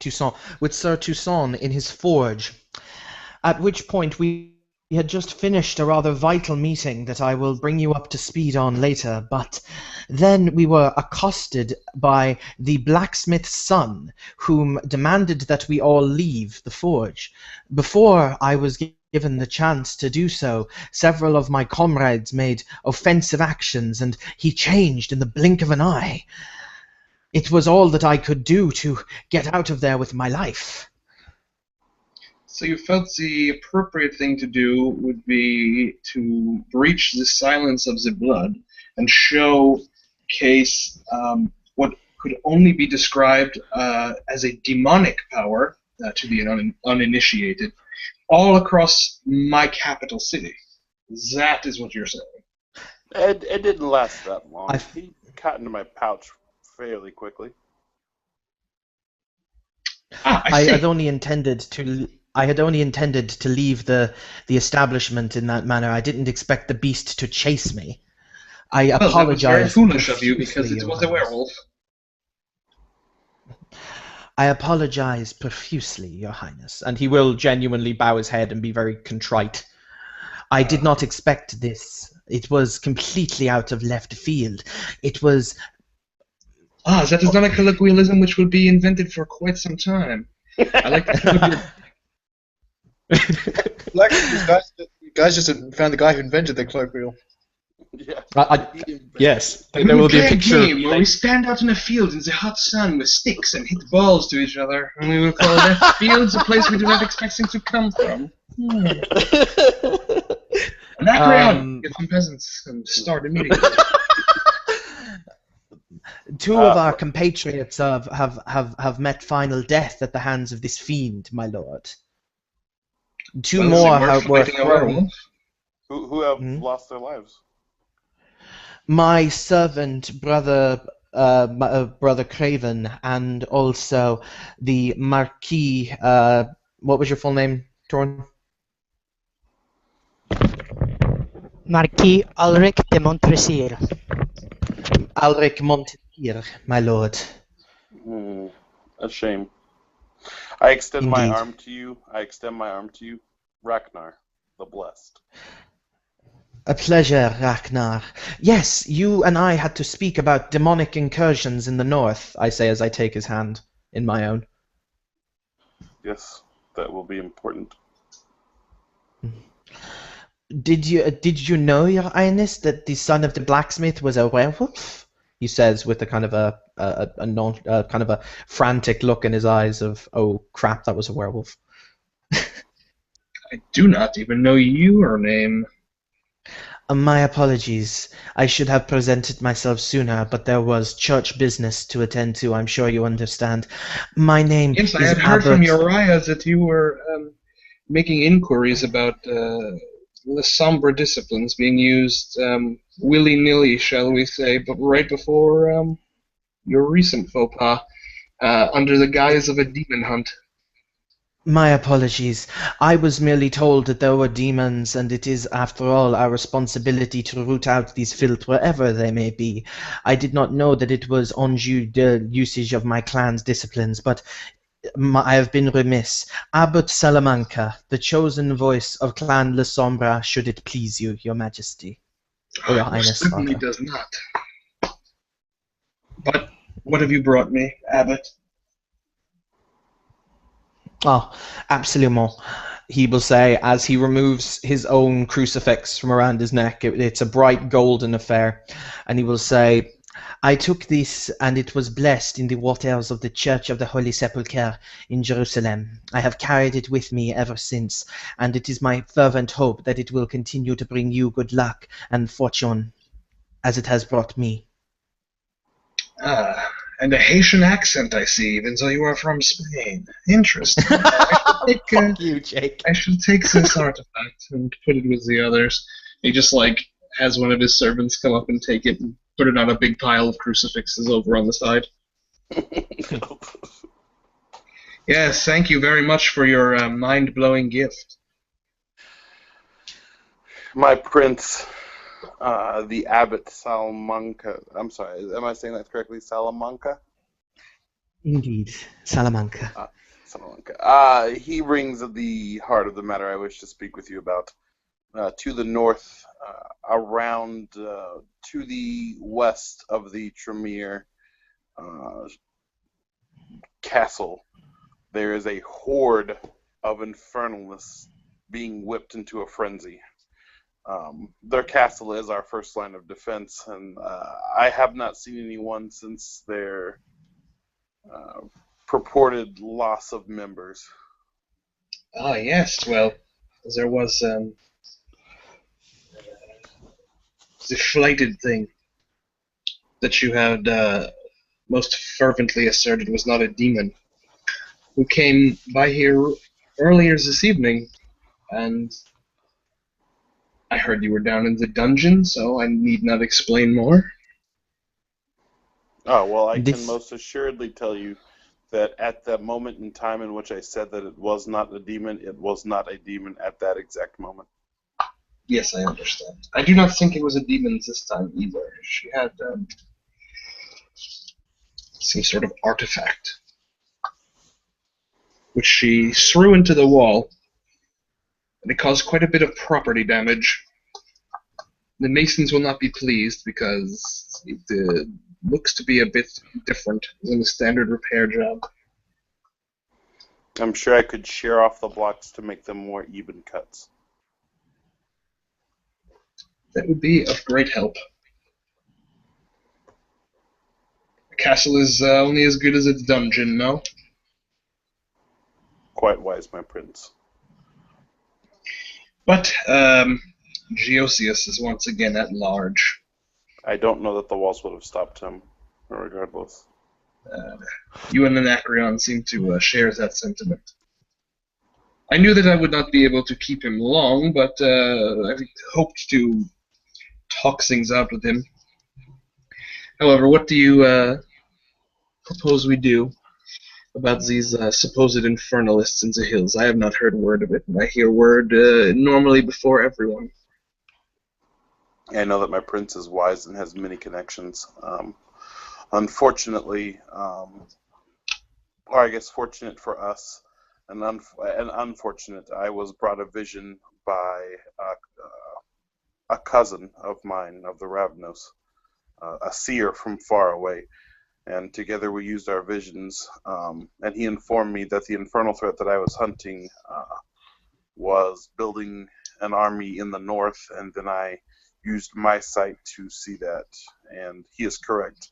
Toussaint. With Sir Toussaint in his forge. At which point we had just finished a rather vital meeting that I will bring you up to speed on later, but then we were accosted by the blacksmith's son, whom demanded that we all leave the forge. Before I was given the chance to do so, several of my comrades made offensive actions, and he changed in the blink of an eye. It was all that I could do to get out of there with my life. So you felt the appropriate thing to do would be to breach the silence of the blood and showcase what could only be described as a demonic power to the uninitiated all across my capital city. That is what you're saying. It didn't last that long. He got into my pouch fairly quickly. I had only intended to leave the establishment in that manner. I didn't expect the beast to chase me. I apologize. That was very foolish of you because it was a werewolf. I apologize profusely, Your Highness. And he will genuinely bow his head and be very contrite. I did not expect this. It was completely out of left field. It was... that is not a colloquialism which will be invented for quite some time. I like to think of your... Like, you guys just found the guy who invented the colloquial. Yeah. Yes, there will be a picture. Game where we stand out in a field in the hot sun with sticks and hit balls to each other, and we will call that fields a place we do not expect things to come from. Anacreon, get some peasants and start immediately. Two of our compatriots have met final death at the hands of this fiend, my lord. Two more were thrown. Who have lost their lives? My servant, brother Craven, and also the Marquis. What was your full name, Torn? Marquis Ulrich de Montresir. Ulrich Montresir, my lord. A shame. I extend my Indeed. arm to you. Ragnar, the Blessed. A pleasure, Ragnar. Yes, you and I had to speak about demonic incursions in the north, I say as I take his hand in my own. Yes, that will be important. Did you know, Your Highness, that the son of the blacksmith was a werewolf? He says with a kind of a frantic look in his eyes of, oh crap, that was a werewolf. I do not even know your name. My apologies. I should have presented myself sooner, but there was church business to attend to, I'm sure you understand. My name Yes, I is had heard Abbot... from Uriah that you were making inquiries about the somber disciplines being used willy-nilly, shall we say, but right before your recent faux pas, under the guise of a demon hunt. My apologies. I was merely told that there were demons, and it is, after all, our responsibility to root out these filth wherever they may be. I did not know that it was undue usage of my clan's disciplines, but I have been remiss. Abbot Salamanca, the chosen voice of Clan Le Sombra, should it please you, Your Majesty. Or Your Highness, certainly rather. does not. But what have you brought me, Abbot? Oh, absolument. he will say, as he removes his own crucifix from around his neck. It's a bright golden affair. And he will say, I took this, and it was blessed in the waters of the Church of the Holy Sepulchre in Jerusalem. I have carried it with me ever since, and it is my fervent hope that it will continue to bring you good luck and fortune, as it has brought me. Ah, and a Haitian accent, I see, even though you are from Spain. Interesting. Fuck you, Jake. I should take this artifact and put it with the others. He just, has one of his servants come up and take it and put it on a big pile of crucifixes over on the side. Yes, thank you very much for your mind-blowing gift. My prince, the abbot Salamanca. I'm sorry, am I saying that correctly? Salamanca? Indeed, Salamanca. Salamanca. He brings the heart of the matter I wish to speak with you about. To the north, around to the west of the Tremere castle, there is a horde of infernalists being whipped into a frenzy. Their castle is our first line of defense, and I have not seen anyone since their purported loss of members. Ah, yes, well, there was the flighted thing that you had most fervently asserted was not a demon, who came by here earlier this evening, and I heard you were down in the dungeon, so I need not explain more. Oh, well, I can most assuredly tell you that at the moment in time in which I said that it was not a demon, it was not a demon at that exact moment. Yes, I understand. I do not think it was a demon this time either. She had some sort of artifact, which she threw into the wall, and it caused quite a bit of property damage. The masons will not be pleased because it looks to be a bit different than a standard repair job. I'm sure I could shear off the blocks to make them more even cuts. That would be of great help. The castle is only as good as its dungeon, no? Quite wise, my prince. But Geosius is once again at large. I don't know that the walls would have stopped him, regardless. You and Anacreon seem to share that sentiment. I knew that I would not be able to keep him long, but I hoped to talk things out with him. However, what do you propose we do about these supposed infernalists in the hills? I have not heard word of it, and I hear word normally before everyone. I know that my prince is wise and has many connections. Unfortunately, or I guess fortunate for us, and unfortunate, I was brought a vision by a cousin of mine, of the Ravnos, a seer from far away. And together we used our visions, and he informed me that the infernal threat that I was hunting was building an army in the north, and then I used my sight to see that, and he is correct.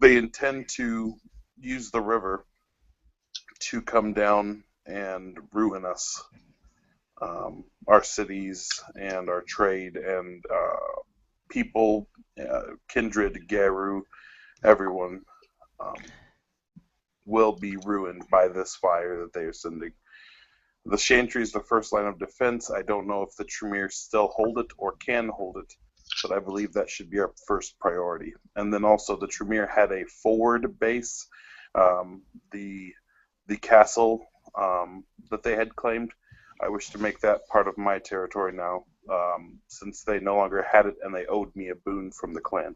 They intend to use the river to come down and ruin us, our cities and our trade and people, kindred, Garu, everyone will be ruined by this fire that they are sending. The Chantry is the first line of defense. I don't know if the Tremere still hold it or can hold it, but I believe that should be our first priority. And then also the Tremere had a forward base, the castle that they had claimed. I wish to make that part of my territory now, since they no longer had it and they owed me a boon from the clan.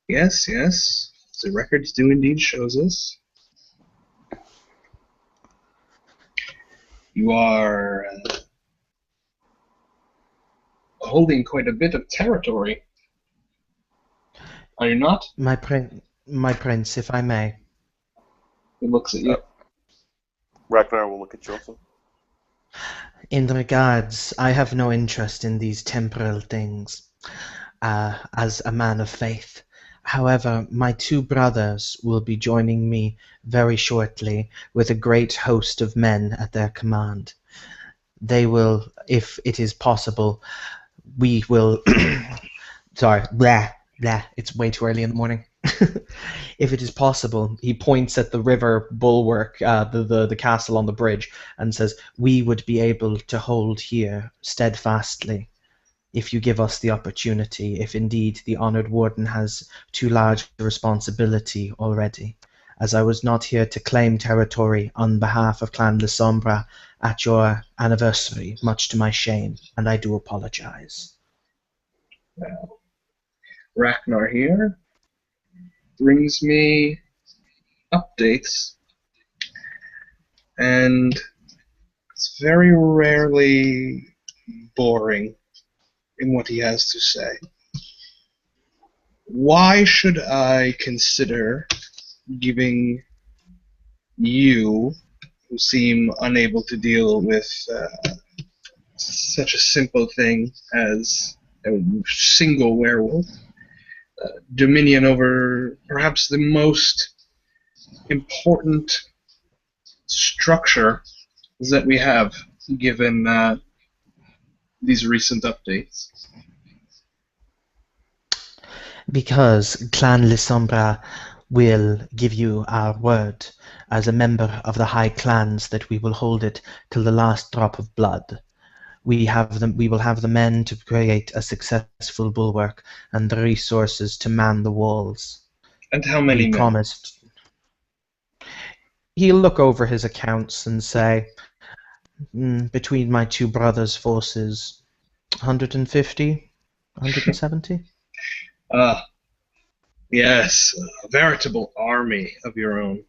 Yes, yes. The records do indeed show this. You are holding quite a bit of territory, are you not? My prince, if I may. He looks at you. Ragnar will look at you also. In regards, I have no interest in these temporal things, as a man of faith. However, my two brothers will be joining me very shortly with a great host of men at their command. They will, if it is possible, we will. Sorry, blah, blah. It's way too early in the morning. If it is possible, he points at the river bulwark, the castle on the bridge, and says, "We would be able to hold here steadfastly if you give us the opportunity, if indeed the honoured warden has too large a responsibility already, as I was not here to claim territory on behalf of Clan Lysombra at your anniversary, much to my shame, and I do apologize." Well, Ragnar here brings me updates, and it's very rarely boring in what he has to say. Why should I consider giving you, who seem unable to deal with such a simple thing as a single werewolf, dominion over perhaps the most important structure that we have, given these recent updates? Because Clan Lysombra will give you our word as a member of the high clans that we will hold it till the last drop of blood. We will have the men to create a successful bulwark and the resources to man the walls. And how many We men? promised. He'll look over his accounts and say, between my two brothers' forces, 150, 170? Ah, yes, a veritable army of your own.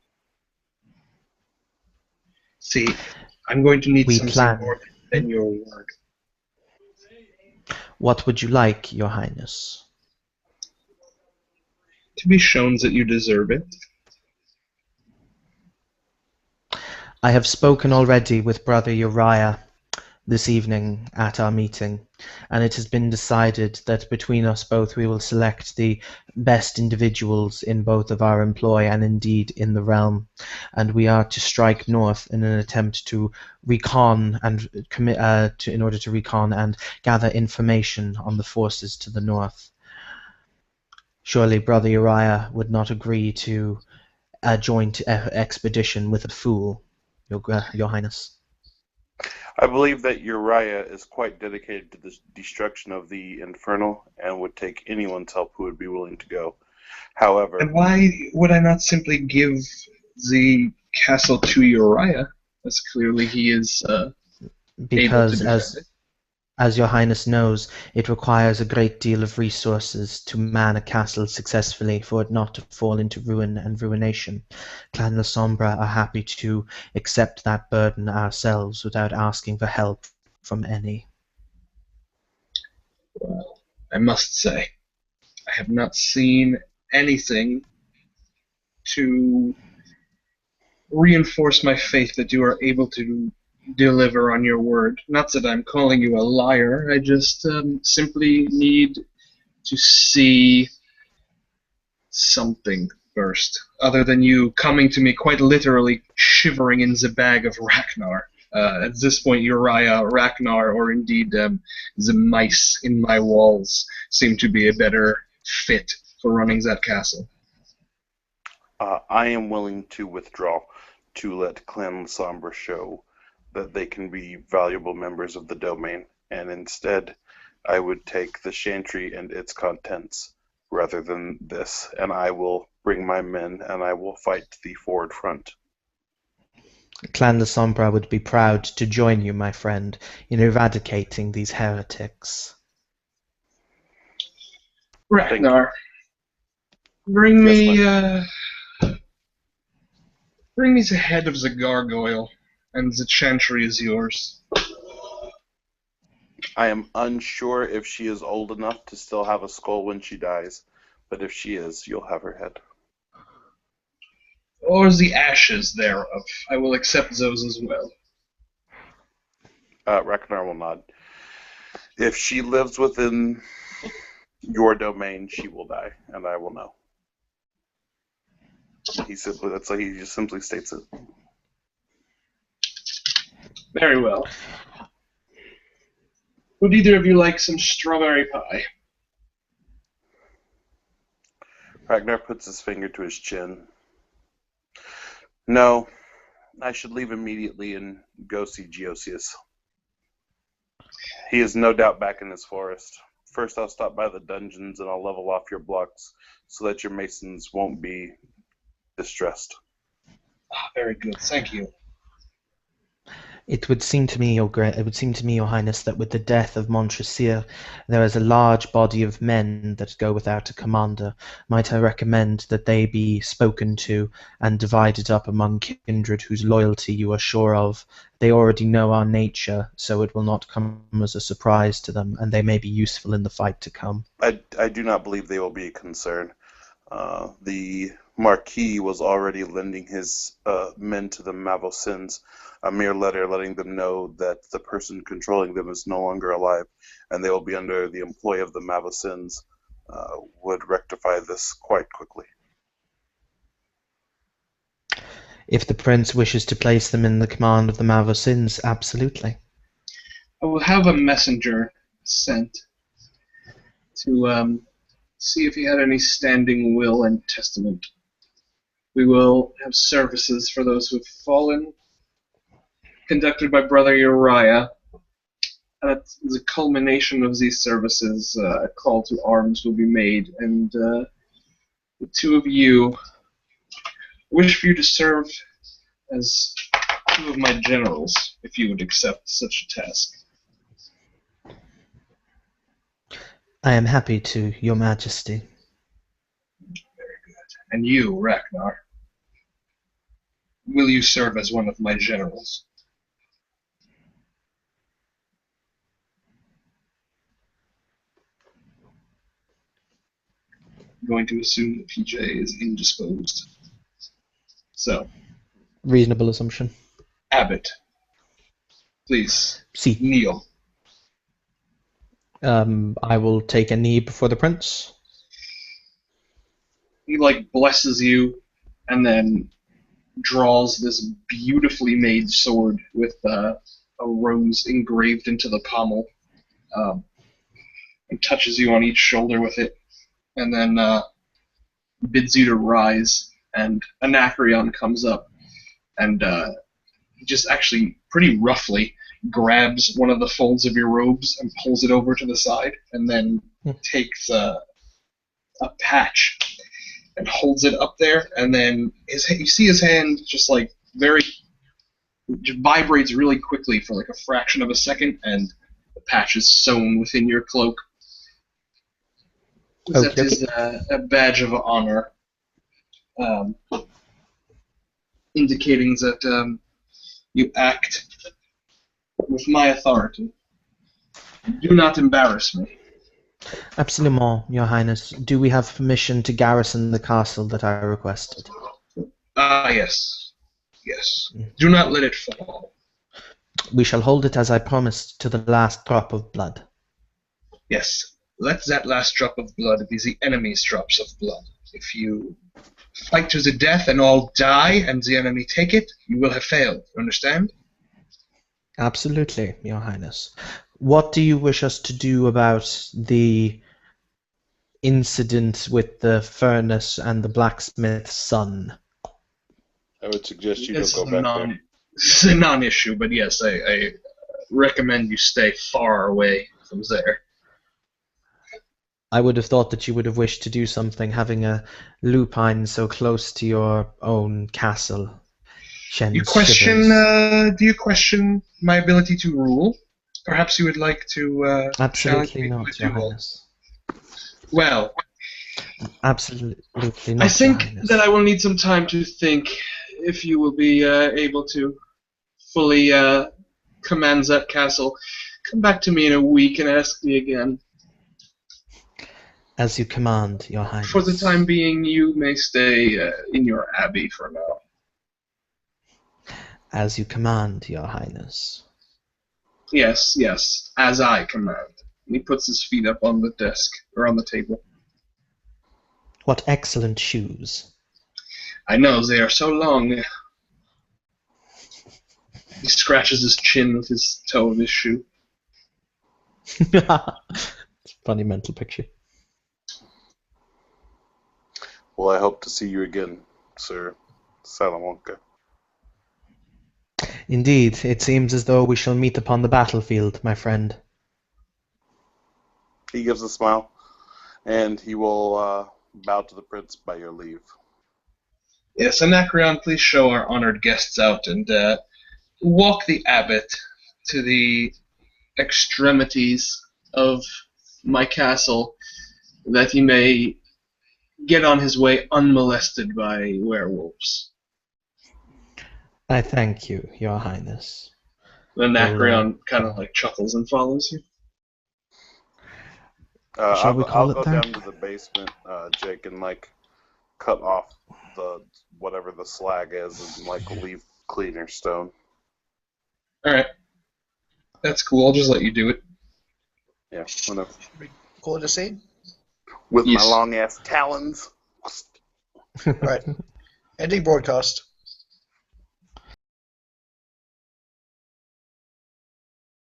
See, I'm going to need We something plan. more than your word. What would you like, Your Highness? To be shown that you deserve it. I have spoken already with Brother Uriah this evening at our meeting, and it has been decided that between us both we will select the best individuals in both of our employ and indeed in the realm, and we are to strike north in an attempt to recon and in order to recon and gather information on the forces to the north. Surely Brother Uriah would not agree to a joint expedition with a fool, Your Highness. I believe that Uriah is quite dedicated to the destruction of the Infernal and would take anyone's help who would be willing to go. However, And why would I not simply give the castle to Uriah? As clearly he is able to Because defend it. as Your Highness knows, it requires a great deal of resources to man a castle successfully for it not to fall into ruin and ruination. Clan Lysombra are happy to accept that burden ourselves without asking for help from any. Well, I must say, I have not seen anything to reinforce my faith that you are able to deliver on your word. Not that I'm calling you a liar, I just simply need to see something first, other than you coming to me quite literally shivering in the bag of Ragnar. At this point, Uriah, Ragnar, or indeed the mice in my walls seem to be a better fit for running that castle. I am willing to withdraw to let Clan Lysombra show that they can be valuable members of the domain, and instead I would take the Chantry and its contents rather than this, and I will bring my men and I will fight the forward front. Clan Lysombra would be proud to join you, my friend, in eradicating these heretics. Ragnar, bring Yes, me the head of the gargoyle, and the Chantry is yours. I am unsure if she is old enough to still have a skull when she dies, but if she is, you'll have her head. or the ashes thereof. I will accept those as well. Ragnar will nod. If she lives within your domain, she will die, and I will know. He just simply states it. Very well. Would either of you like some strawberry pie? Ragnar puts his finger to his chin. No, I should leave immediately and go see Geosius. He is no doubt back in his forest. First, I'll stop by the dungeons and I'll level off your blocks so that your masons won't be distressed. Very good, thank you. It would seem to me, Your Highness, that with the death of Montresir, there is a large body of men that go without a commander. Might I recommend that they be spoken to and divided up among kindred whose loyalty you are sure of? They already know our nature, so it will not come as a surprise to them, and they may be useful in the fight to come. I do not believe they will be a concern. The Marquis was already lending his men to the Mavosins, a mere letter letting them know that the person controlling them is no longer alive, and they will be under the employ of the Mavosins, would rectify this quite quickly. If the prince wishes to place them in the command of the Mavosins, absolutely. I will have a messenger sent to see if he had any standing will and testament. We will have services for those who have fallen, conducted by Brother Uriah. At the culmination of these services, a call to arms will be made, and the two of you wish for you to serve as two of my generals, if you would accept such a task. I am happy to, Your Majesty. Very good. And you, Ragnar, will you serve as one of my generals? I'm going to assume that PJ is indisposed. So, Reasonable assumption. Abbott, please, See. kneel. I will take a knee before the prince. He, blesses you, and then draws this beautifully made sword with a rose engraved into the pommel, and touches you on each shoulder with it, and then bids you to rise, and Anacreon comes up, and just actually pretty roughly grabs one of the folds of your robes and pulls it over to the side, and then takes a patch and holds it up there, and then you see his hand just vibrates really quickly for a fraction of a second, and the patch is sewn within your cloak. That is a badge of honor, indicating that you act with my authority. Do not embarrass me. Absolument, Your Highness. Do we have permission to garrison the castle that I requested? Yes. Yes. Do not let it fall. We shall hold it as I promised to the last drop of blood. Yes. Let that last drop of blood be the enemy's drops of blood. If you fight to the death and all die and the enemy take it, you will have failed. You understand? Absolutely, Your Highness. What do you wish us to do about the incident with the furnace and the blacksmith's son? I would suggest you don't go back there. It's a non-issue, but yes, I recommend you stay far away from there. I would have thought that you would have wished to do something, having a lupine so close to your own castle. Do you question my ability to rule? Perhaps you would like to Absolutely not, Your Highness. Well, absolutely not. I think that I will need some time to think if you will be able to fully command that castle. Come back to me in a week and ask me again. As you command, Your Highness. For the time being, you may stay in your abbey for now. As you command, Your Highness. Yes, as I command. And he puts his feet up on the desk, or on the table. What excellent shoes. I know, they are so long. He scratches his chin with his toe of his shoe. It's a funny mental picture. Well, I hope to see you again, Sir Salamanca. Indeed, it seems as though we shall meet upon the battlefield, my friend. He gives a smile, and he will bow to the prince by your leave. Yes, Anacreon, please show our honored guests out and walk the abbot to the extremities of my castle, that he may get on his way unmolested by werewolves. I thank you, Your Highness. Anacreon kind of like chuckles and follows you. Shall we call I'll it go there? down to the basement, Jake, and cut off the whatever the slag is, and leave cleaner stone. All right, that's cool. I'll just let you do it. Yeah, whenever. Call it a scene. With Yes. my long ass talons. Right. Ending broadcast.